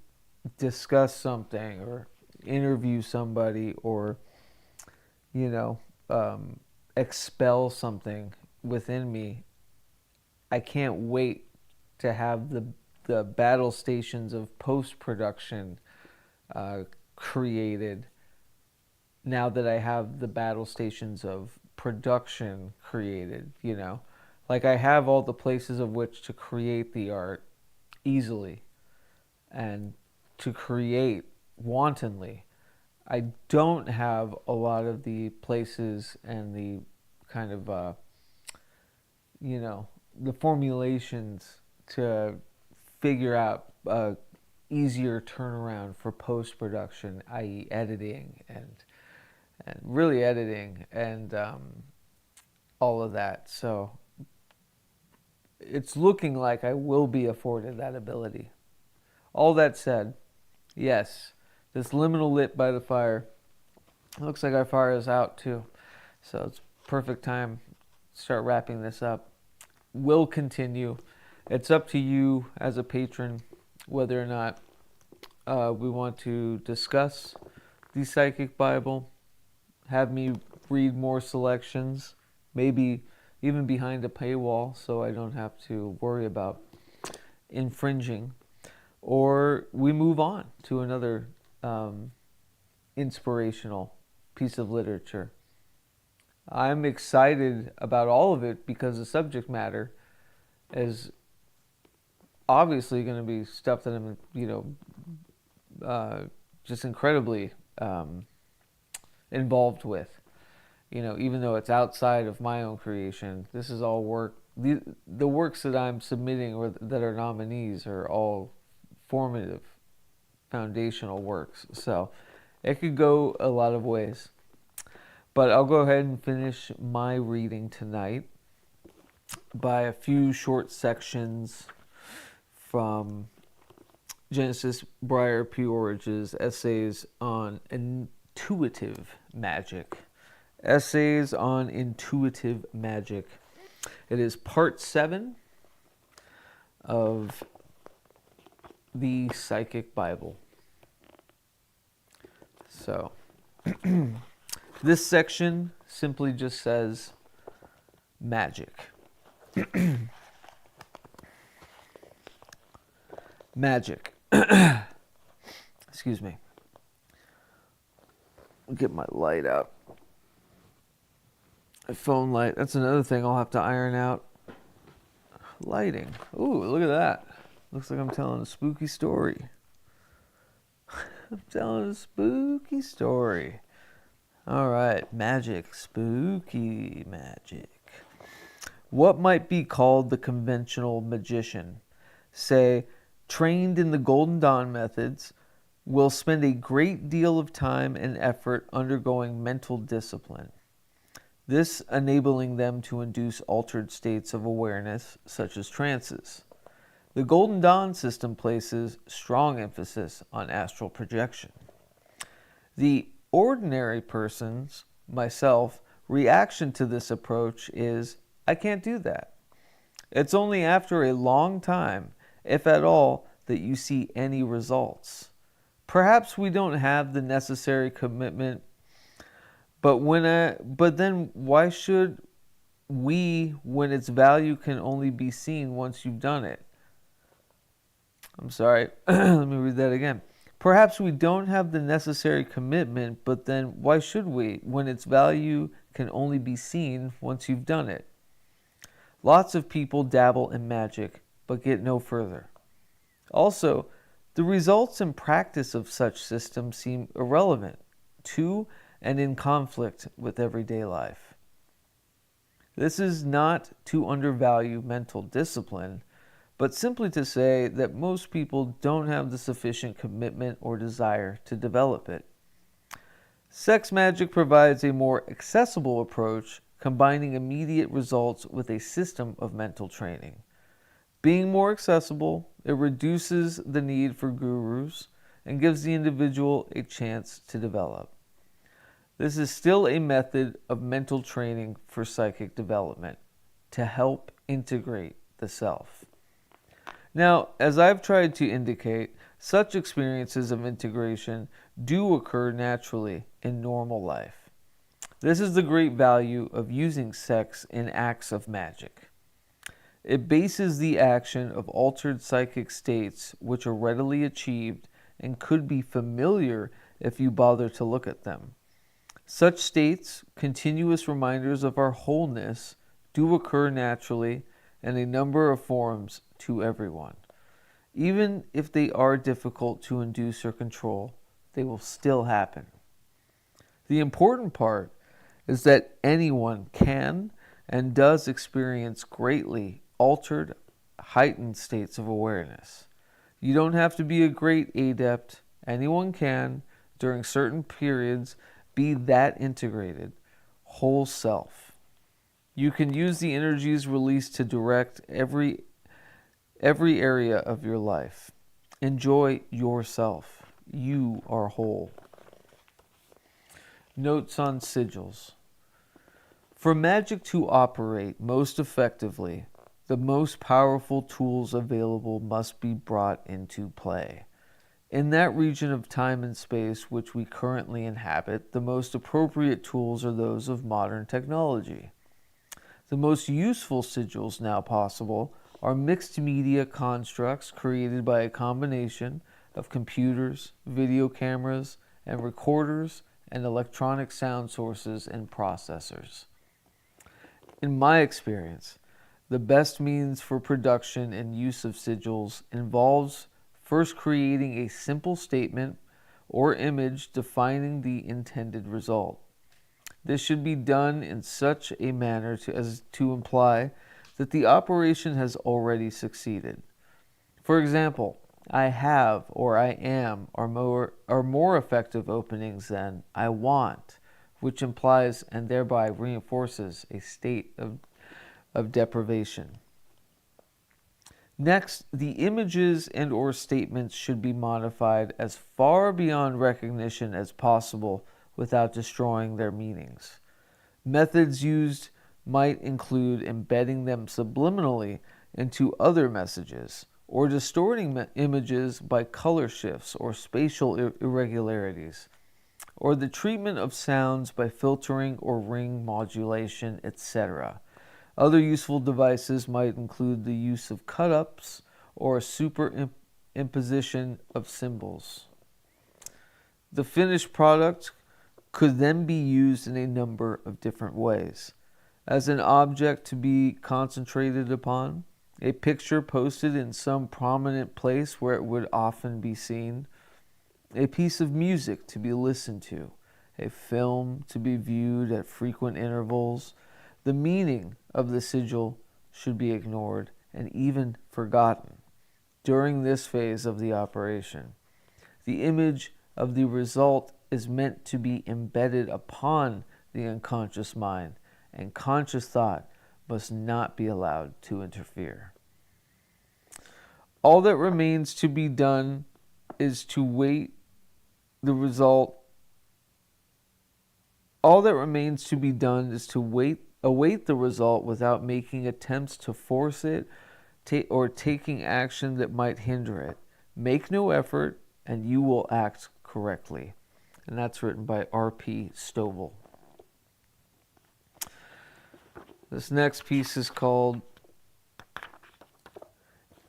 discuss something or interview somebody or, expel something within me. I can't wait to have the battle stations of post-production created now that I have the battle stations of production created, Like I have all the places of which to create the art easily and to create wantonly. I don't have a lot of the places and the kind of, the formulations to figure out easier turnaround for post-production, i.e. editing and really editing and all of that. So it's looking like I will be afforded that ability. all that said, yes, this liminal lit by the fire. It looks like our fire is out too. So it's perfect time to start wrapping this up. Will continue. It's up to you as a patron whether or not we want to discuss the Psychic Bible, have me read more selections, maybe even behind a paywall so I don't have to worry about infringing, or we move on to another inspirational piece of literature. I'm excited about all of it because the subject matter is obviously going to be stuff that I'm, just incredibly involved with. Even though it's outside of my own creation, this is all work. The works that I'm submitting or that are nominees are all formative, foundational works. So it could go a lot of ways. But I'll go ahead and finish my reading tonight by a few short sections from Genesis Briar P. Orridge's Essays on Intuitive Magic. Essays on Intuitive Magic. It is part 7 of the Psychic Bible. So, this section simply just says magic. Magic. Excuse me. I'll get my light out. A phone light. That's another thing I'll have to iron out. Lighting. Ooh, look at that. Looks like I'm telling a spooky story. I'm telling a spooky story. All right, magic, spooky magic. What might be called the conventional magician, say, trained in the Golden Dawn methods, will spend a great deal of time and effort undergoing mental discipline. This enabling them to induce altered states of awareness, such as trances. The Golden Dawn system places strong emphasis on astral projection. The ordinary person's, myself, reaction to this approach is, I can't do that. It's only after a long time, if at all, that you see any results. Perhaps we don't have the necessary commitment, but then why should we when its value can only be seen once you've done it? I'm sorry, let me read that again. Perhaps we don't have the necessary commitment, but then why should we when its value can only be seen once you've done it? Lots of people dabble in magic, but get no further. Also, the results and practice of such systems seem irrelevant to and in conflict with everyday life. This is not to undervalue mental discipline, but simply to say that most people don't have the sufficient commitment or desire to develop it. Sex magic provides a more accessible approach, combining immediate results with a system of mental training. Being more accessible, it reduces the need for gurus and gives the individual a chance to develop. This is still a method of mental training for psychic development to help integrate the self. Now, as I've tried to indicate, such experiences of integration do occur naturally in normal life. This is the great value of using sex in acts of magic. It bases the action of altered psychic states which are readily achieved and could be familiar if you bother to look at them. Such states, continuous reminders of our wholeness, do occur naturally in a number of forms to everyone. Even if they are difficult to induce or control, they will still happen. The important part is that anyone can and does experience greatly altered, heightened states of awareness. You don't have to be a great adept. Anyone can, during certain periods, be that integrated, whole self. You can use the energies released to direct every area of your life. Enjoy yourself. You are whole. Notes on sigils. For magic to operate most effectively, the most powerful tools available must be brought into play. In that region of time and space which we currently inhabit, the most appropriate tools are those of modern technology. The most useful sigils now possible are mixed media constructs created by a combination of computers, video cameras, and recorders, and electronic sound sources and processors. In my experience, the best means for production and use of sigils involves first creating a simple statement or image defining the intended result. This should be done in such a manner as to imply that the operation has already succeeded. For example, I have or I am are more effective openings than I want, which implies and thereby reinforces a state of deprivation. Next, the images and or statements should be modified as far beyond recognition as possible without destroying their meanings. Methods used might include embedding them subliminally into other messages, or distorting images by color shifts or spatial irregularities, or the treatment of sounds by filtering or ring modulation, etc. Other useful devices might include the use of cut-ups or a superimposition of symbols. The finished product could then be used in a number of different ways. As an object to be concentrated upon, a picture posted in some prominent place where it would often be seen, a piece of music to be listened to, a film to be viewed at frequent intervals. The meaning of the sigil should be ignored and even forgotten during this phase of the operation. The image of the result is meant to be embedded upon the unconscious mind, and conscious thought must not be allowed to interfere. All that remains to be done is to await the result without making attempts to force it or taking action that might hinder it. Make no effort and you will act correctly. And that's written by R.P. Stovall. This next piece is called,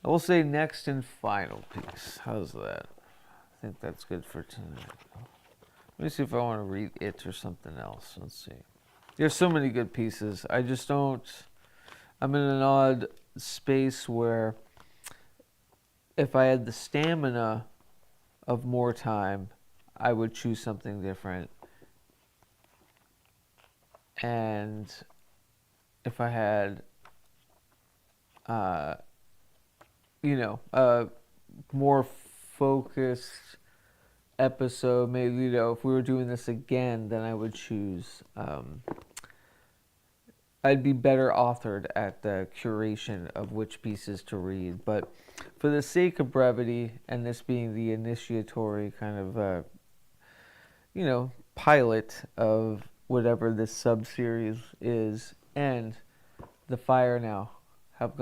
I will say next and final piece. How's that? I think that's good for tonight. Let me see if I want to read it or something else. Let's see. There's so many good pieces. I'm in an odd space where if I had the stamina of more time, I would choose something different. And if I had, a more focused episode, maybe, if we were doing this again, then I would choose, I'd be better authored at the curation of which pieces to read. But for the sake of brevity, and this being the initiatory kind of, pilot of whatever this sub-series is, and the fire now have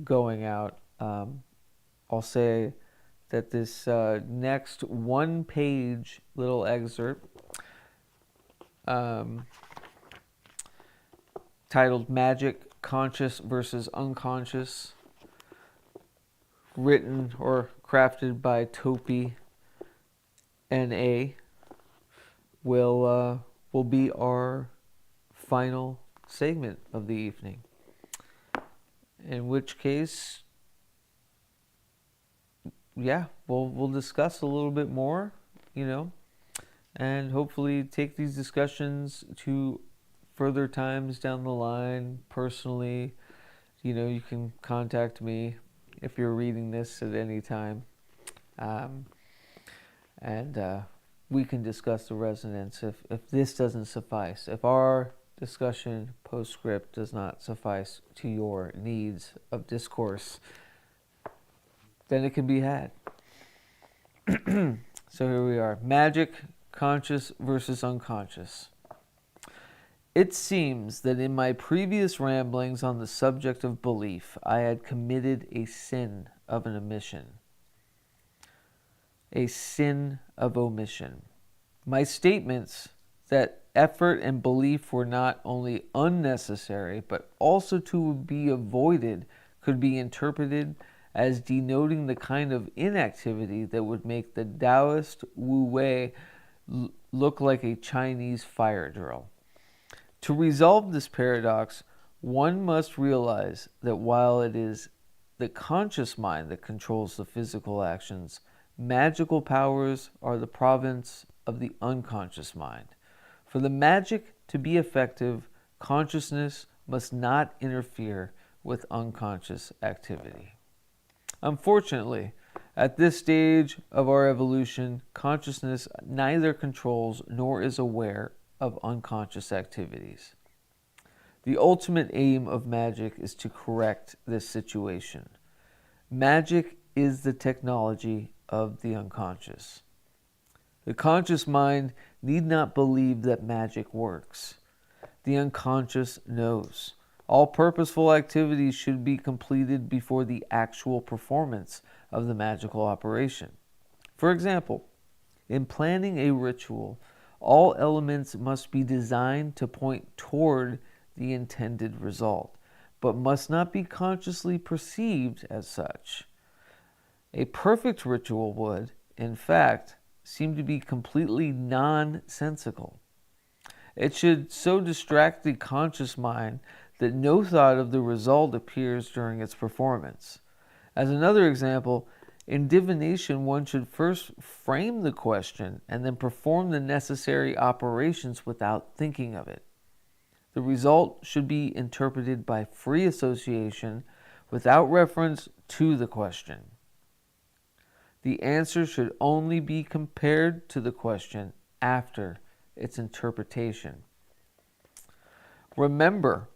going out, I'll say that this next one-page little excerpt titled Magic, Conscious versus Unconscious, written or crafted by Topi N.A., will be our final segment of the evening. In which case, we'll discuss a little bit more, and hopefully take these discussions to further times down the line. Personally, you can contact me if you're reading this at any time, and we can discuss the resonance if this doesn't suffice. If our discussion postscript does not suffice to your needs of discourse, then it can be had. So here we are. Magic, conscious versus unconscious. It seems that in my previous ramblings on the subject of belief, I had committed a sin of an omission. A sin of omission. My statements that effort and belief were not only unnecessary, but also to be avoided, could be interpreted as denoting the kind of inactivity that would make the Taoist Wu Wei look like a Chinese fire drill. To resolve this paradox, one must realize that while it is the conscious mind that controls the physical actions, magical powers are the province of the unconscious mind. For the magic to be effective, consciousness must not interfere with unconscious activity. Unfortunately, at this stage of our evolution, consciousness neither controls nor is aware of unconscious activities. The ultimate aim of magic is to correct this situation. Magic is the technology of the unconscious. The conscious mind need not believe that magic works. The unconscious knows. All purposeful activities should be completed before the actual performance of the magical operation. For example, in planning a ritual, all elements must be designed to point toward the intended result, but must not be consciously perceived as such. A perfect ritual would, in fact, seem to be completely nonsensical. It should so distract the conscious mind that no thought of the result appears during its performance. As another example, in divination, one should first frame the question and then perform the necessary operations without thinking of it. The result should be interpreted by free association without reference to the question. The answer should only be compared to the question after its interpretation. Remember,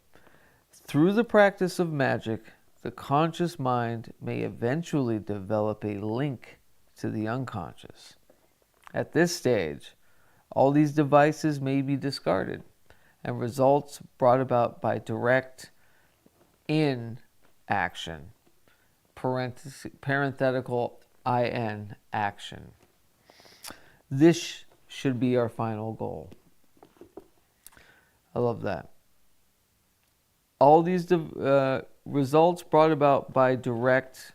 through the practice of magic, the conscious mind may eventually develop a link to the unconscious. At this stage, all these devices may be discarded, and results brought about by direct inaction, parenthetical in action. This should be our final goal. I love that. All these results brought about by direct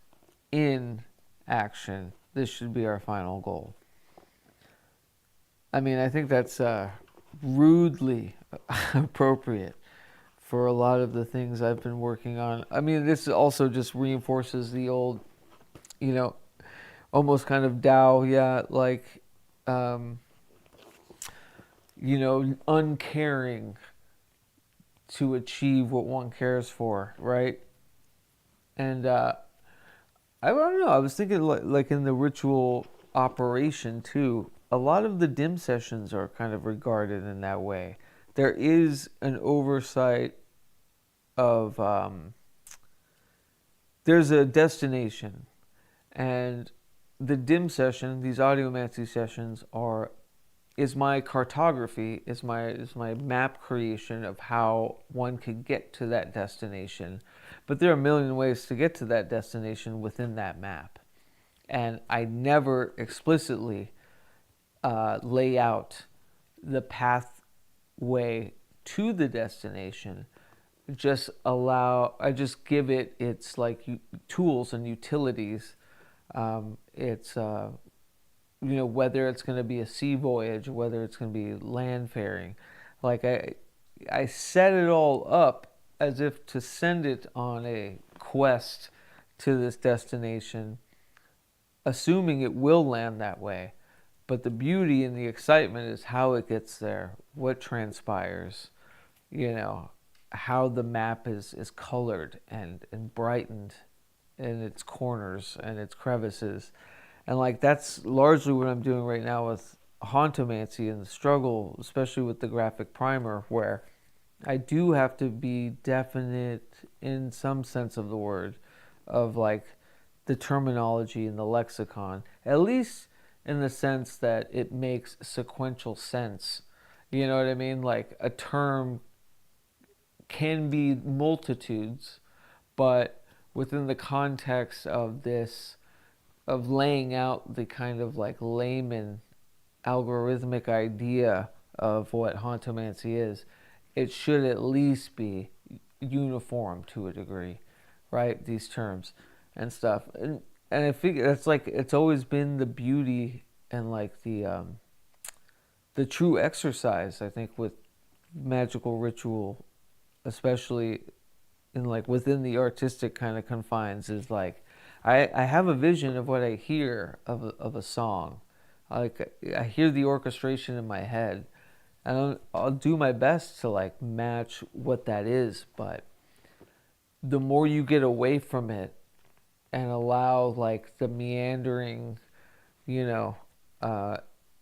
inaction. This should be our final goal. I mean, I think that's rudely appropriate for a lot of the things I've been working on. I mean, this also just reinforces the old, almost kind of Tao, like, uncaring to achieve what one cares for, right? And I don't know, I was thinking like in the ritual operation too, a lot of the dim sessions are kind of regarded in that way. There is an oversight of, there's a destination, and the dim session, these audiomancy sessions is my cartography, is my map creation of how one could get to that destination. But there are a million ways to get to that destination within that map. And I never explicitly lay out the pathway to the destination. I just give it its like tools and utilities. It's whether it's going to be a sea voyage, whether it's going to be land faring. Like I set it all up as if to send it on a quest to this destination, assuming it will land that way. But the beauty and the excitement is how it gets there, what transpires, how the map is colored and brightened in its corners and its crevices. And like that's largely what I'm doing right now with hauntomancy and the struggle, especially with the graphic primer, where I do have to be definite in some sense of the word of like the terminology and the lexicon, at least in the sense that it makes sequential sense. You know what I mean? Like a term can be multitudes, but within the context of this, of laying out the kind of like layman algorithmic idea of what hauntomancy is, it should at least be uniform to a degree, right? These terms and stuff, and I figure that's like it's always been the beauty and like the true exercise, I think, with magical ritual, especially in like within the artistic kind of confines, is like I have a vision of what I hear of a song. Like I hear the orchestration in my head, and I'll do my best to like match what that is. But the more you get away from it and allow like the meandering, you know,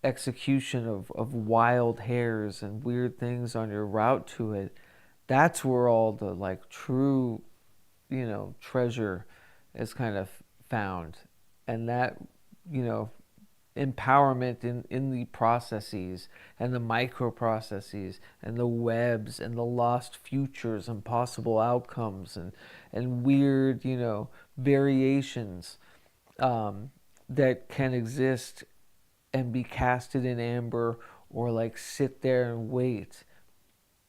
execution of wild hairs and weird things on your route to it, that's where all the like true, you know, treasure is kind of found. And that, you know, empowerment in the processes and the micro processes and the webs and the lost futures and possible outcomes and weird, you know, variations that can exist and be casted in amber, or like sit there and wait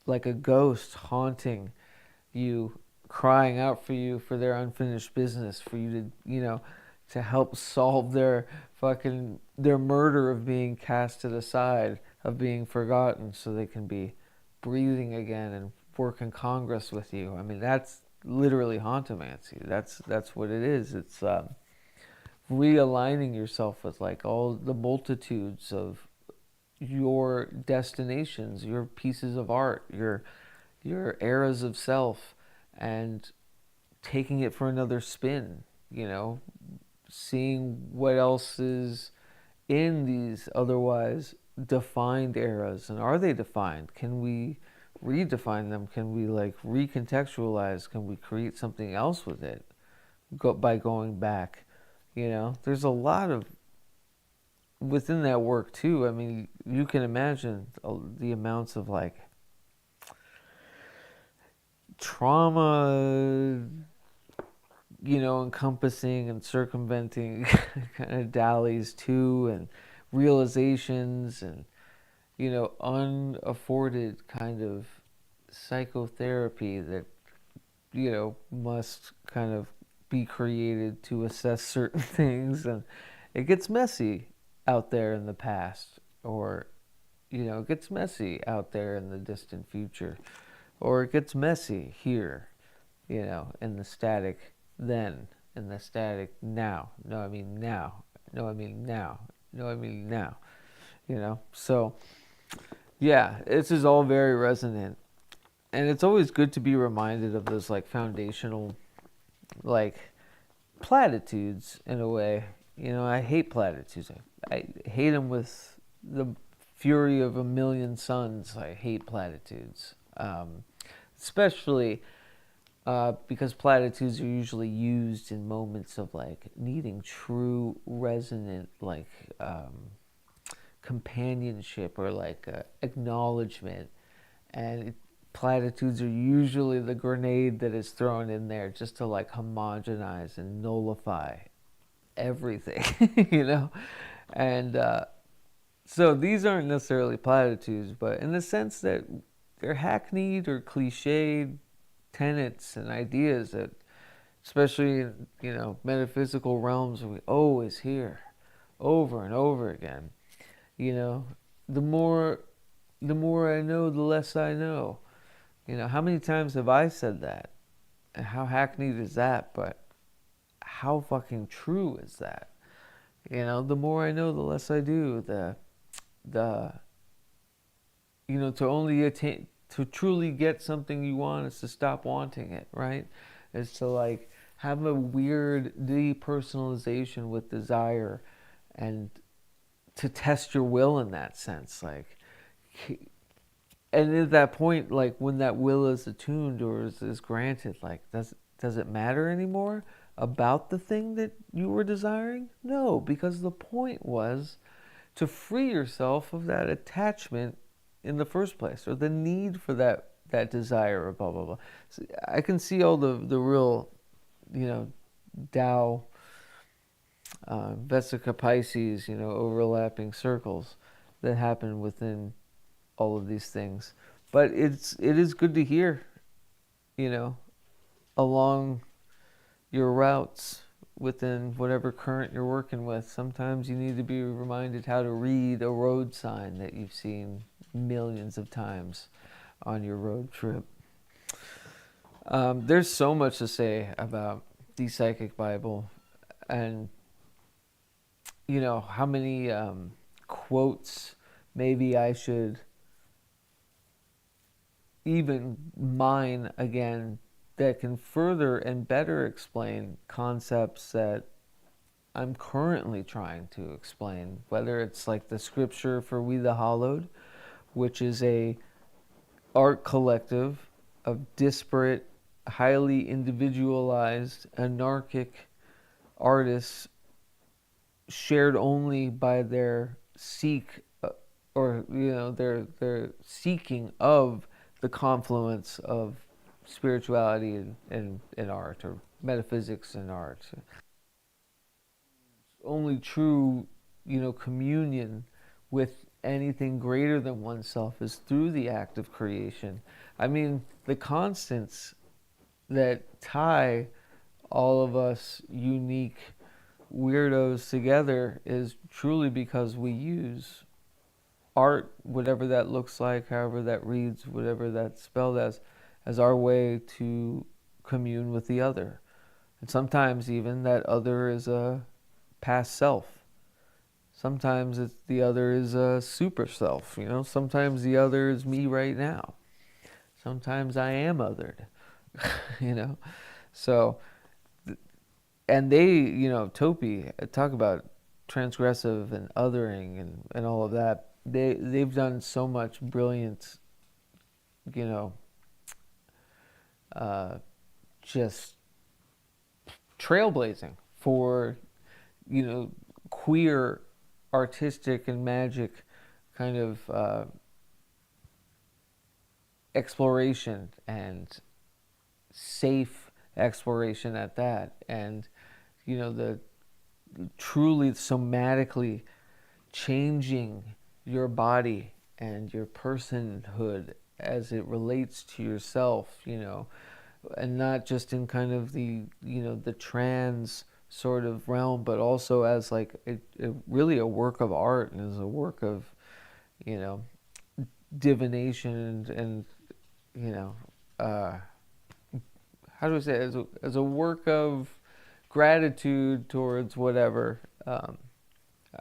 like a ghost haunting you, crying out for you for their unfinished business, for you to, you know, to help solve their murder of being cast to the side, of being forgotten, so they can be breathing again and work in Congress with you. I mean, that's literally hauntomancy. That's what it is. It's realigning yourself with like all the multitudes of your destinations, your pieces of art, your eras of self, and taking it for another spin, you know, seeing what else is in these otherwise defined eras, and are they defined? Can we redefine them? Can we like recontextualize? Can we create something else with it by going back? You know, there's a lot of within that work too. I mean, you can imagine the amounts of like trauma, you know, encompassing and circumventing kind of dallies too, and realizations, and, you know, unafforded kind of psychotherapy that, you know, must kind of be created to assess certain things. And it gets messy out there in the past, or, you know, it gets messy out there in the distant future, or it gets messy here, you know, in the static then, in the static now. No, I mean now. No, I mean now. No, I mean now. You know, so yeah, this is all very resonant, and it's always good to be reminded of those like foundational, like platitudes in a way. You know, I hate platitudes. I hate them with the fury of a million suns. I hate platitudes, especially because platitudes are usually used in moments of like needing true resonant like companionship, or like acknowledgement, and platitudes are usually the grenade that is thrown in there just to like homogenize and nullify everything. You know, and so these aren't necessarily platitudes, but in the sense that they're hackneyed or cliched tenets and ideas that, especially in, you know, metaphysical realms, we always hear over and over again. You know, the more I know, the less I know. You know, how many times have I said that? And how hackneyed is that? But how fucking true is that? You know, the more I know, the less I do. The you know, to only attain, to truly get something you want, is to stop wanting it, right? Is to like have a weird depersonalization with desire, and to test your will in that sense. Like, and at that point, like when that will is attuned or is granted, like does it matter anymore? about the thing that you were desiring? No, because the point was to free yourself of that attachment in the first place, or the need for that desire, or blah blah blah. So I can see all the real, Tao, Vesica Pisces, overlapping circles that happen within all of these things. But it is good to hear, along your routes within whatever current you're working with. Sometimes you need to be reminded how to read a road sign that you've seen millions of times on your road trip. There's so much to say about the Psychic Bible, and how many quotes maybe I should even mine again that can further and better explain concepts that I'm currently trying to explain, whether it's like the scripture for We the Hallowed, which is a art collective of disparate, highly individualized, anarchic artists shared only by their their seeking of the confluence of spirituality and art, or metaphysics and art. Only true, communion with anything greater than oneself is through the act of creation. I mean, the constants that tie all of us unique weirdos together is truly because we use art, whatever that looks like, however that reads, whatever that's spelled as our way to commune with the other. And sometimes even that other is a past self. Sometimes the other is a super self, Sometimes the other is me right now. Sometimes I am othered, So, and they, Topi, talk about transgressive and othering and all of that. They've done so much brilliant, just trailblazing for, queer artistic and magic kind of exploration, and safe exploration at that. And, the truly somatically changing your body and your personhood as it relates to yourself, and not just in kind of the trans sort of realm, but also as like really a work of art, and as a work of, divination, and how do I say it? As a work of gratitude towards whatever.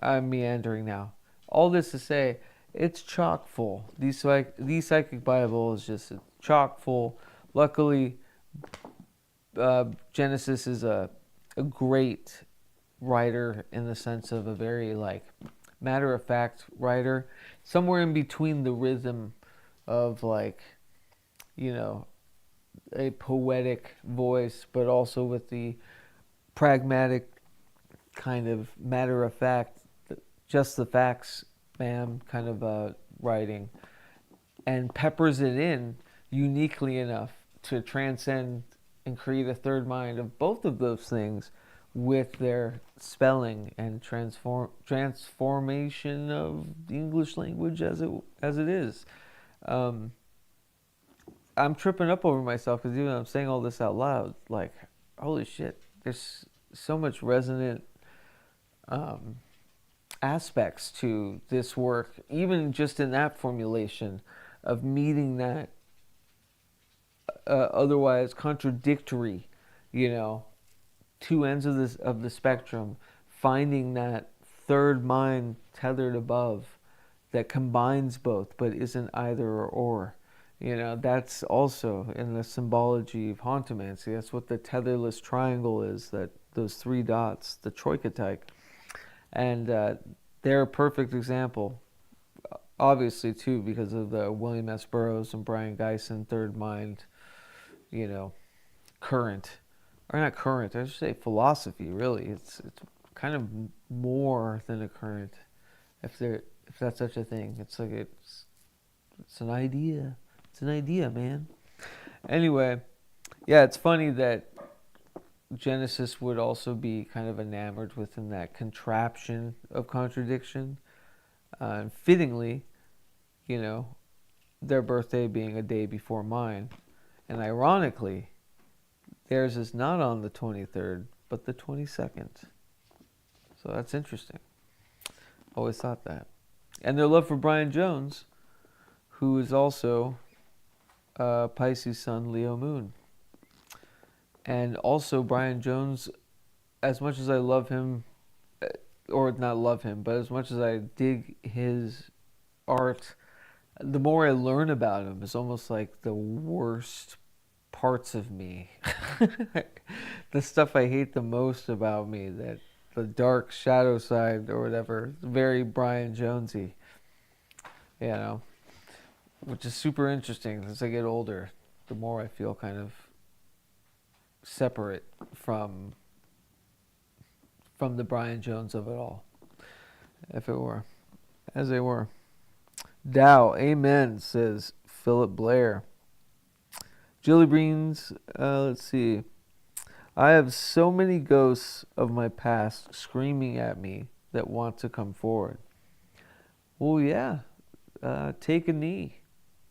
I'm meandering now. All this to say, it's chock full. The Psychic Bible is just chock full. Luckily, Genesis is a great writer, in the sense of a very matter-of-fact writer, somewhere in between the rhythm of a poetic voice, but also with the pragmatic kind of matter-of-fact, just the facts, ma'am, kind of writing, and peppers it in uniquely enough to transcend and create a third mind of both of those things, with their spelling and transformation of the English language as it is. I'm tripping up over myself, because even I'm saying all this out loud, holy shit, there's so much resonant aspects to this work, even just in that formulation of meeting that otherwise contradictory, two ends of the spectrum, finding that third mind tethered above that combines both but isn't either or. That's also in the symbology of hauntomantik. That's what the tetherless triangle is, that those three dots, the troikatyke. And they're a perfect example, obviously, too, because of the William S. Burroughs and Brian Geisen third mind, current or not current, I should say philosophy, really. It's kind of more than a current, if that's such a thing. It's like it's an idea. It's an idea, man. Anyway, yeah, it's funny that Genesis would also be kind of enamored within that contraption of contradiction. And fittingly, you know, their birthday being a day before mine. And ironically, theirs is not on the 23rd, but the 22nd. So that's interesting. Always thought that. And their love for Brian Jones, who is also Pisces Sun, Leo Moon. And also Brian Jones, as much as I love him, or not love him, but as much as I dig his art, the more I learn about him, it's almost like the worst parts of me. The stuff I hate the most about me, that the dark shadow side or whatever, very Brian Jonesy, you know, which is super interesting. As I get older, the more I feel kind of separate from the Brian Jones of it all, if it were, as they were. Dow, amen, says Philip Blair. Jilly Beans, let's see. I have so many ghosts of my past screaming at me that want to come forward. Well, yeah, take a knee.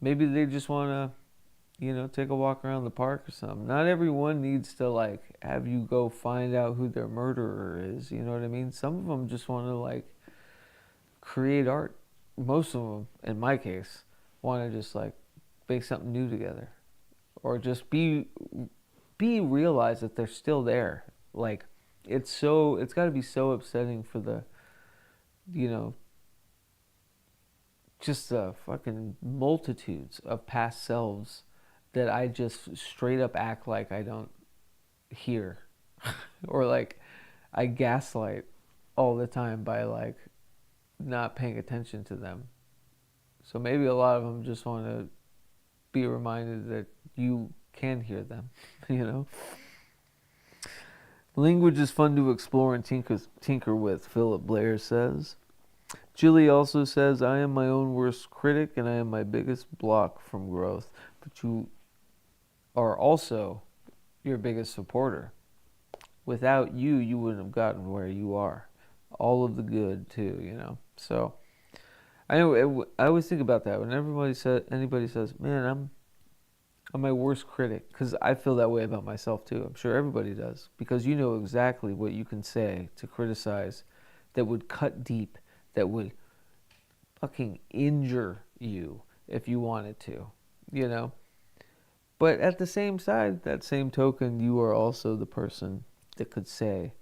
Maybe they just want to, take a walk around the park or something. Not everyone needs to, like, have you go find out who their murderer is. You know what I mean? Some of them just want to, like, create art. Most of them, in my case, want to just, like, make something new together. Or just realize that they're still there. Like, it's got to be so upsetting for the, just the fucking multitudes of past selves that I just straight up act like I don't hear. Or like I gaslight all the time by like not paying attention to them. So maybe a lot of them just want to be reminded that you can hear them, Language is fun to explore and tinker with, Philip Blair says. Julie also says, I am my own worst critic and I am my biggest block from growth. But you are also your biggest supporter. Without you, you wouldn't have gotten where you are. All of the good, too, So, I always think about that when anybody says, man, I'm my worst critic, because I feel that way about myself too. I'm sure everybody does, because you know exactly what you can say to criticize that would cut deep, that would fucking injure you if you wanted to, But at the same side, that same token, you are also the person that could say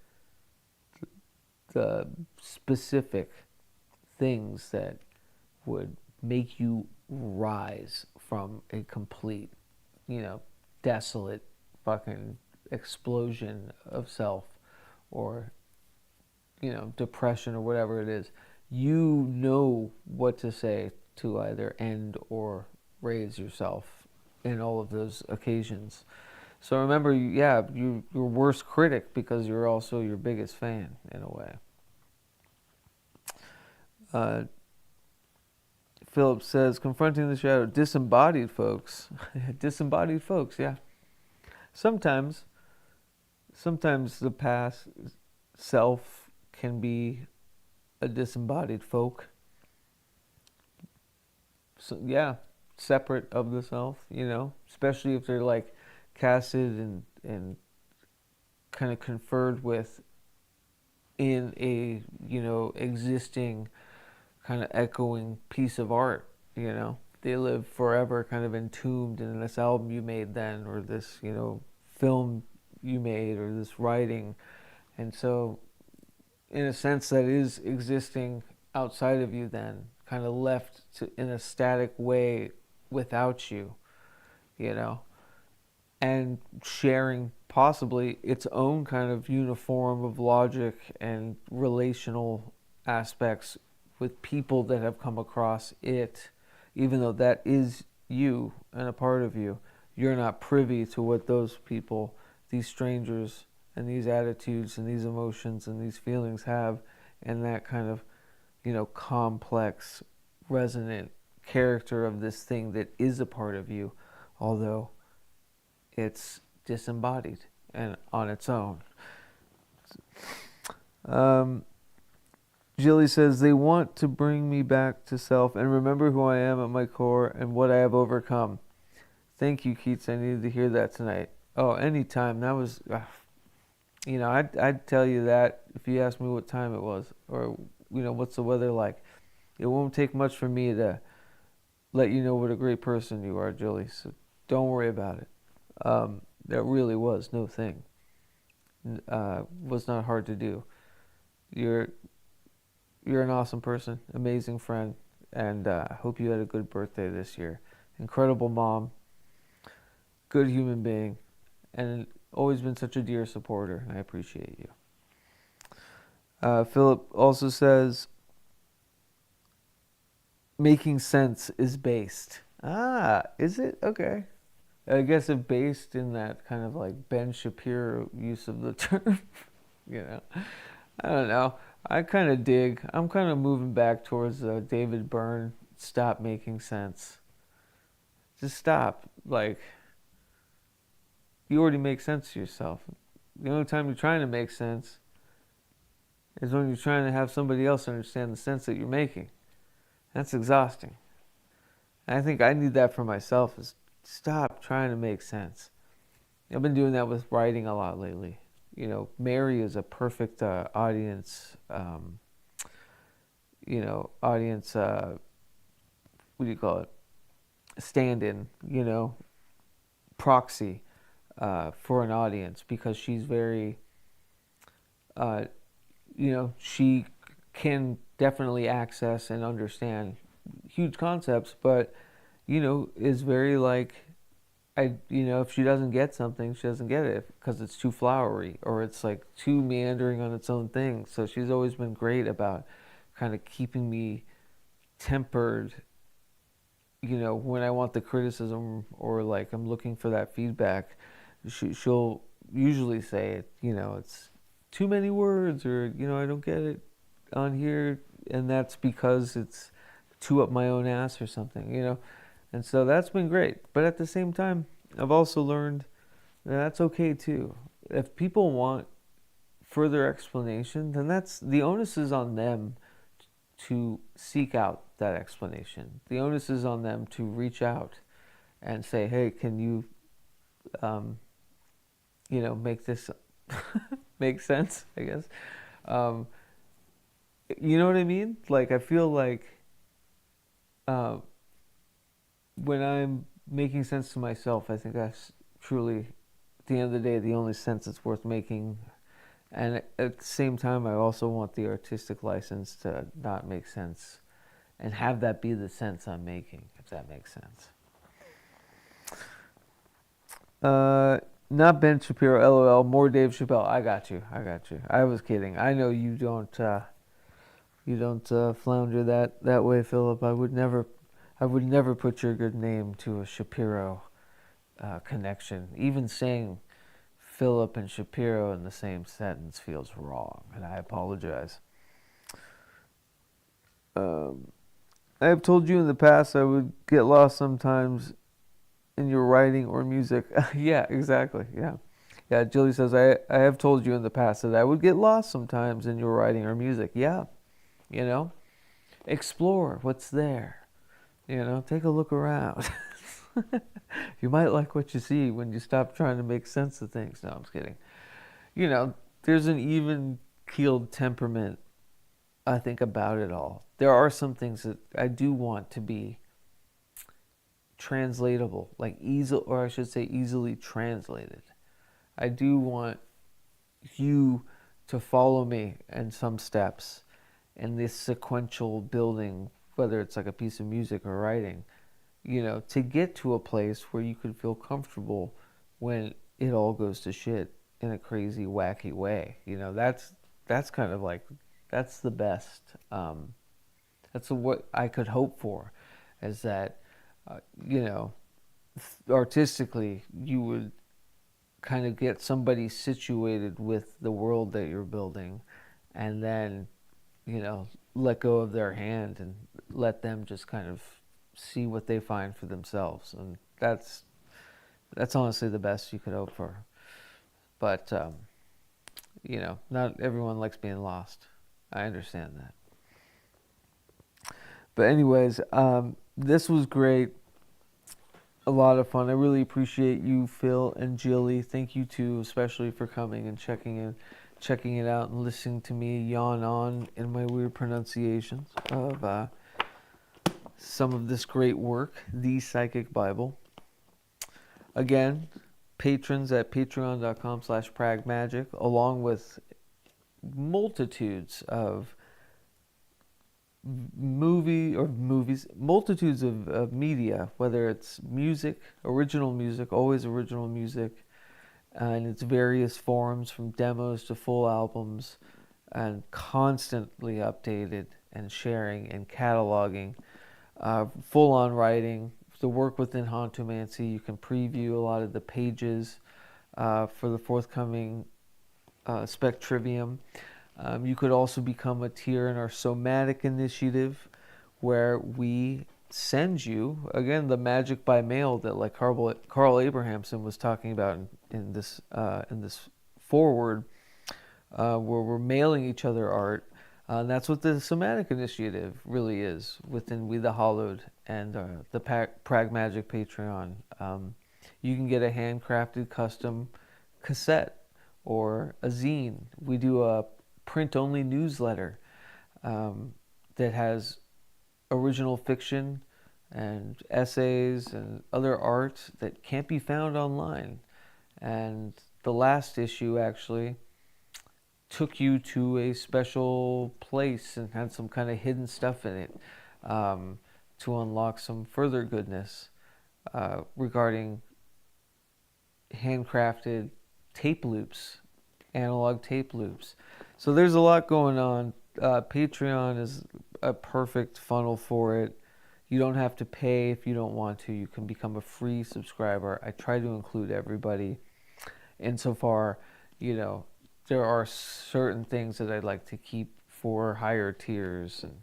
the specific things that would make you rise from a complete, desolate fucking explosion of self or, depression or whatever it is. You know what to say to either end or raise yourself in all of those occasions. So remember, you're your worst critic because you're also your biggest fan in a way. Philip says, confronting the shadow, disembodied folks. Disembodied folks, yeah. Sometimes the past self can be a disembodied folk. So, yeah, separate of the self, especially if they're like casted and kind of conferred with in a, existing kind of echoing piece of art, They live forever kind of entombed in this album you made then, or this, film you made, or this writing. And so, in a sense, that is existing outside of you then, kind of left in a static way without you, and sharing possibly its own kind of uniform of logic and relational aspects with people that have come across it, even though that is you and a part of you. You're not privy to what those people these strangers and these attitudes and these emotions and these feelings have, and that kind of, complex, resonant character of this thing that is a part of you, although it's disembodied and on its own. Jilly says, they want to bring me back to self and remember who I am at my core and what I have overcome. Thank you, Keats. I needed to hear that tonight. Oh, anytime. That was, I'd tell you that if you asked me what time it was or, what's the weather like. It won't take much for me to let you know what a great person you are, Jilly. So don't worry about it. That really was no thing. Was not hard to do. You're an awesome person, amazing friend, and I hope you had a good birthday this year. Incredible mom, good human being, and always been such a dear supporter, and I appreciate you. Philip also says, making sense is based. Ah, is it? Okay. I guess it's based in that kind of like Ben Shapiro use of the term. I don't know. I kind of dig. I'm kind of moving back towards David Byrne. Stop making sense. Just stop. Like, you already make sense to yourself. The only time you're trying to make sense is when you're trying to have somebody else understand the sense that you're making. That's exhausting. And I think I need that for myself, is stop trying to make sense. I've been doing that with writing a lot lately. Mary is a perfect audience, audience, what do you call it? Stand-in, proxy for an audience, because she's very, she can definitely access and understand huge concepts, but, is very like, if she doesn't get something, she doesn't get it because it's too flowery or it's like too meandering on its own thing. So she's always been great about kind of keeping me tempered, when I want the criticism or like I'm looking for that feedback. She'll usually say, it's too many words, or, I don't get it on here. And that's because it's too up my own ass or something, And so that's been great. But at the same time, I've also learned that that's okay too. If people want further explanation, then the onus is on them to seek out that explanation. The onus is on them to reach out and say, hey, can you, make this make sense, I guess. You know what I mean? Like, I feel like when I'm making sense to myself, I think that's truly, at the end of the day, the only sense that's worth making. And at the same time, I also want the artistic license to not make sense and have that be the sense I'm making, if that makes sense. Not Ben Shapiro, LOL, more Dave Chappelle. I got you. I was kidding. I know you don't flounder that way, Philip. I would never put your good name to a Shapiro connection. Even saying Philip and Shapiro in the same sentence feels wrong, and I apologize. I have told you in the past I would get lost sometimes in your writing or music. Yeah, exactly. Yeah. Julie says, I have told you in the past that I would get lost sometimes in your writing or music. Yeah, explore what's there. Take a look around. You might like what you see when you stop trying to make sense of things. No, I'm just kidding. There's an even-keeled temperament, I think, about it all. There are some things that I do want to be translatable, like easily translated. I do want you to follow me in some steps in this sequential building, whether it's like a piece of music or writing, to get to a place where you could feel comfortable when it all goes to shit in a crazy, wacky way. That's kind of like, that's the best. That's what I could hope for, is that, artistically, you would kind of get somebody situated with the world that you're building, and then, let go of their hand and let them just kind of see what they find for themselves. And that's honestly the best you could hope for. But, not everyone likes being lost. I understand that. But anyways, this was great. A lot of fun. I really appreciate you, Phil and Jilly. Thank you too, especially for coming and checking it out and listening to me yawn on in my weird pronunciations of some of this great work, Thee Psychic Bible. Again, patrons at patreon.com/PRAGMAGICK, along with multitudes of multitudes of media, whether it's music, original music, always original music, and its various forms from demos to full albums, and constantly updated and sharing and cataloging, full-on writing, the work within hauntomantik. You can preview a lot of the pages for the forthcoming Spectrivium. You could also become a tier in our somatic initiative, where we send you, again, the magic by mail that, like Carl Abrahamson was talking about in this foreword, where we're mailing each other art. And that's what the somatic initiative really is within We the Hollowed and the PRAGMAGICK Patreon. You can get a handcrafted custom cassette or a zine. We do a print-only newsletter that has original fiction and essays and other art that can't be found online. And the last issue actually took you to a special place and had some kind of hidden stuff in it to unlock some further goodness regarding handcrafted tape loops, analog tape loops. So there's a lot going on. Patreon is a perfect funnel for it. You don't have to pay if you don't want to. You can become a free subscriber. I try to include everybody. Insofar, there are certain things that I'd like to keep for higher tiers and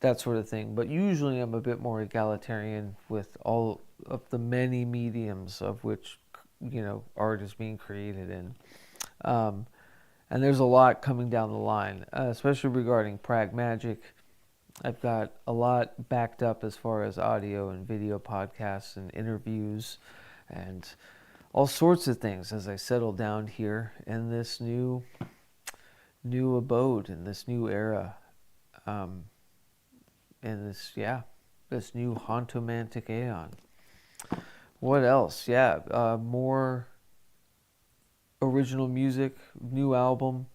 that sort of thing. But usually I'm a bit more egalitarian with all of the many mediums of which, art is being created in. And there's a lot coming down the line, especially regarding PRAGMAGICK. I've got a lot backed up as far as audio and video podcasts and interviews and all sorts of things as I settle down here in this new abode, in this new era, in this new hauntomantik aeon. What else? More original music, new album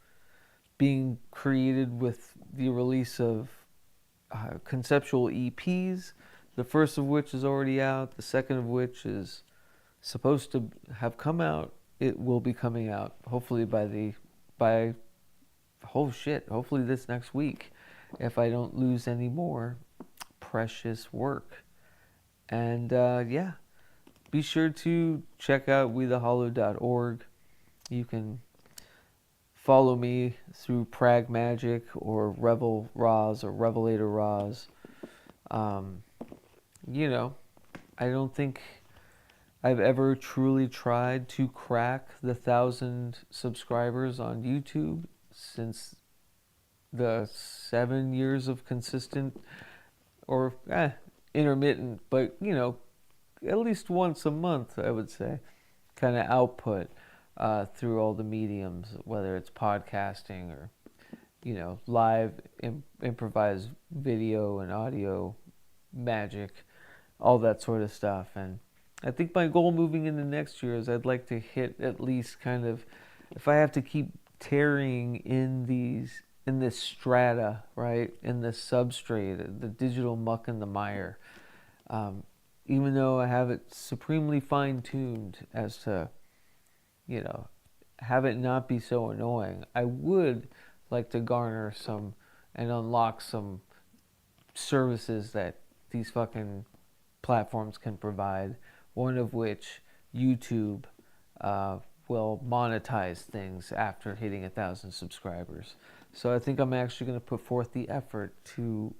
being created with the release of conceptual EPs, the first of which is already out, the second of which is supposed to have come out. It will be coming out hopefully hopefully this next week, if I don't lose any more precious work. And be sure to check out wethehollow.org. You can follow me through PRAGMAGICK or Revel Roz or Revelator Roz. I don't think I've ever truly tried to crack the 1,000 subscribers on YouTube since the 7 years of consistent or intermittent, but at least once a month, I would say, kind of output through all the mediums, whether it's podcasting or live improvised video and audio magic, all that sort of stuff. And I think my goal moving into next year is I'd like to hit at least kind of, if I have to keep tarrying in this strata, right, in this substrate, the digital muck and the mire, even though I have it supremely fine-tuned as to, have it not be so annoying, I would like to garner some and unlock some services that these fucking platforms can provide, one of which, YouTube, will monetize things after hitting 1,000 subscribers. So I think I'm actually going to put forth the effort to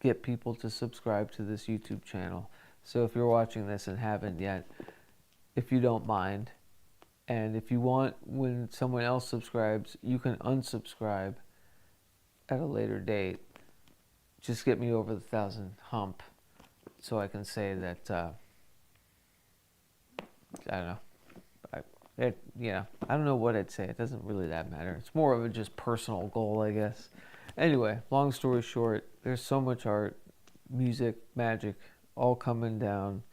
get people to subscribe to this YouTube channel. So if you're watching this and haven't yet, if you don't mind, and if you want, when someone else subscribes, you can unsubscribe at a later date. Just get me over the 1,000 hump so I can say that, I don't know. I don't know what I'd say. It doesn't really that matter. It's more of a just personal goal, I guess. Anyway, long story short, there's so much art, music, magic, all coming down.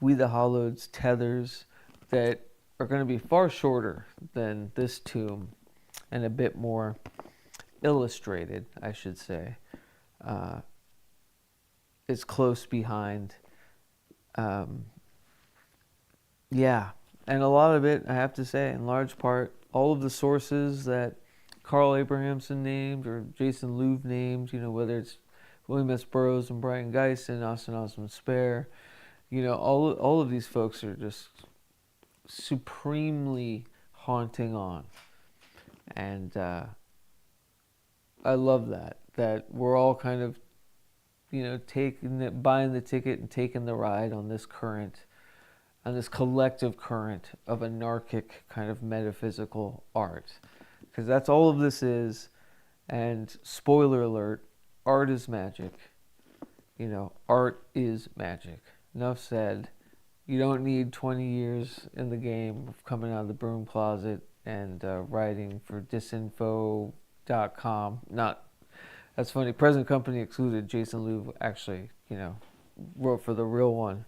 We the Holloweds tethers that are going to be far shorter than this tomb and a bit more illustrated, I should say. It's close behind. Yeah, and a lot of it, I have to say, in large part, all of the sources that Carl Abrahamson named or Jason Louv named, whether it's William S. Burroughs and Brian Geist and Austin Osman Spare, all of these folks are just supremely haunting on. And I love that we're all kind of, buying the ticket and taking the ride on this current, on this collective current of anarchic kind of metaphysical art. Because that's all of this is. And spoiler alert, art is magic. Art is magic. Enough said. You don't need 20 years in the game of coming out of the broom closet and writing for disinfo.com. That's funny. Present company excluded. Jason Louv actually, wrote for the real one.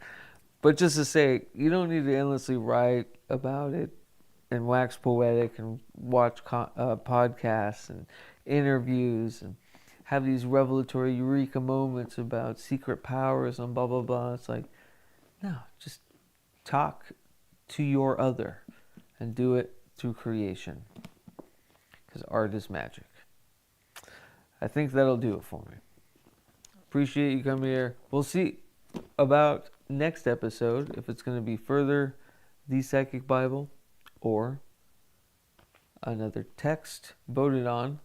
But just to say, you don't need to endlessly write about it and wax poetic and watch podcasts and interviews and have these revelatory eureka moments about secret powers and blah, blah, blah. It's like, no, just talk to your other and do it through creation. Because art is magic. I think that'll do it for me. Appreciate you coming here. We'll see about next episode if it's going to be further Thee Psychic Bible or another text voted on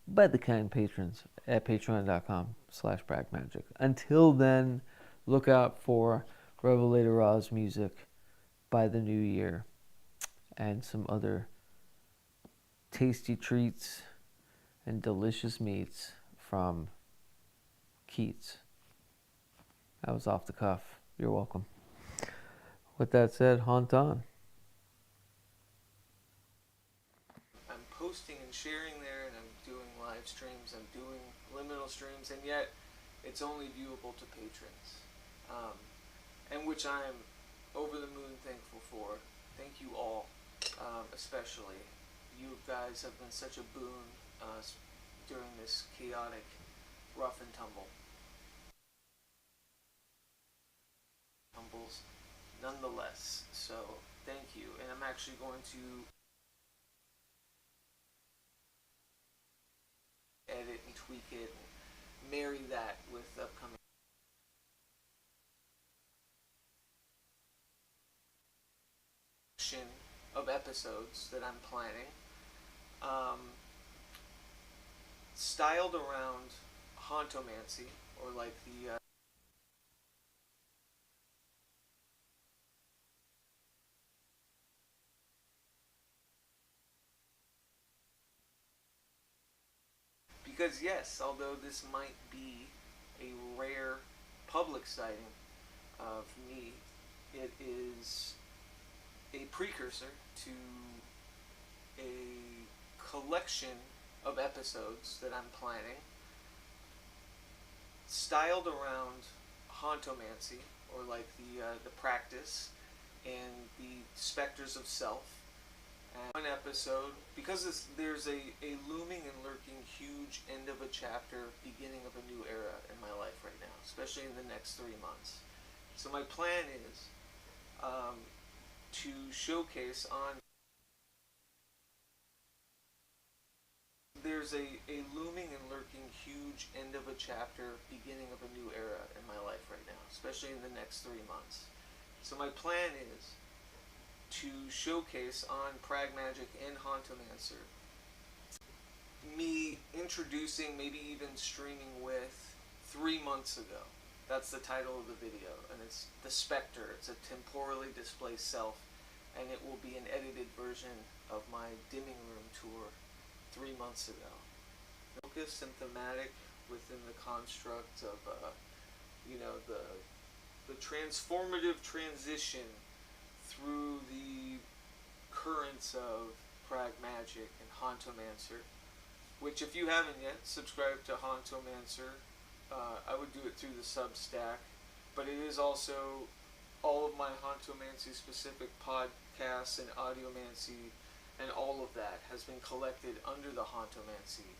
by the kind patrons at patreon.com/PRAGMAGICK. Until then, look out for Revelator Ra's music by the new year and some other tasty treats and delicious meats from Keats. That was off the cuff. You're welcome. With that said, haunt on. I'm posting and sharing there, and I'm doing live streams, I'm doing liminal streams, and yet it's only viewable to patrons. And which I'm over the moon thankful for. Thank you all, especially. You guys have been such a boon during this chaotic rough and tumbles nonetheless. So thank you, and I'm actually going to edit and tweak it and marry that with upcoming of episodes that I'm planning, styled around hauntomantik, or like the because yes, although this might be a rare public sighting of me, it is a precursor to a collection of episodes that I'm planning, styled around hauntomantik, or like the practice and the specters of self. And one episode, because there's a looming and lurking huge end of a chapter, beginning of a new era in my life right now, especially in the next 3 months. So my plan is to showcase on there's a looming and lurking huge end of a chapter, beginning of a new era in my life right now, especially in the next 3 months. So my plan is to showcase on PRAGMAGICK and hauntomantik. Me introducing, maybe even streaming with 3 months ago. That's the title of the video, and it's The Spectre. It's a temporally displaced self, and it will be an edited version of my dimming room tour 3 months ago. Focused and thematic within the construct of, the transformative transition through the currents of PRAGMAGICK and hauntomantik, which, if you haven't yet, subscribe to hauntomantik. I would do it through the Substack, but it is also all of my hauntomantik specific podcasts and audiomancy, and all of that has been collected under the hauntomantik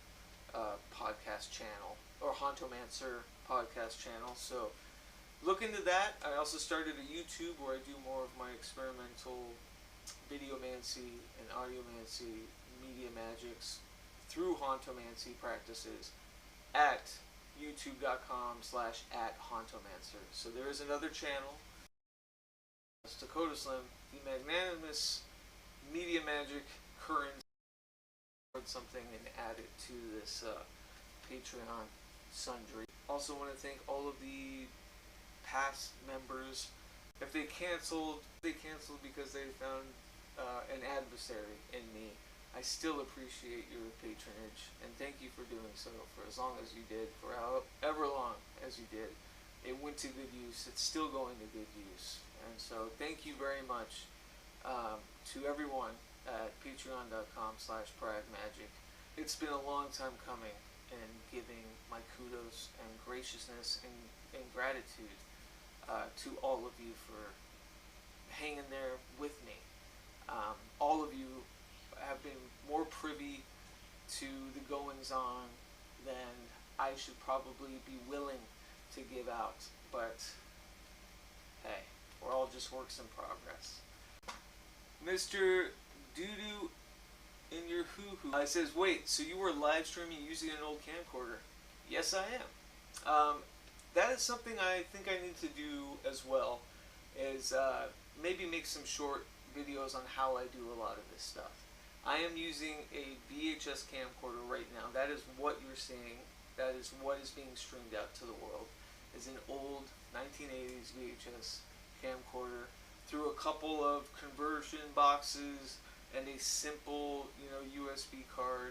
podcast channel, or hauntomantik podcast channel. So look into that. I also started a YouTube where I do more of my experimental videomancy and audiomancy media magics through hauntomantik practices at youtube.com/@hauntomantik. So there is another channel. It's Dakota Slim, the magnanimous media magic current, something and add it to this Patreon sundry. Also want to thank all of the past members. If they canceled because they found an adversary in me. I still appreciate your patronage, and thank you for doing so for as long as you did, for however long as you did. It went to good use. It's still going to good use. And so thank you very much to everyone at patreon.com/PRAGMAGICK. It's been a long time coming, and giving my kudos and graciousness and gratitude to all of you for hanging there with me. All of you have been more privy to the goings-on than I should probably be willing to give out, but hey, we're all just works in progress. Mr. Doodoo in your hoo-hoo says, wait, so you were live streaming using an old camcorder? Yes, I am. That is something I think I need to do as well, is maybe make some short videos on how I do a lot of this stuff. I am using a VHS camcorder right now. That is what you're seeing. That is what is being streamed out to the world. Is an old 1980s VHS camcorder through a couple of conversion boxes and a simple, USB card